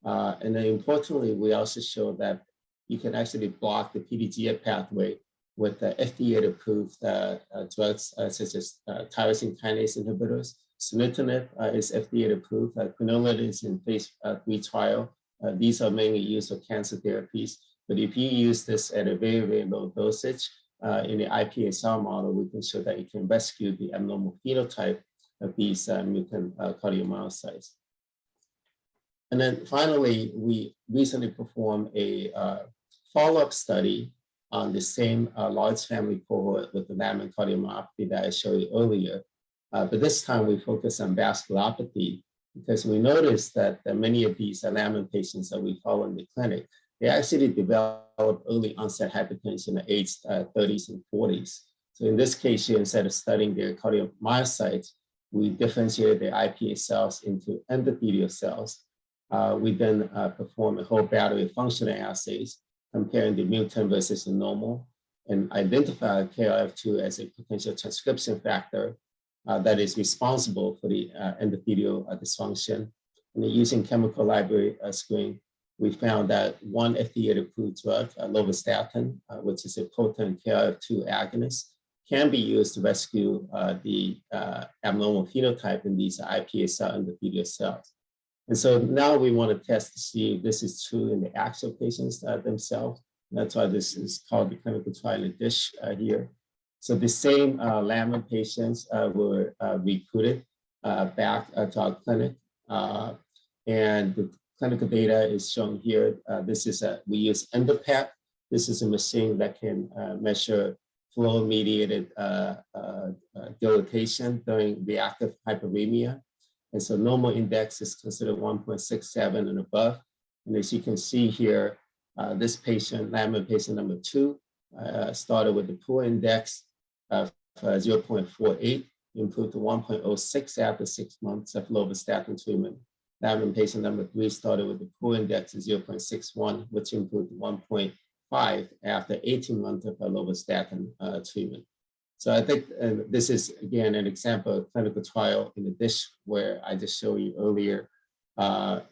And then importantly, we also show that you can actually block the PDGF pathway with FDA-approved drugs such as tyrosine kinase inhibitors. Sunitinib is FDA-approved. Quinoline is in phase 3 trial. These are mainly used for cancer therapies. But if you use this at a very, very low dosage, in the iPSR model, we can show that it can rescue the abnormal phenotype of these mutant cardiomyocytes. And then finally, we recently performed a follow-up study on the same large family cohort with the Lamin cardiomyopathy that I showed you earlier. But this time we focus on vasculopathy. because we noticed that many of these Lamin patients that we follow in the clinic, they actually develop early onset hypertension at age 30s and 40s. So in this case here, instead of studying their cardiomyocytes, we differentiated the IPA cells into endothelial cells. We then perform a whole battery of functional assays, comparing the mutant versus the normal, and identify KRF2 as a potential transcription factor that is responsible for the endothelial dysfunction. And then using chemical library screen, we found that one FDA-approved drug, lovastatin, which is a potent KRF2 agonist, can be used to rescue the abnormal phenotype in these IPA cell endothelial cells. And so now we want to test to see if this is true in the actual patients themselves. And that's why this is called the clinical trial in DISH here. So the same Lamin patients were recruited back to our clinic. And the clinical data is shown here. This is we use EndoPAT. This is a machine that can measure flow-mediated dilatation during reactive hyperemia. And so normal index is considered 1.67 and above. And as you can see here, this patient, Lamin patient number 2, started with the poor index of 0.48, improved to 1.06 after 6 months of lovastatin treatment. Lamin patient number 3 started with the poor index of 0.61, which improved to 1.5 after 18 months of lovastatin treatment. So I think this is, again, an example of clinical trial in the DISH where I just showed you earlier,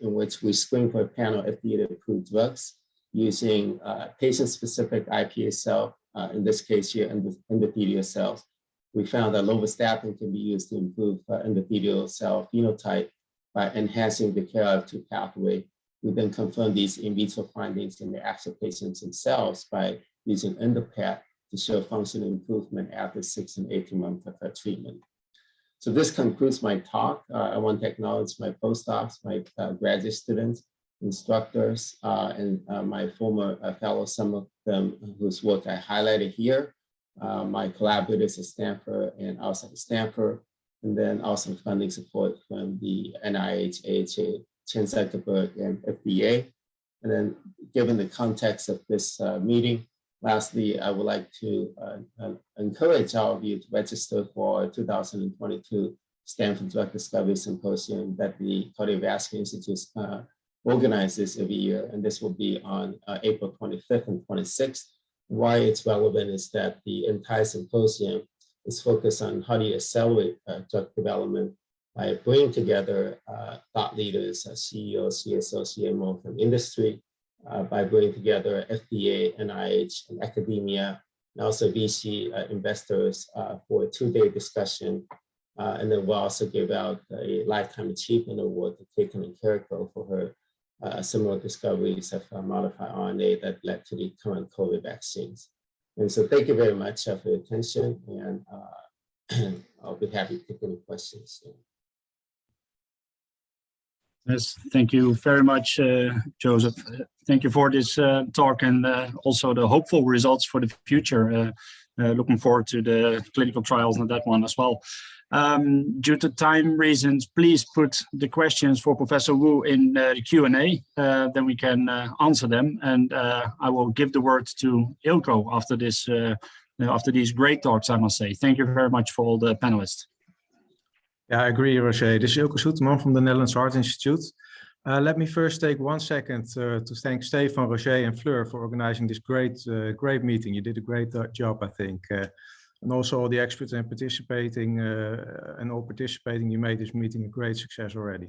in which we screen for a panel of FDA-approved drugs using patient-specific IPA cell, in this case here, endothelial cells. We found that lovastatin can be used to improve endothelial cell phenotype by enhancing the KRF2 pathway. We then confirmed these in vitro findings in the actual patients themselves by using EndoPAT to show functional improvement after 6 and 18 months of treatment. So this concludes my talk. I want to acknowledge my postdocs, my graduate students, instructors, and my former fellows, some of them whose work I highlighted here, my collaborators at Stanford and outside of Stanford, and then also funding support from the NIH, AHA, Chen Zuckerberg, and FDA. And then given the context of this meeting, lastly, I would like to encourage all of you to register for 2022 Stanford Drug Discovery Symposium that the Cardiovascular Institute organizes every year. And this will be on April 25th and 26th. Why it's relevant is that the entire symposium is focused on how do you accelerate drug development by bringing together thought leaders, CEOs, CSOs, CMO from industry, by bringing together FDA, NIH, and academia, and also VC investors for a 2-day discussion. And then we'll also give out a Lifetime Achievement Award to Caitlin and Carrico for her similar discoveries of modified RNA that led to the current COVID vaccines. And so thank you very much for your attention, and I'll be happy to take any questions. Yes, thank you very much, Joseph. Thank you for this talk and also the hopeful results for the future. Looking forward to the clinical trials on that one as well. Due to time reasons, please put the questions for Professor Wu in the Q&A, then we can answer them. And I will give the word to Ilko after this, after these great talks, I must say. Thank you very much for all the panelists. Yeah, I agree, Roger. This is Ilko Soeterman from the Netherlands Heart Institute. Let me first take 1 second to thank Stefan, Roger, and Fleur for organizing this great meeting. You did a great job, I think. And also all the experts and participating, you made this meeting a great success already.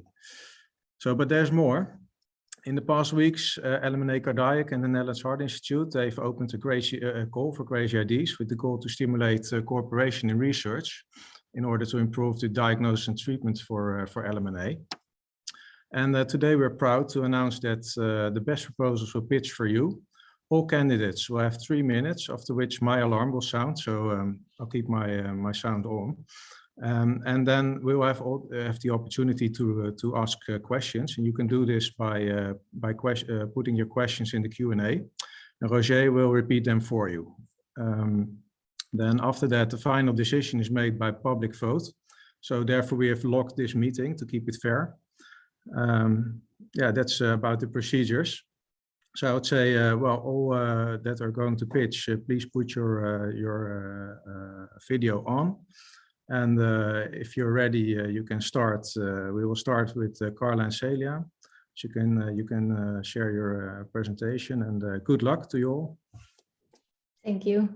So, but there's more. In the past weeks, LMNA Cardiac and the Netherlands Heart Institute, they've opened a call for crazy ideas with the goal to stimulate cooperation in research in order to improve the diagnosis and treatment for LMNA. And today we're proud to announce that the best proposals will pitch for you. All candidates will have 3 minutes, after which my alarm will sound, so I'll keep my sound on. And then we will have the opportunity to ask questions, and you can do this by putting your questions in the Q&A, and Roger will repeat them for you. Then after that, the final decision is made by public vote. So therefore we have locked this meeting to keep it fair. Yeah, that's about the procedures. So I would say, well, all that are going to pitch, please put your video on. And if you're ready, you can start. We will start with Carla and Celia. So you can share your presentation, and good luck to you all. Thank you.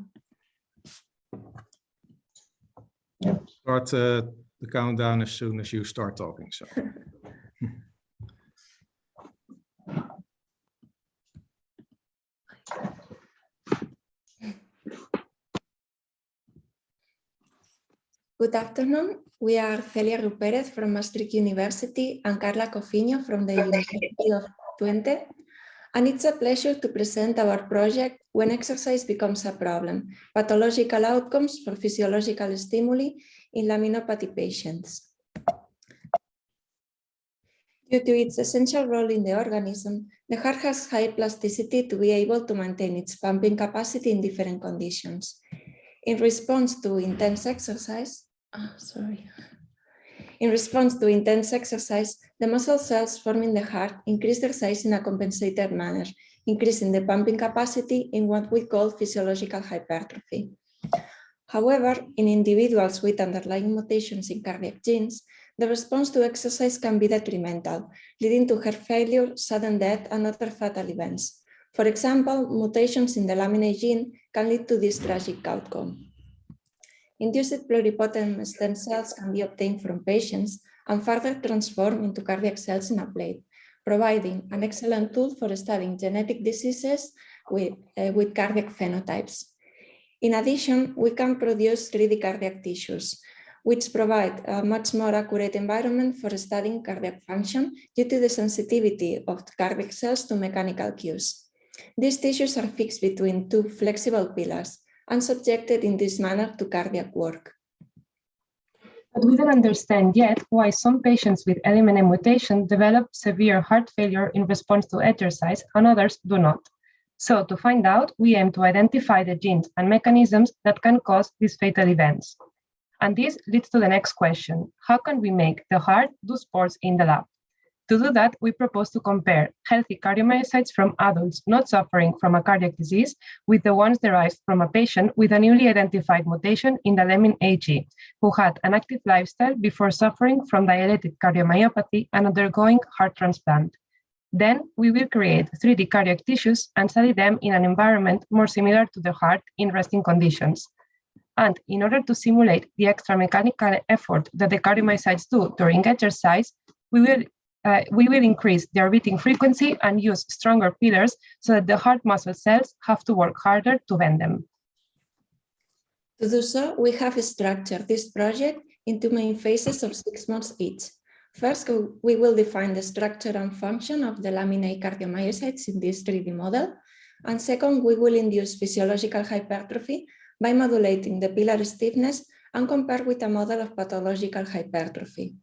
Start the countdown as soon as you start talking. So. Good afternoon. We are Celia Ruperez from Maastricht University and Carla Cofinho from the University of Twente. And it's a pleasure to present our project When Exercise Becomes a Problem, Pathological Outcomes for Physiological Stimuli in Laminopathy Patients. Due to its essential role in the organism, the heart has high plasticity to be able to maintain its pumping capacity in different conditions. In response to intense exercise, the muscle cells forming the heart increase their size in a compensated manner, increasing the pumping capacity in what we call physiological hypertrophy. However, in individuals with underlying mutations in cardiac genes, the response to exercise can be detrimental, leading to heart failure, sudden death, and other fatal events. For example, mutations in the LMNA gene can lead to this tragic outcome. Induced pluripotent stem cells can be obtained from patients and further transformed into cardiac cells in a plate, providing an excellent tool for studying genetic diseases with cardiac phenotypes. In addition, we can produce 3D cardiac tissues, which provide a much more accurate environment for studying cardiac function due to the sensitivity of the cardiac cells to mechanical cues. These tissues are fixed between two flexible pillars and subjected in this manner to cardiac work. But we don't understand yet why some patients with LMNA mutation develop severe heart failure in response to exercise and others do not. So to find out, we aim to identify the genes and mechanisms that can cause these fatal events. And this leads to the next question: how can we make the heart do sports in the lab? To do that, we propose to compare healthy cardiomyocytes from adults not suffering from a cardiac disease with the ones derived from a patient with a newly identified mutation in the LMNA gene, who had an active lifestyle before suffering from dilated cardiomyopathy and undergoing heart transplant. Then we will create 3D cardiac tissues and study them in an environment more similar to the heart in resting conditions. And in order to simulate the extra mechanical effort that the cardiomyocytes do during exercise, we will increase their beating frequency and use stronger pillars so that the heart muscle cells have to work harder to bend them. To do so, we have structured this project into main phases of 6 months each. First, we will define the structure and function of the laminae cardiomyocytes in this 3D model. And second, we will induce physiological hypertrophy by modulating the pillar stiffness and compare with a model of pathological hypertrophy.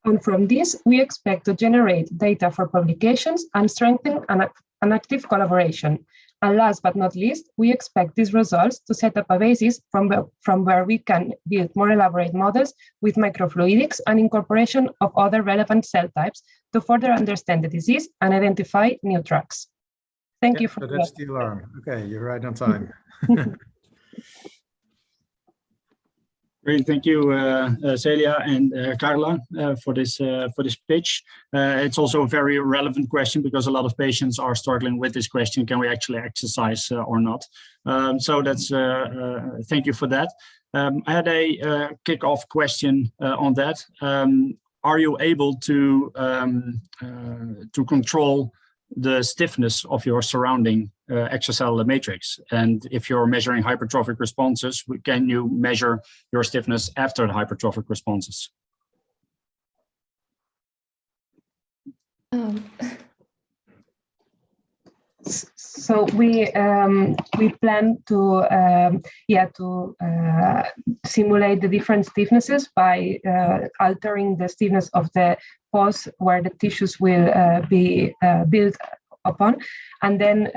And from this, we expect to generate data for publications and strengthen an active collaboration. And last but not least, we expect these results to set up a basis from where we can build more elaborate models with microfluidics and incorporation of other relevant cell types to further understand the disease and identify new drugs. Thank you for that. That's the alarm. Okay, you're right on time. Great, thank you, Celia and Carla, for this pitch. It's also a very relevant question because a lot of patients are struggling with this question: can we actually exercise or not? So that's thank you for that. I had a kick-off question on that. Are you able to control the stiffness of your surrounding extracellular matrix? And if you're measuring hypertrophic responses, can you measure your stiffness after the hypertrophic responses? So we plan to simulate the different stiffnesses by altering the stiffness of the pause where the tissues will be built upon, and then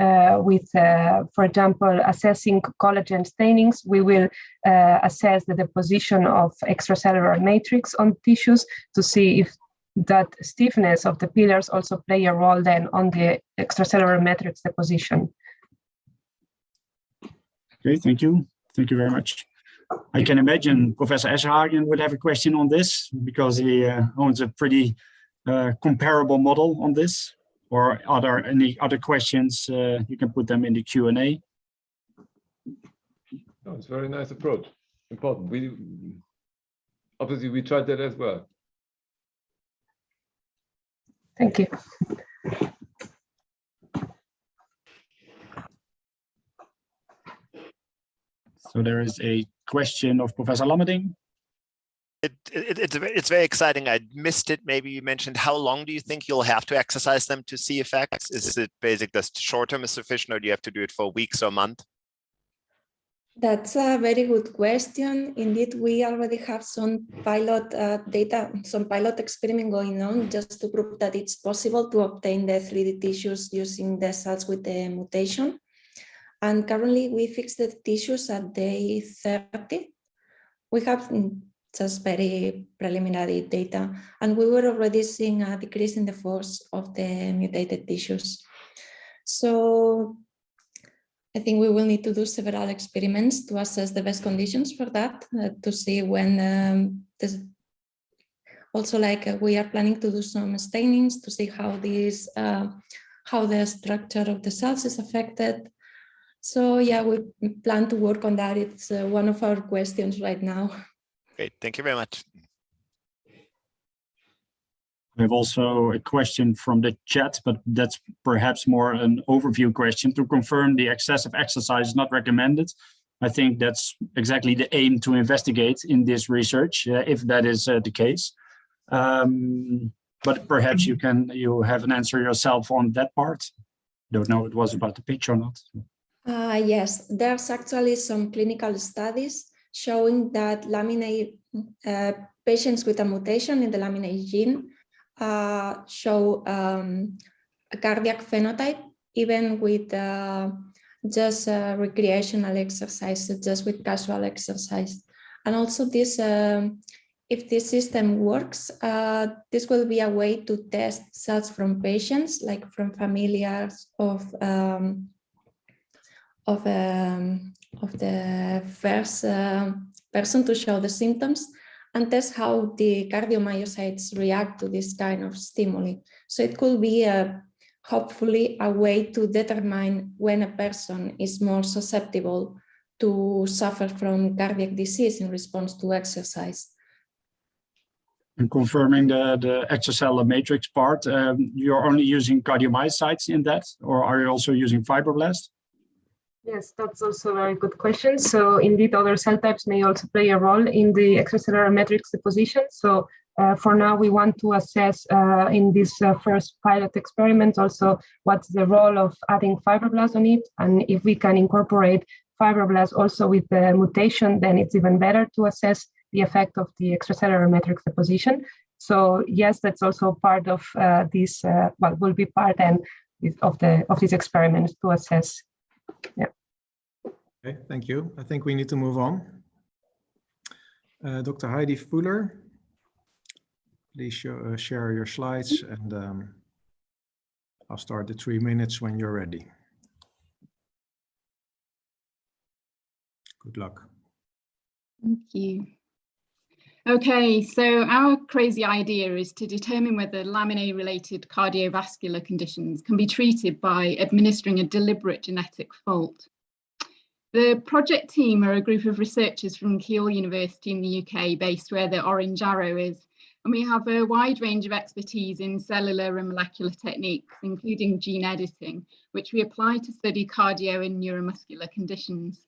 for example, assessing collagen stainings, we will assess the deposition of extracellular matrix on tissues to see if that stiffness of the pillars also play a role then on the extracellular matrix deposition. Okay, thank you. Thank you very much. I can imagine Professor Eschenhagen would have a question on this because he owns a pretty comparable model on this. Or are there any other questions? You can put them in the Q&A. No, it's a very nice approach. Important. Obviously we tried that as well. Thank you. So there is a question of Professor Lammerding. It's very exciting. I missed it. Maybe you mentioned how long do you think you'll have to exercise them to see effects? Is it basic that short term is sufficient, or do you have to do it for weeks or month? That's a very good question. Indeed, we already have some pilot data, some pilot experiment going on just to prove that it's possible to obtain the 3D tissues using the cells with the mutation. And currently we fix the tissues at day 30. We have just very preliminary data, and we were already seeing a decrease in the force of the mutated tissues. So I think we will need to do several experiments to assess the best conditions for that, to see when also like we are planning to do some stainings to see how these, how the structure of the cells is affected. So yeah, we plan to work on that. It's one of our questions right now. Great, thank you very much. We have also a question from the chat, but that's perhaps more an overview question. To confirm the excessive exercise is not recommended. I think that's exactly the aim to investigate in this research, if that is the case. But perhaps you have an answer yourself on that part. Don't know if it was about the pitch or not. Yes, there's actually some clinical studies showing that LMNA patients with a mutation in the LMNA gene show a cardiac phenotype, even with just recreational exercise, just with casual exercise. And also this, if this system works, this will be a way to test cells from patients, like from familiars of the first person to show the symptoms, and test how the cardiomyocytes react to this kind of stimuli. So it could be hopefully a way to determine when a person is more susceptible to suffer from cardiac disease in response to exercise. And confirming the extracellular matrix part, you're only using cardiomyocytes in that, or are you also using fibroblasts? Yes, that's also a very good question. So indeed, other cell types may also play a role in the extracellular matrix deposition. So for now, we want to assess in this first pilot experiment also what's the role of adding fibroblasts on it. And if we can incorporate fibroblasts also with the mutation, then it's even better to assess the effect of the extracellular matrix deposition. So yes, that's also part of this, well, will be part then of these experiments to assess. Yeah. Okay, thank you. I think we need to move on. Dr. Heidi Fuller, please share your slides, and I'll start the 3 minutes when you're ready. Good luck. Thank you. Okay, so our crazy idea is to determine whether laminae-related cardiovascular conditions can be treated by administering a deliberate genetic fault. The project team are a group of researchers from Keele University in the UK, based where the orange arrow is, and we have a wide range of expertise in cellular and molecular techniques, including gene editing, which we apply to study cardio and neuromuscular conditions.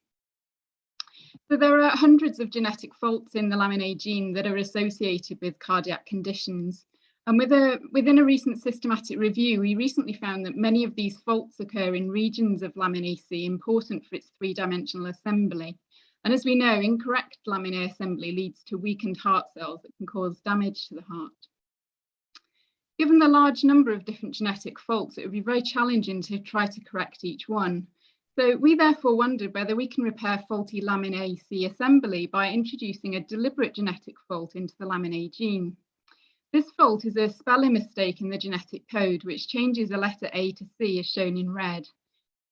So there are hundreds of genetic faults in the LMNA gene that are associated with cardiac conditions. And within a recent systematic review, we recently found that many of these faults occur in regions of lamin AC important for its three-dimensional assembly. And as we know, incorrect lamin assembly leads to weakened heart cells that can cause damage to the heart. Given the large number of different genetic faults, it would be very challenging to try to correct each one. So we therefore wondered whether we can repair faulty lamin AC assembly by introducing a deliberate genetic fault into the lamin A gene. This fault is a spelling mistake in the genetic code, which changes a letter A to C as shown in red.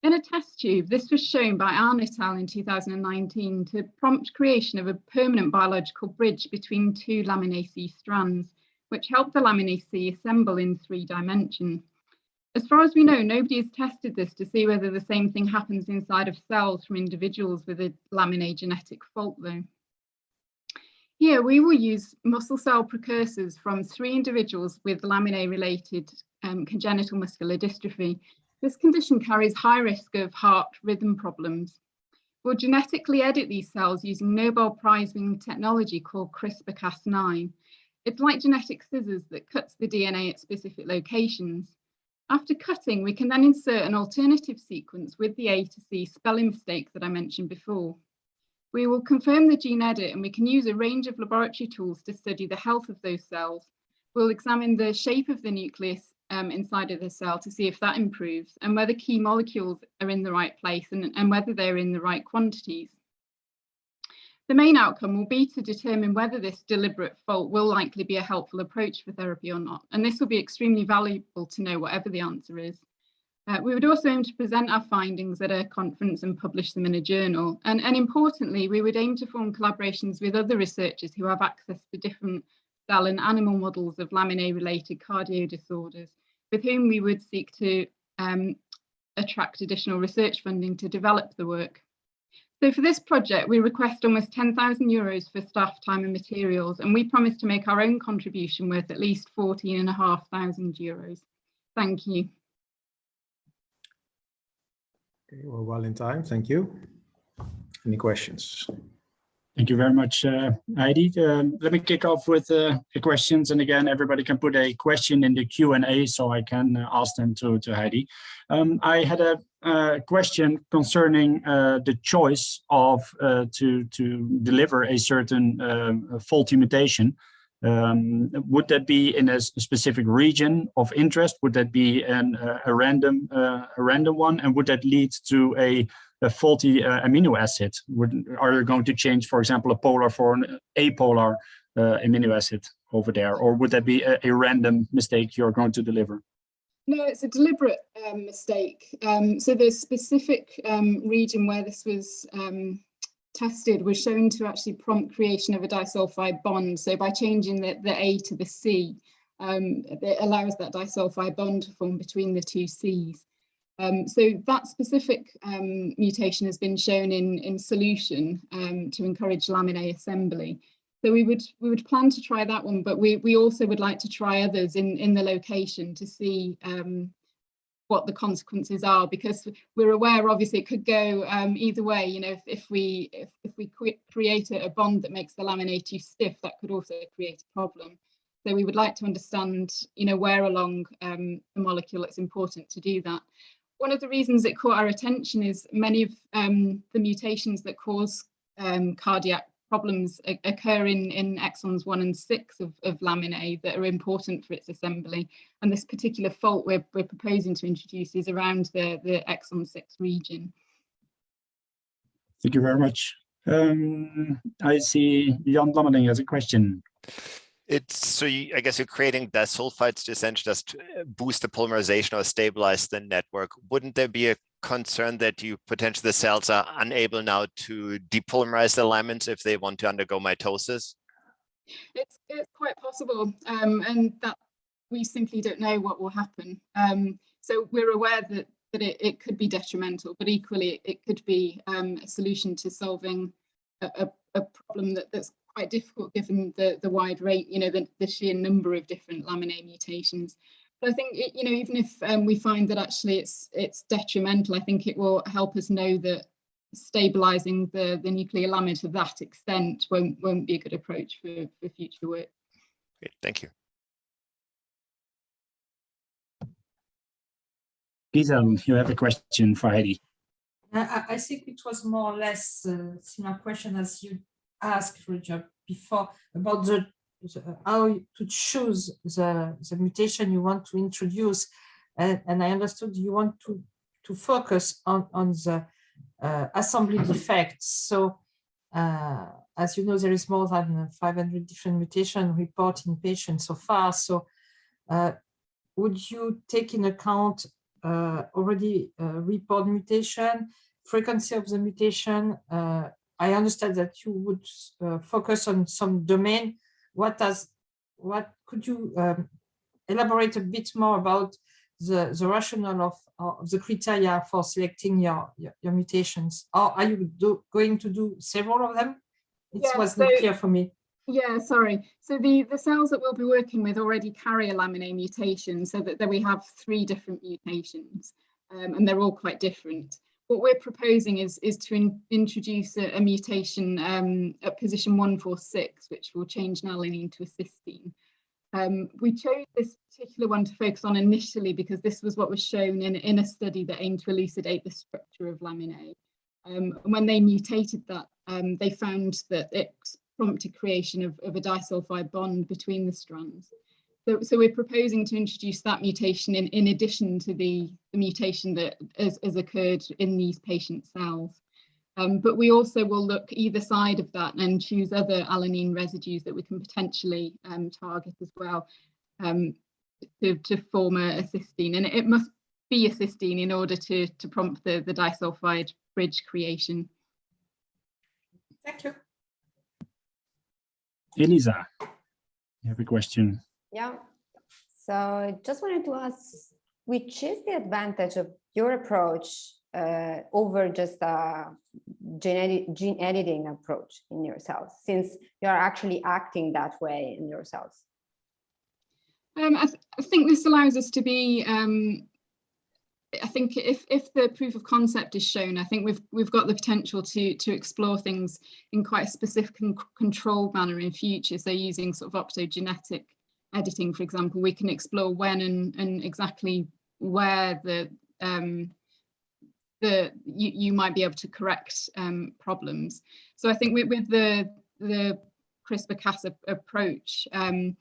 In a test tube, this was shown by Arne et al. In 2019 to prompt creation of a permanent biological bridge between two laminaceae strands, which helped the laminaceae assemble in 3 dimensions. As far as we know, nobody has tested this to see whether the same thing happens inside of cells from individuals with a laminae genetic fault, though. Here, we will use muscle cell precursors from 3 individuals with laminae-related congenital muscular dystrophy. This condition carries high risk of heart rhythm problems. We'll genetically edit these cells using Nobel Prize-winning technology called CRISPR-Cas9. It's like genetic scissors that cuts the DNA at specific locations. After cutting, we can then insert an alternative sequence with the A to C spelling mistake that I mentioned before. We will confirm the gene edit, and we can use a range of laboratory tools to study the health of those cells. We'll examine the shape of the nucleus inside of the cell to see if that improves, and whether key molecules are in the right place and whether they're in the right quantities. The main outcome will be to determine whether this deliberate fault will likely be a helpful approach for therapy or not, and this will be extremely valuable to know whatever the answer is. We would also aim to present our findings at a conference and publish them in a journal. And importantly, we would aim to form collaborations with other researchers who have access to different cell and animal models of laminae-related cardio disorders, with whom we would seek to attract additional research funding to develop the work. So for this project, we request almost €10,000 for staff time and materials, and we promise to make our own contribution worth at least €14,500. Thank you. Okay, we're well in time. Thank you. Any questions? Thank you very much, Heidi. Let me kick off with the questions. And again, everybody can put a question in the Q&A so I can ask them to Heidi. I had a question concerning the choice of to deliver a certain faulty mutation. Would that be in a specific region of interest? Would that be a random one? And would that lead to a faulty amino acid? Are you going to change, for example, a polar for an apolar amino acid over there? Or would that be a random mistake you're going to deliver? No, it's a deliberate mistake. So the specific region where this was tested was shown to actually prompt creation of a disulfide bond. So by changing the A to the C, it allows that disulfide bond to form between the 2 Cs. So that specific mutation has been shown in solution to encourage laminae assembly. So we would plan to try that one, but we also would like to try others in the location to see what the consequences are, because we're aware, obviously, it could go either way. You know, if we create a bond that makes the laminae too stiff, that could also create a problem. So we would like to understand, you know, where along the molecule it's important to do that. One of the reasons it caught our attention is many of the mutations that cause cardiac problems occur in exons 1 and 6 of laminae that are important for its assembly. And this particular fault we're proposing to introduce is around the exon 6 region. Thank you very much. I see Jan Lammerding has a question. So I guess you're creating disulfides to essentially just boost the polymerization or stabilize the network. Wouldn't there be a concern that potentially the cells are unable now to depolymerize the lamins if they want to undergo mitosis? It's quite possible, and that we simply don't know what will happen. So we're aware that it could be detrimental, but equally it could be a solution to solving a problem that's quite difficult given the wide rate, you know, the sheer number of different laminae mutations. But I think, you know, even if we find that actually it's detrimental, I think it will help us know that stabilizing the nuclear lamina to that extent won't be a good approach for future work. Great, thank you. Gizelle, you have a question for Heidi. I think it was more or less a similar question as you asked, Roger, before about how to choose the mutation you want to introduce. And I understood you want to focus on the assembly defects. So as you know, there is more than 500 different mutations reported in patients so far. So would you take in account already report mutation, frequency of the mutation? I understand that you would focus on some domain. What could you elaborate a bit more about the rationale of the criteria for selecting your mutations? Or are you going to do several of them? It was not clear for me. Yeah, sorry. So the cells that we'll be working with already carry a LMNA mutation, so that we have 3 different mutations, and they're all quite different. What we're proposing is to introduce a mutation at position 146, which will change alanine to a cysteine. We chose this particular one to focus on initially because this was what was shown in a study that aimed to elucidate the structure of lamin A. When they mutated that, they found that it prompted creation of a disulfide bond between the strands. So we're proposing to introduce that mutation in addition to the mutation that has occurred in these patient cells. But we also will look either side of that and choose other alanine residues that we can potentially target as well to form a cysteine. And it must be a cysteine in order to prompt the disulfide bridge creation. Thank you. Elisa, you have a question. Yeah, so just wanted to ask, which is the advantage of your approach over just a gene editing approach in your cells, since you are actually acting that way in your cells? I think this allows us to be, I think if the proof of concept is shown, I think we've got the potential to explore things in quite a specific and controlled manner in future. So using sort of optogenetic editing, for example, we can explore when and exactly where you might be able to correct problems. So I think with the CRISPR-Cas approach, I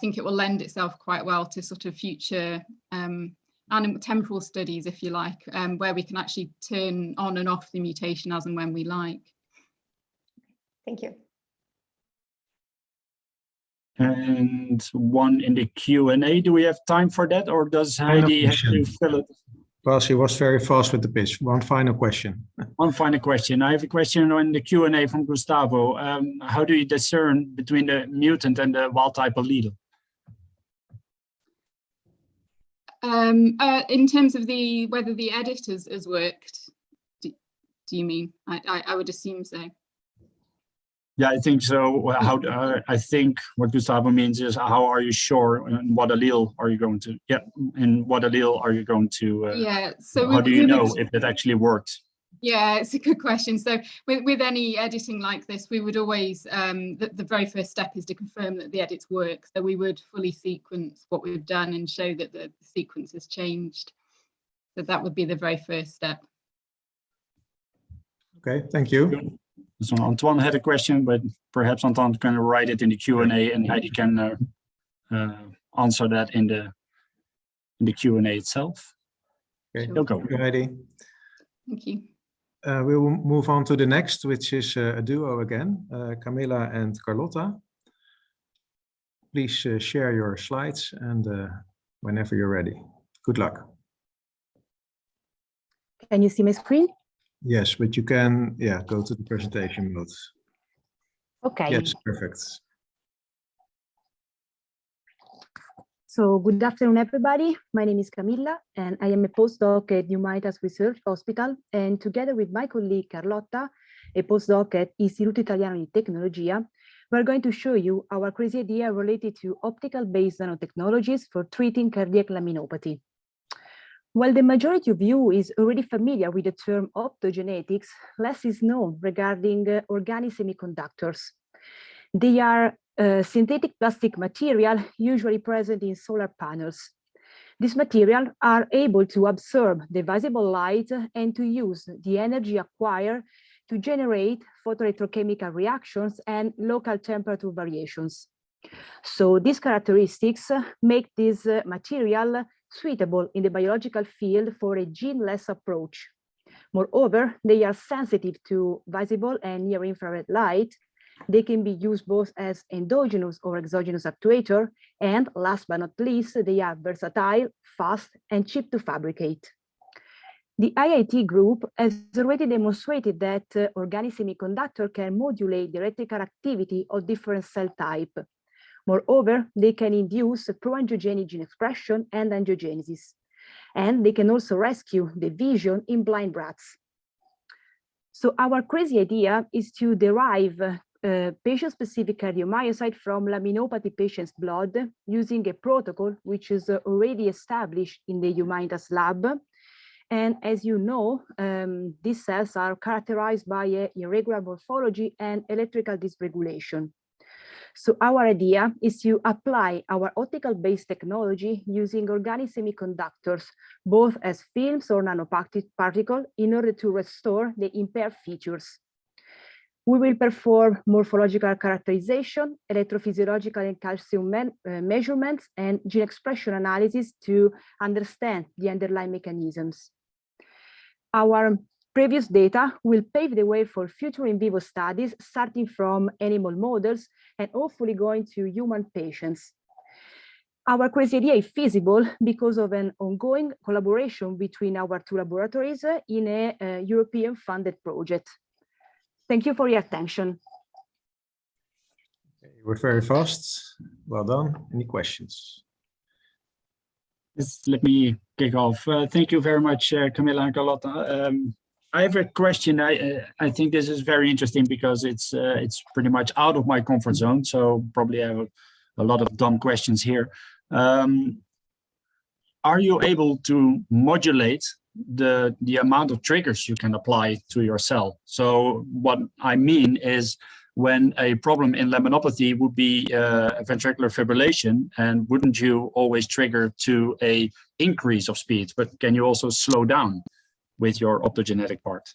think it will lend itself quite well to sort of future animal temporal studies, if you like, where we can actually turn on and off the mutation as and when we like. Thank you. And one in the Q&A, do we have time for that, or does Heidi have to fill it? Well, she was very fast with the pitch. One final question. One final question. I have a question on the Q&A from Gustavo. How do you discern between the mutant and the wild type allele? In terms of whether the edit has worked, do you mean? I would assume so. Yeah, I think so. I think what Gustavo means is, how are you sure in what allele are you going to? Yeah, in what allele are you going to? Yeah. So how do you know if it actually worked? Yeah, it's a good question. So with any editing like this, we would always the very first step is to confirm that the edits work. So we would fully sequence what we've done and show that the sequence has changed. So that would be the very first step. Okay, thank you. So Antoine had a question, but perhaps Antoine can write it in the Q&A and Heidi can answer that in the Q&A itself. Okay, Sure. thank you, Heidi. Thank you. We will move on to the next, which is a duo again, Camilla and Carlotta. Please share your slides and whenever you're ready. Good luck. Can you see my screen? Yes, but you can, yeah, go to the presentation mode. Okay. Yes, perfect. So good afternoon, everybody. My name is Camilla, and I am a postdoc at Humanitas Research Hospital. And together with my colleague Carlotta, a postdoc at Istituto Italiano di Tecnologia, we're going to show you our crazy idea related to optical-based nanotechnologies for treating cardiac laminopathy. While the majority of you is already familiar with the term optogenetics, less is known regarding organic semiconductors. They are synthetic plastic material usually present in solar panels. These materials are able to absorb the visible light and to use the energy acquired to generate photoelectrochemical reactions and local temperature variations. So these characteristics make this material suitable in the biological field for a gene-less approach. Moreover, they are sensitive to visible and near-infrared light, They can be used both as endogenous or exogenous actuator. And last but not least, they are versatile, fast, and cheap to fabricate. The IIT group has already demonstrated that organic semiconductor can modulate the electrical activity of different cell types. Moreover, they can induce pro-angiogenic gene expression and angiogenesis. And they can also rescue the vision in blind rats. So our crazy idea is to derive patient-specific cardiomyocyte from laminopathy patient's blood using a protocol which is already established in the Humanitas lab. And as you know, these cells are characterized by an irregular morphology and electrical dysregulation. So our idea is to apply our optical-based technology using organic semiconductors, both as films or nanoparticles, in order to restore the impaired features. We will perform morphological characterization, electrophysiological and calcium measurements, and gene expression analysis to understand the underlying mechanisms. Our previous data will pave the way for future in vivo studies, starting from animal models and hopefully going to human patients. Our crazy idea is feasible because of an ongoing collaboration between our two laboratories in a European funded project. Thank you for your attention. You were very fast. Well done. Any questions? Yes, let me kick off. Thank you very much, Camilla and Carlotta. I have a question. I think this is very interesting because it's pretty much out of my comfort zone. So probably I have a lot of dumb questions here. Are you able to modulate the amount of triggers you can apply to your cell? So what I mean is, when a problem in laminopathy would be ventricular fibrillation, and wouldn't you always trigger to a increase of speed, but can you also slow down with your optogenetic part?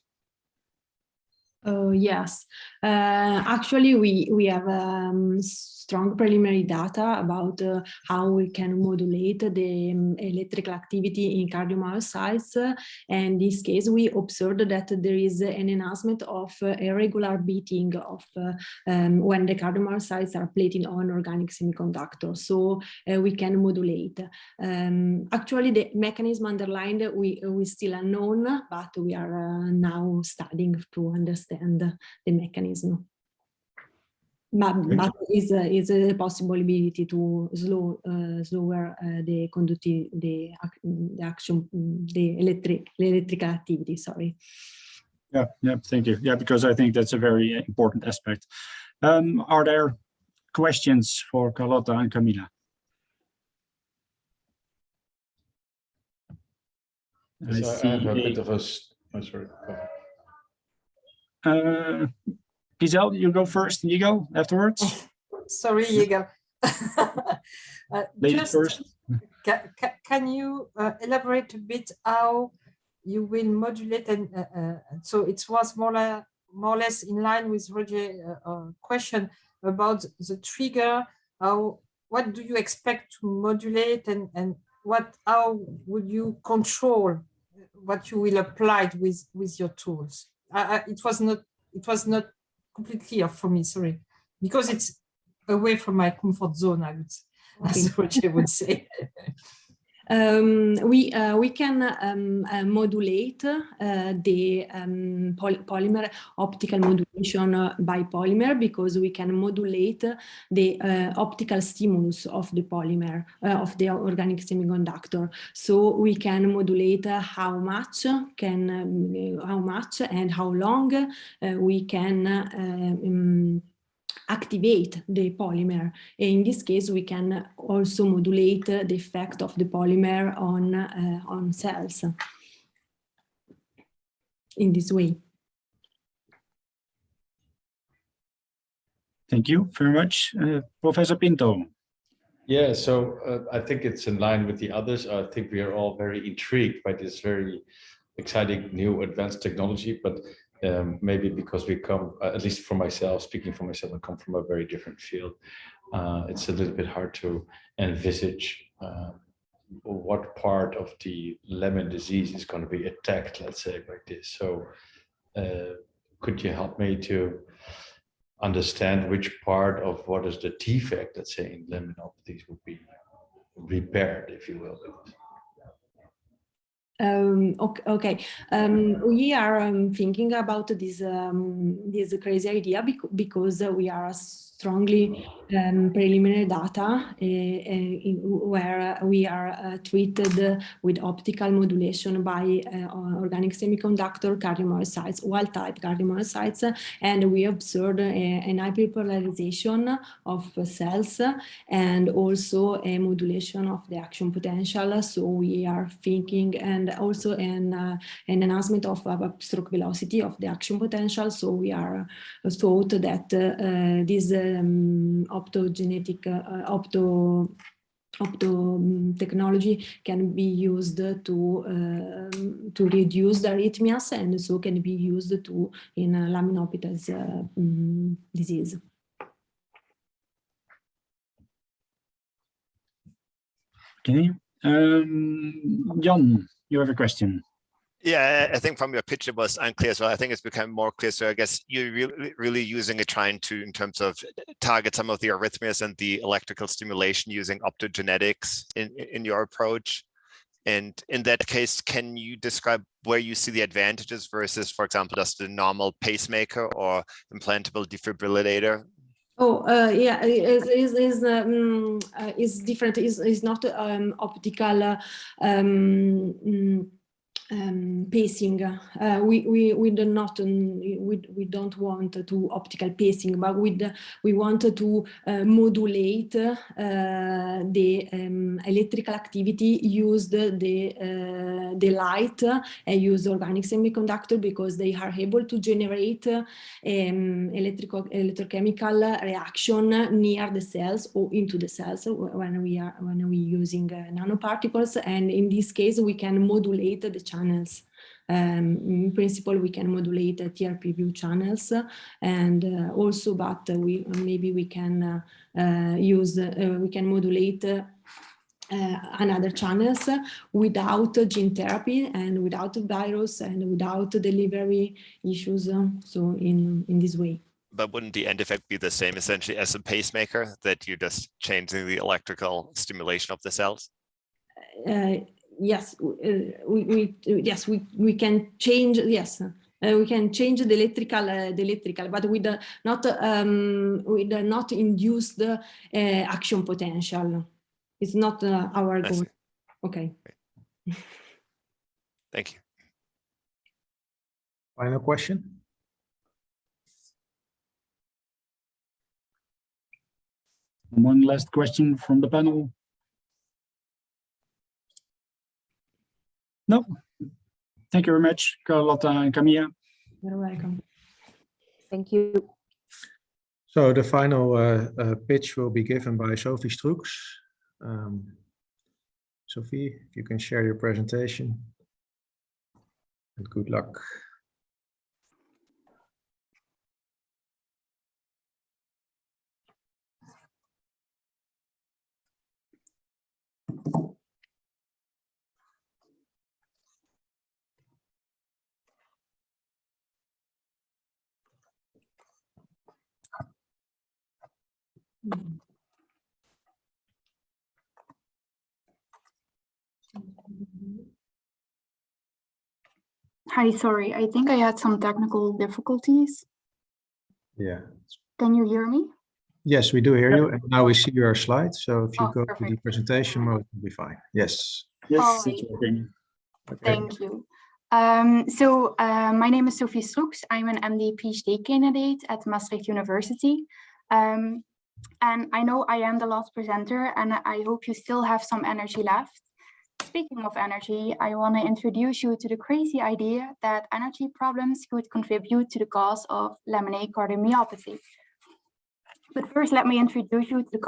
Oh, yes. Actually, we have strong preliminary data about how we can modulate the electrical activity in cardiomyocytes. And in this case, we observed that there is an enhancement of irregular beating of when the cardiomyocytes are plated on organic semiconductors. So we can modulate. Actually, the mechanism underlined we still unknown, but we are now studying to understand the mechanism. But is a possibility to slower the conductivity, the action, the electrical activity. Sorry. Yeah, thank you. Yeah, because I think that's a very important aspect. Are there questions for Carlotta and Camilla? Yes, I have a bit of a. Oh, sorry. Gizelle, you go first and you go afterwards. Sorry, Yigal. Ladies first. Can you elaborate a bit how you will modulate? And so it was more or less in line with Roger's question about the trigger. What do you expect to modulate, and how would you control what you will apply with your tools? It was not completely clear for me, sorry, because it's away from my comfort zone, I would, as Roger would say. We can modulate the polymer optical modulation by polymer, because we can modulate the optical stimulus of the polymer of the organic semiconductor. So we can modulate how much and how long we can activate the polymer. In this case, we can also modulate the effect of the polymer on cells in this way. Thank you very much. Professor Pinto. Yeah, so I think it's in line with the others. I think we are all very intrigued by this very exciting new advanced technology, but maybe because we come, at least for myself, speaking for myself, I come from a very different field. It's a little bit hard to envisage what part of the Lamin disease is going to be attacked, let's say, like this. So could you help me to understand which part of what is the defect, let's say, in laminopathies would be repaired, if you will. Okay. We are thinking about this this crazy idea because we are strongly preliminary data where we are treated with optical modulation by organic semiconductor cardiomyocytes, wild-type cardiomyocytes, and we observed an hyperpolarization of cells and also a modulation of the action potential. So we are thinking, and also an enhancement of stroke velocity of the action potential. So we are thought that this optogenetic technology can be used to reduce the arrhythmias, and so can be used to in laminopathies disease. Okay, Jan, you have a question. Yeah, I think from your pitch it was unclear as well. I think it's become more clear. So I guess you're really using it, trying to, in terms of target some of the arrhythmias and the electrical stimulation using optogenetics in your approach. And in that case, can you describe where you see the advantages versus, for example, just the normal pacemaker or implantable defibrillator? Oh, yeah, is different. Is not optical pacing. We do not we don't want to optical pacing, but we want to modulate the electrical activity, use the light, and use organic semiconductor because they are able to generate electrochemical reaction near the cells or into the cells when we using nanoparticles, and in this case we can modulate the channels. In principle, we can modulate TRP view channels, and also, but we can we can modulate another channels without gene therapy and without virus and without delivery issues. So in this way. But wouldn't the end effect be the same essentially as a pacemaker, that you're just changing the electrical stimulation of the cells? Yes, we can change. Yes, we can change the electrical, but with not induce the action potential. It's not our goal. Okay. Thank you. Final question. One last question from the panel. No. Thank you very much, Carlotta and Camilla. You're welcome. Thank you. So the final pitch will be given by Sophie Stroeks. Sophie, if you can share your presentation. And good luck. Hi, sorry, I think I had some technical difficulties. Yeah. Can you hear me? Yes, we do hear you. And now we see your slides. So if you go perfect. to the presentation mode, it'll be fine. Yes. Yes, it's working. Okay. Thank you. My name is Sophie Stroeks. I'm an MD PhD candidate at Maastricht University. And I know I am the last presenter, and I hope you still have some energy left. Speaking of energy, I want to introduce you to the crazy idea that energy problems could contribute to the cause of LMNA cardiomyopathy. But first, let me introduce you to the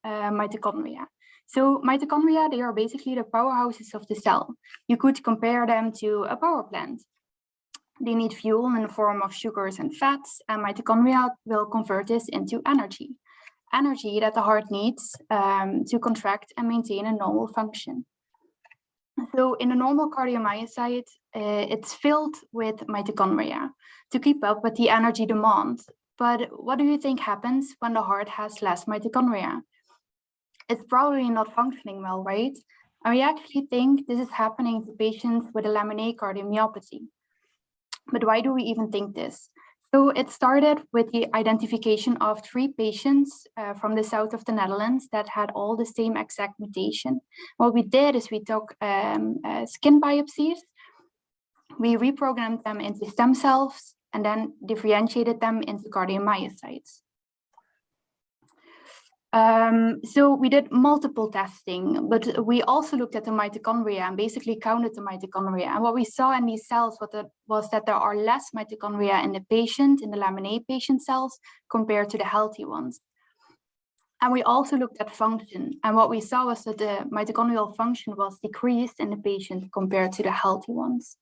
mitochondria. So mitochondria, they are basically the powerhouses of the cell. You could compare them to a power plant. They need fuel in the form of sugars and fats, and mitochondria will convert this into energy. Energy that the heart needs to contract and maintain a normal function. So in a normal cardiomyocyte, it's filled with mitochondria to keep up with the energy demand. But what do you think happens when the heart has less mitochondria? It's probably not functioning well, right? And we actually think this is happening to patients with a LMNA cardiomyopathy. But why do we even think this? So it started with the identification of 3 patients from the south of the Netherlands that had all the same exact mutation. What we did is we took skin biopsies, we reprogrammed them into stem cells, and then differentiated them into cardiomyocytes. So we did multiple testing, but we also looked at the mitochondria and basically counted the mitochondria. And what we saw in these cells was that there are less mitochondria in the patient, in the LMNA patient cells, compared to the healthy ones. And we also looked at function. And what we saw was that the mitochondrial function was decreased in the patient compared to the healthy ones.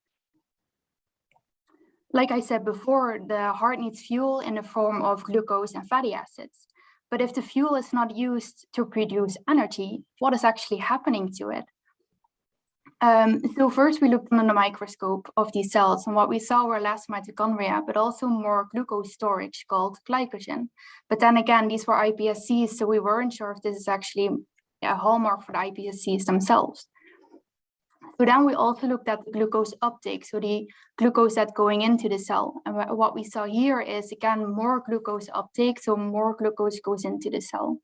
Like I said before, the heart needs fuel in the form of glucose and fatty acids. But if the fuel is not used to produce energy, what is actually happening to it? So first we looked under the microscope of these cells, and what we saw were less mitochondria, but also more glucose storage called glycogen. But then again, these were iPSCs, so we weren't sure if this is actually a hallmark for the iPSCs themselves. So then we also looked at the glucose uptake, so the glucose that's going into the cell. And what we saw here is, again, more glucose uptake, so more glucose goes into the cell.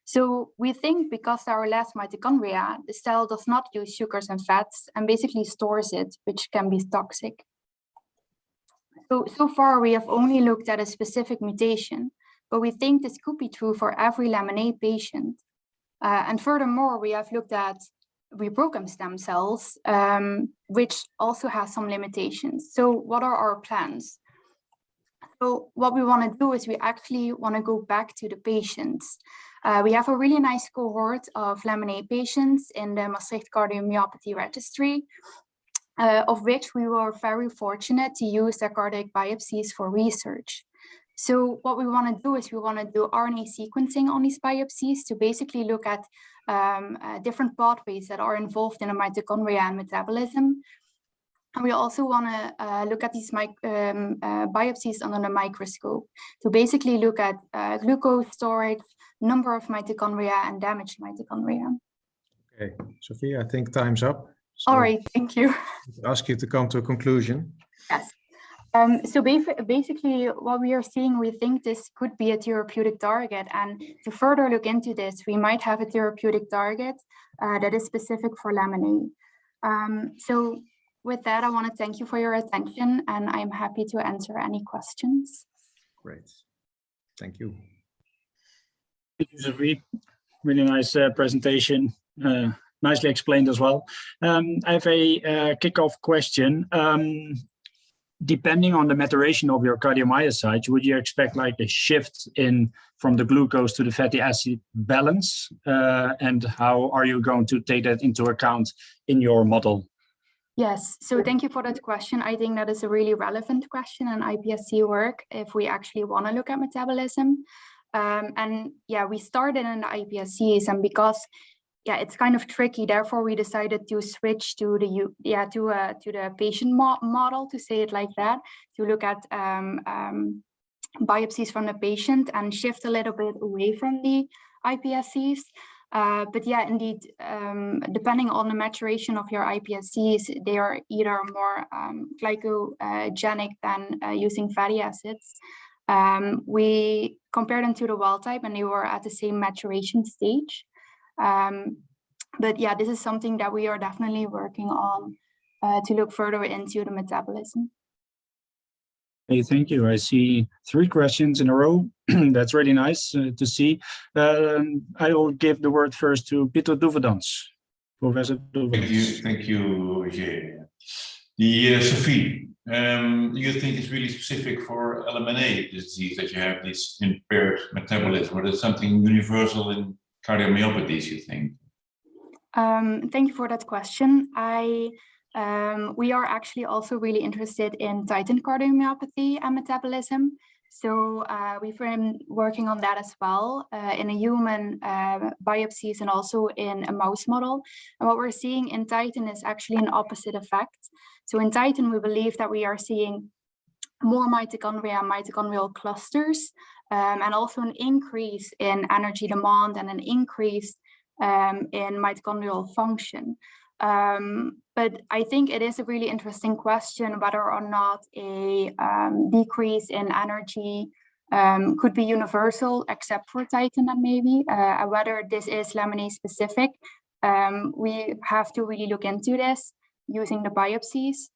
So we think because there are less mitochondria, the cell does not use sugars and fats and basically stores it, which can be toxic. So far we have only looked at a specific mutation, but we think this could be true for every LMNA patient. And furthermore, we have looked at reprogrammed stem cells, which also has some limitations. So what are our plans? So what we want to do is we actually want to go back to the patients. We have a really nice cohort of LMNA patients in the Maastricht Cardiomyopathy Registry, of which we were very fortunate to use their cardiac biopsies for research. So what we want to do is we want to do RNA sequencing on these biopsies to basically look at different pathways that are involved in the mitochondria and metabolism. And we also want to look at these biopsies under the microscope to basically look at glucose storage, number of mitochondria, and damaged mitochondria. Okay, Sophia, I think time's up. So all right, thank you. I'll ask you to come to a conclusion. Yes. So basically what we are seeing, we think this could be a therapeutic target, and to further look into this, we might have a therapeutic target that is specific for LMNA. So with that, I want to thank you for your attention, and I'm happy to answer any questions. Great, thank you. Thank you, Sophie. Really nice presentation, nicely explained as well. I have a kickoff question. Depending on the maturation of your cardiomyocytes, would you expect like a shift in from the glucose to the fatty acid balance? And how are you going to take that into account in your model? Yes, so thank you for that question. I think that is a really relevant question in iPSC work if we actually want to look at metabolism. And yeah, we started in the iPSCs, and because it's kind of tricky. Therefore, we decided to switch to the patient model, to say it like that, to look at biopsies from the patient and shift a little bit away from the iPSCs. But yeah, indeed, depending on the maturation of your iPSCs, they are either more glycogenic than using fatty acids. We compared them to the wild type, and they were at the same maturation stage. But yeah, this is something that we are definitely working on to look further into the metabolism. Hey, thank you. I see 3 questions in a row. That's really nice to see. I will give the word first to Peter Doevedans. Professor Doevedans. Thank you, Roger. Sophie, you think it's really specific for LMNA disease that you have this impaired metabolism, or is it something universal in cardiomyopathies, you think? Thank you for that question. We are actually also really interested in Titin cardiomyopathy and metabolism. So we've been working on that as well in a human biopsies and also in a mouse model. And what we're seeing in Titin is actually an opposite effect. So in Titin, we believe that we are seeing more mitochondria, mitochondrial clusters, and also an increase in energy demand and an increase in mitochondrial function. But I think it is a really interesting question whether or not a decrease in energy could be universal, except for Titan and maybe, whether this is laminate specific. We have to really look into this using the biopsies.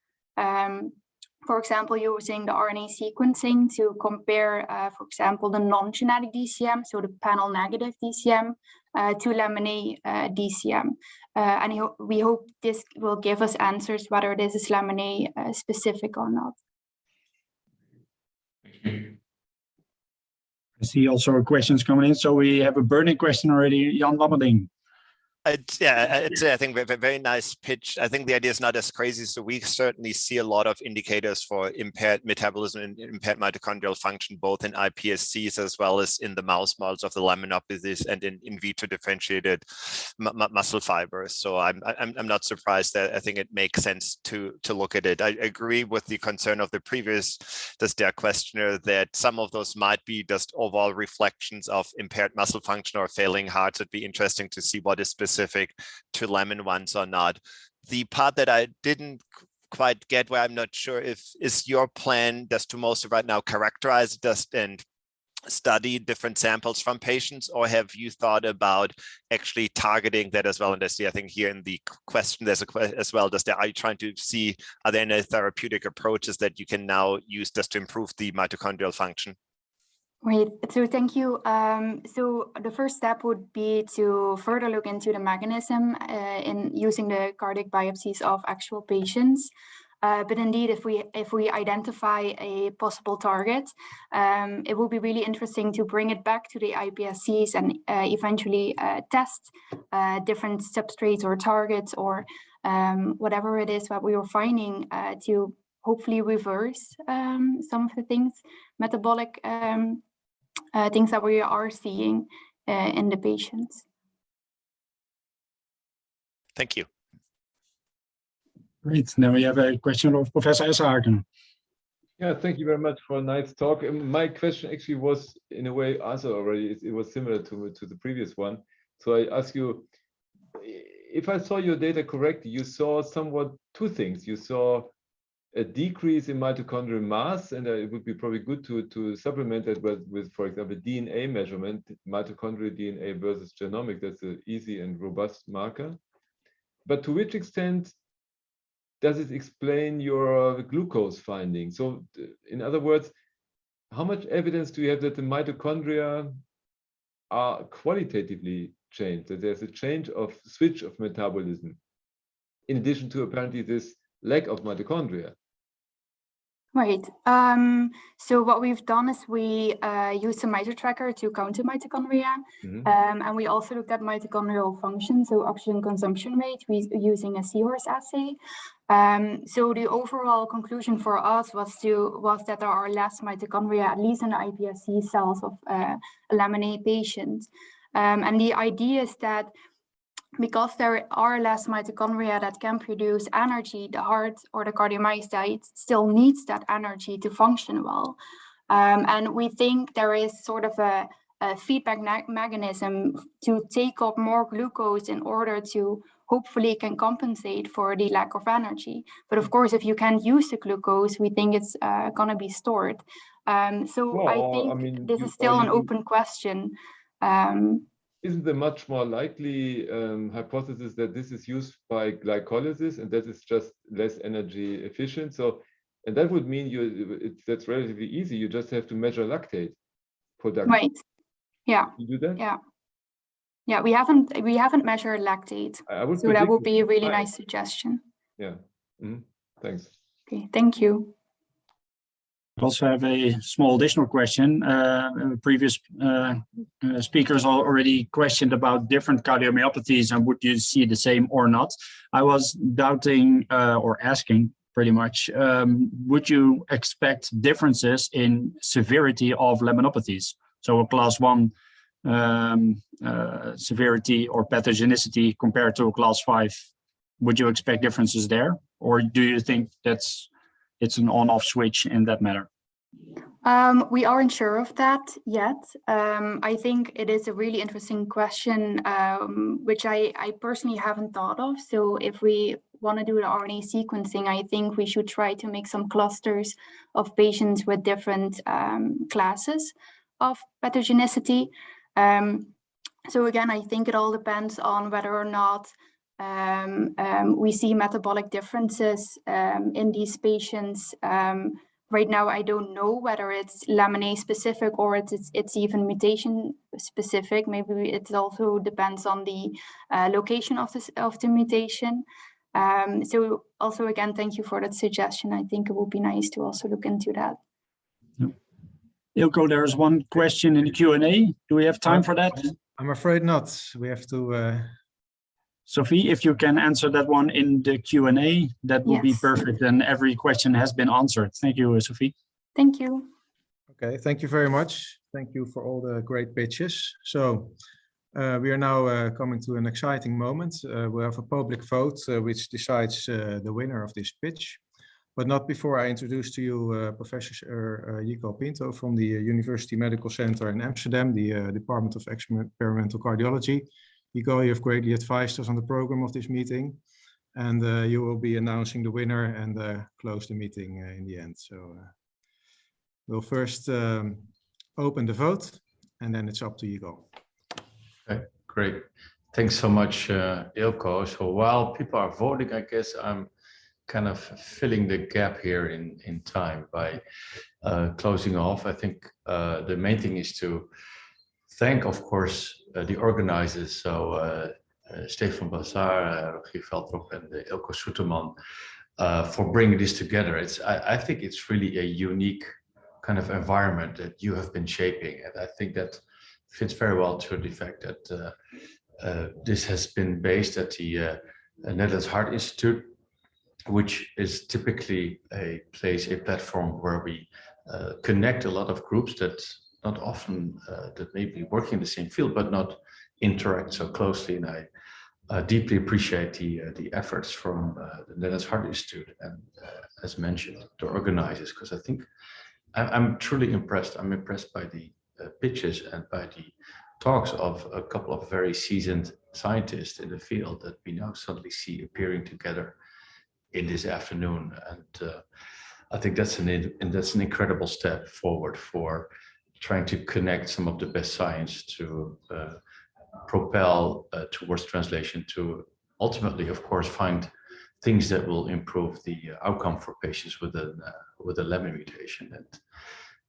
For example, using the RNA sequencing to compare, for example, the non-genetic DCM, so the panel negative DCM, to LMNA DCM. And we hope this will give us answers whether this is LMNA specific or not. I see also questions coming in. So we have a burning question already, Jan Lammerding. Yeah, I'd say I think very nice pitch. I think the idea is not as crazy. So we certainly see a lot of indicators for impaired metabolism and impaired mitochondrial function, both in iPSCs as well as in the mouse models of the laminopathies and in vitro differentiated muscle fibers. So I'm not surprised that I think it makes sense to look at it. I agree with the concern of the previous questioner that some of those might be just overall reflections of impaired muscle function or failing hearts. It'd be interesting to see what is specific to Lamin ones or not. The part that I didn't quite get, where I'm not sure if is your plan just to most right now characterize just and study different samples from patients, or have you thought about actually targeting that as well? And I see, I think here in the question, there's a question as well, are you trying to see, are there any therapeutic approaches that you can now use just to improve the mitochondrial function? Great, so thank you. So the first step would be to further look into the mechanism in using the cardiac biopsies of actual patients. But indeed, if we identify a possible target, it will be really interesting to bring it back to the iPSCs and eventually test different substrates or targets or whatever it is that we are finding to hopefully reverse some of the things, metabolic things that we are seeing in the patients. Thank you. Great. Now we have a question of Professor Eschenhagen. Yeah, thank you very much for a nice talk. My question actually was in a way answered already. It was similar to the previous one. So I ask you, if I saw your data correctly, you saw somewhat two things. You saw a decrease in mitochondrial mass, and it would be probably good to supplement that with, for example, DNA measurement, mitochondrial DNA versus genomic. That's an easy and robust marker. But to which extent does it explain your glucose finding? So in other words, how much evidence do you have that the mitochondria are qualitatively changed, that there's a switch of metabolism, in addition to apparently this lack of mitochondria? Right. So what we've done is we used a mito tracker to count the mitochondria, and we also looked at mitochondrial function, so oxygen consumption rate, using a seahorse assay. So the overall conclusion for us was that there are less mitochondria, at least in the iPSC cells of a LMNA patient. And the idea is that because there are less mitochondria that can produce energy, the heart or the cardiomyocyte still needs that energy to function well. And we think there is sort of a feedback mechanism to take up more glucose in order to hopefully can compensate for the lack of energy. But of course, if you can't use the glucose, we think it's going to be stored. So I think this is still an open question. Isn't the much more likely hypothesis that this is used by glycolysis and that is just less energy efficient? So, and that would mean that's relatively easy. You just have to measure lactate production. Right. Yeah. You do that? Yeah. Yeah. We haven't measured lactate. So that would be a really nice suggestion. Yeah. Thanks. Okay. Thank you. I also have a small additional question. Previous speakers already questioned about different cardiomyopathies and would you see the same or not. I was doubting or asking pretty much, would you expect differences in severity of laminopathies? So a class 1 severity or pathogenicity compared to a class 5, would you expect differences there? Or do you think that's it's an on-off switch in that matter? We aren't sure of that yet. I think it is a really interesting question, which I personally haven't thought of. So if we want to do the RNA sequencing, I think we should try to make some clusters of patients with different classes of pathogenicity. So again, I think it all depends on whether or not we see metabolic differences in these patients. Right now, I don't know whether it's LMNA specific or it's even mutation specific. Maybe it also depends on the location of the mutation. So also, again, thank you for that suggestion. I think it would be nice to also look into that. Ilko, there's one question in the Q&A. Do we have time for that? I'm afraid not. We have to... Sophie, if you can answer that one in the Q&A, that would be perfect. And every question has been answered. Thank you, Sophie. Thank you. Okay, thank you very much. Thank you for all the great pitches. So we are now coming to an exciting moment. We have a public vote which decides the winner of this pitch. But not before I introduce to you Professor Gizelle Pinto from the University Medical Center in Amsterdam, the Department of Experimental Cardiology. Gizelle, you have greatly advised us on the program of this meeting, and you will be announcing the winner and close the meeting in the end. So we'll first open the vote, and then it's up to Gizelle. Okay, great. Thanks so much, Ilko. So while people are voting, I guess I'm kind of filling the gap here in time by closing off. I think the main thing is to thank, of course, the organizers, so Stefan Bazar, Rogier Veldrop, and Ilko Soeterman, for bringing this together. I think it's really a unique kind of environment that you have been shaping, and I think that fits very well to the fact that this has been based at the Netherlands Heart Institute, which is typically a platform where we connect a lot of groups that not often that may be working in the same field, but not interact so closely. And I deeply appreciate the efforts from the Netherlands Heart Institute and, as mentioned, the organizers, because I think I'm truly impressed. I'm impressed by the pitches and by the talks of a couple of very seasoned scientists in the field that we now suddenly see appearing together in this afternoon. And I think that's an incredible step forward for trying to connect some of the best science to propel towards translation to ultimately, of course, find things that will improve the outcome for patients with a Lamin mutation.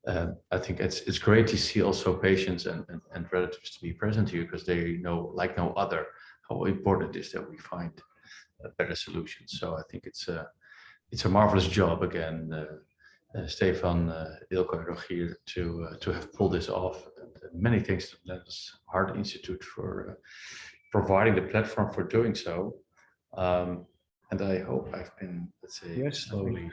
And I think it's great to see also patients and relatives to be present here, because they know, like no other, how important it is that we find better solutions. So I think it's a marvelous job again, Stefan, Ilko, and Rogier, to have pulled this off. And many thanks to the Netherlands Heart Institute for providing the platform for doing so. And I hope I've been, let's say, slowly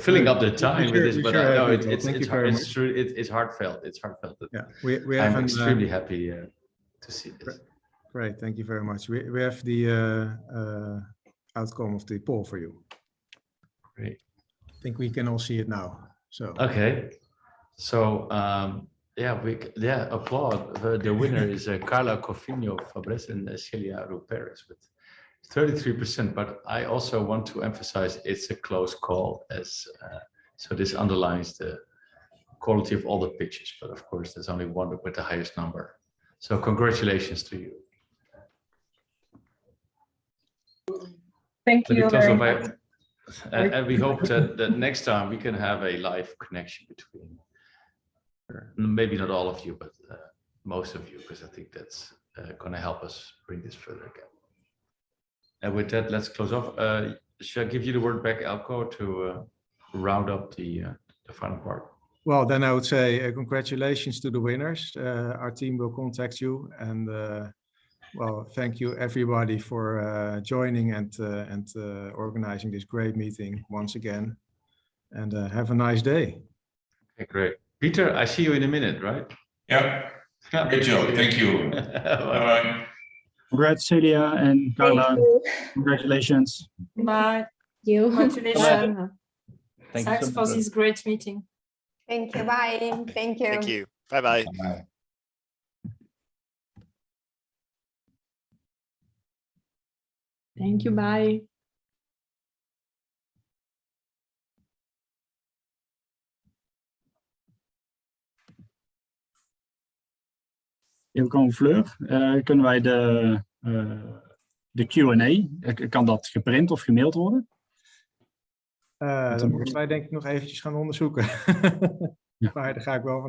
filling up the time with this, but I know it's heartfelt. It's heartfelt. Yeah, I'm extremely happy to see this. Great, thank you very much. We have the outcome of the poll for you. Great. I think we can all see it now. So okay, so applaud. The winner is Carla Cofino Fabres and Celia Ruperes with 33%. But I also want to emphasize it's a close call, as so this underlines the quality of all the pitches. But of course, there's only one with the highest number. So congratulations to you. Thank you very much. And we hope that next time we can have a live connection between, maybe not all of you, but most of you, because I think that's going to help us bring this further again. And with that, let's close off. Shall I give you the word back, Elko, to round up the final part? Well, then I would say congratulations to the winners. Our team will contact you, and well, thank you everybody for joining and organizing this great meeting once again. And have a nice day. Okay, great. Peter, I see you in a minute, right? Yeah. Great job. Thank you. Bye-bye. Congrats, Celia and Carla. Congratulations. Bye. You. Congratulations. Thanks for this great meeting. Thank you. Bye. Thank you. Thank you. Bye-bye. Bye. Thank you. Bye. Ilko en Fleur, kunnen wij de Q&A, kan dat geprint of gemaild worden? Dat moeten wij denk ik nog eventjes gaan onderzoeken. Maar daar ga ik wel vanuit.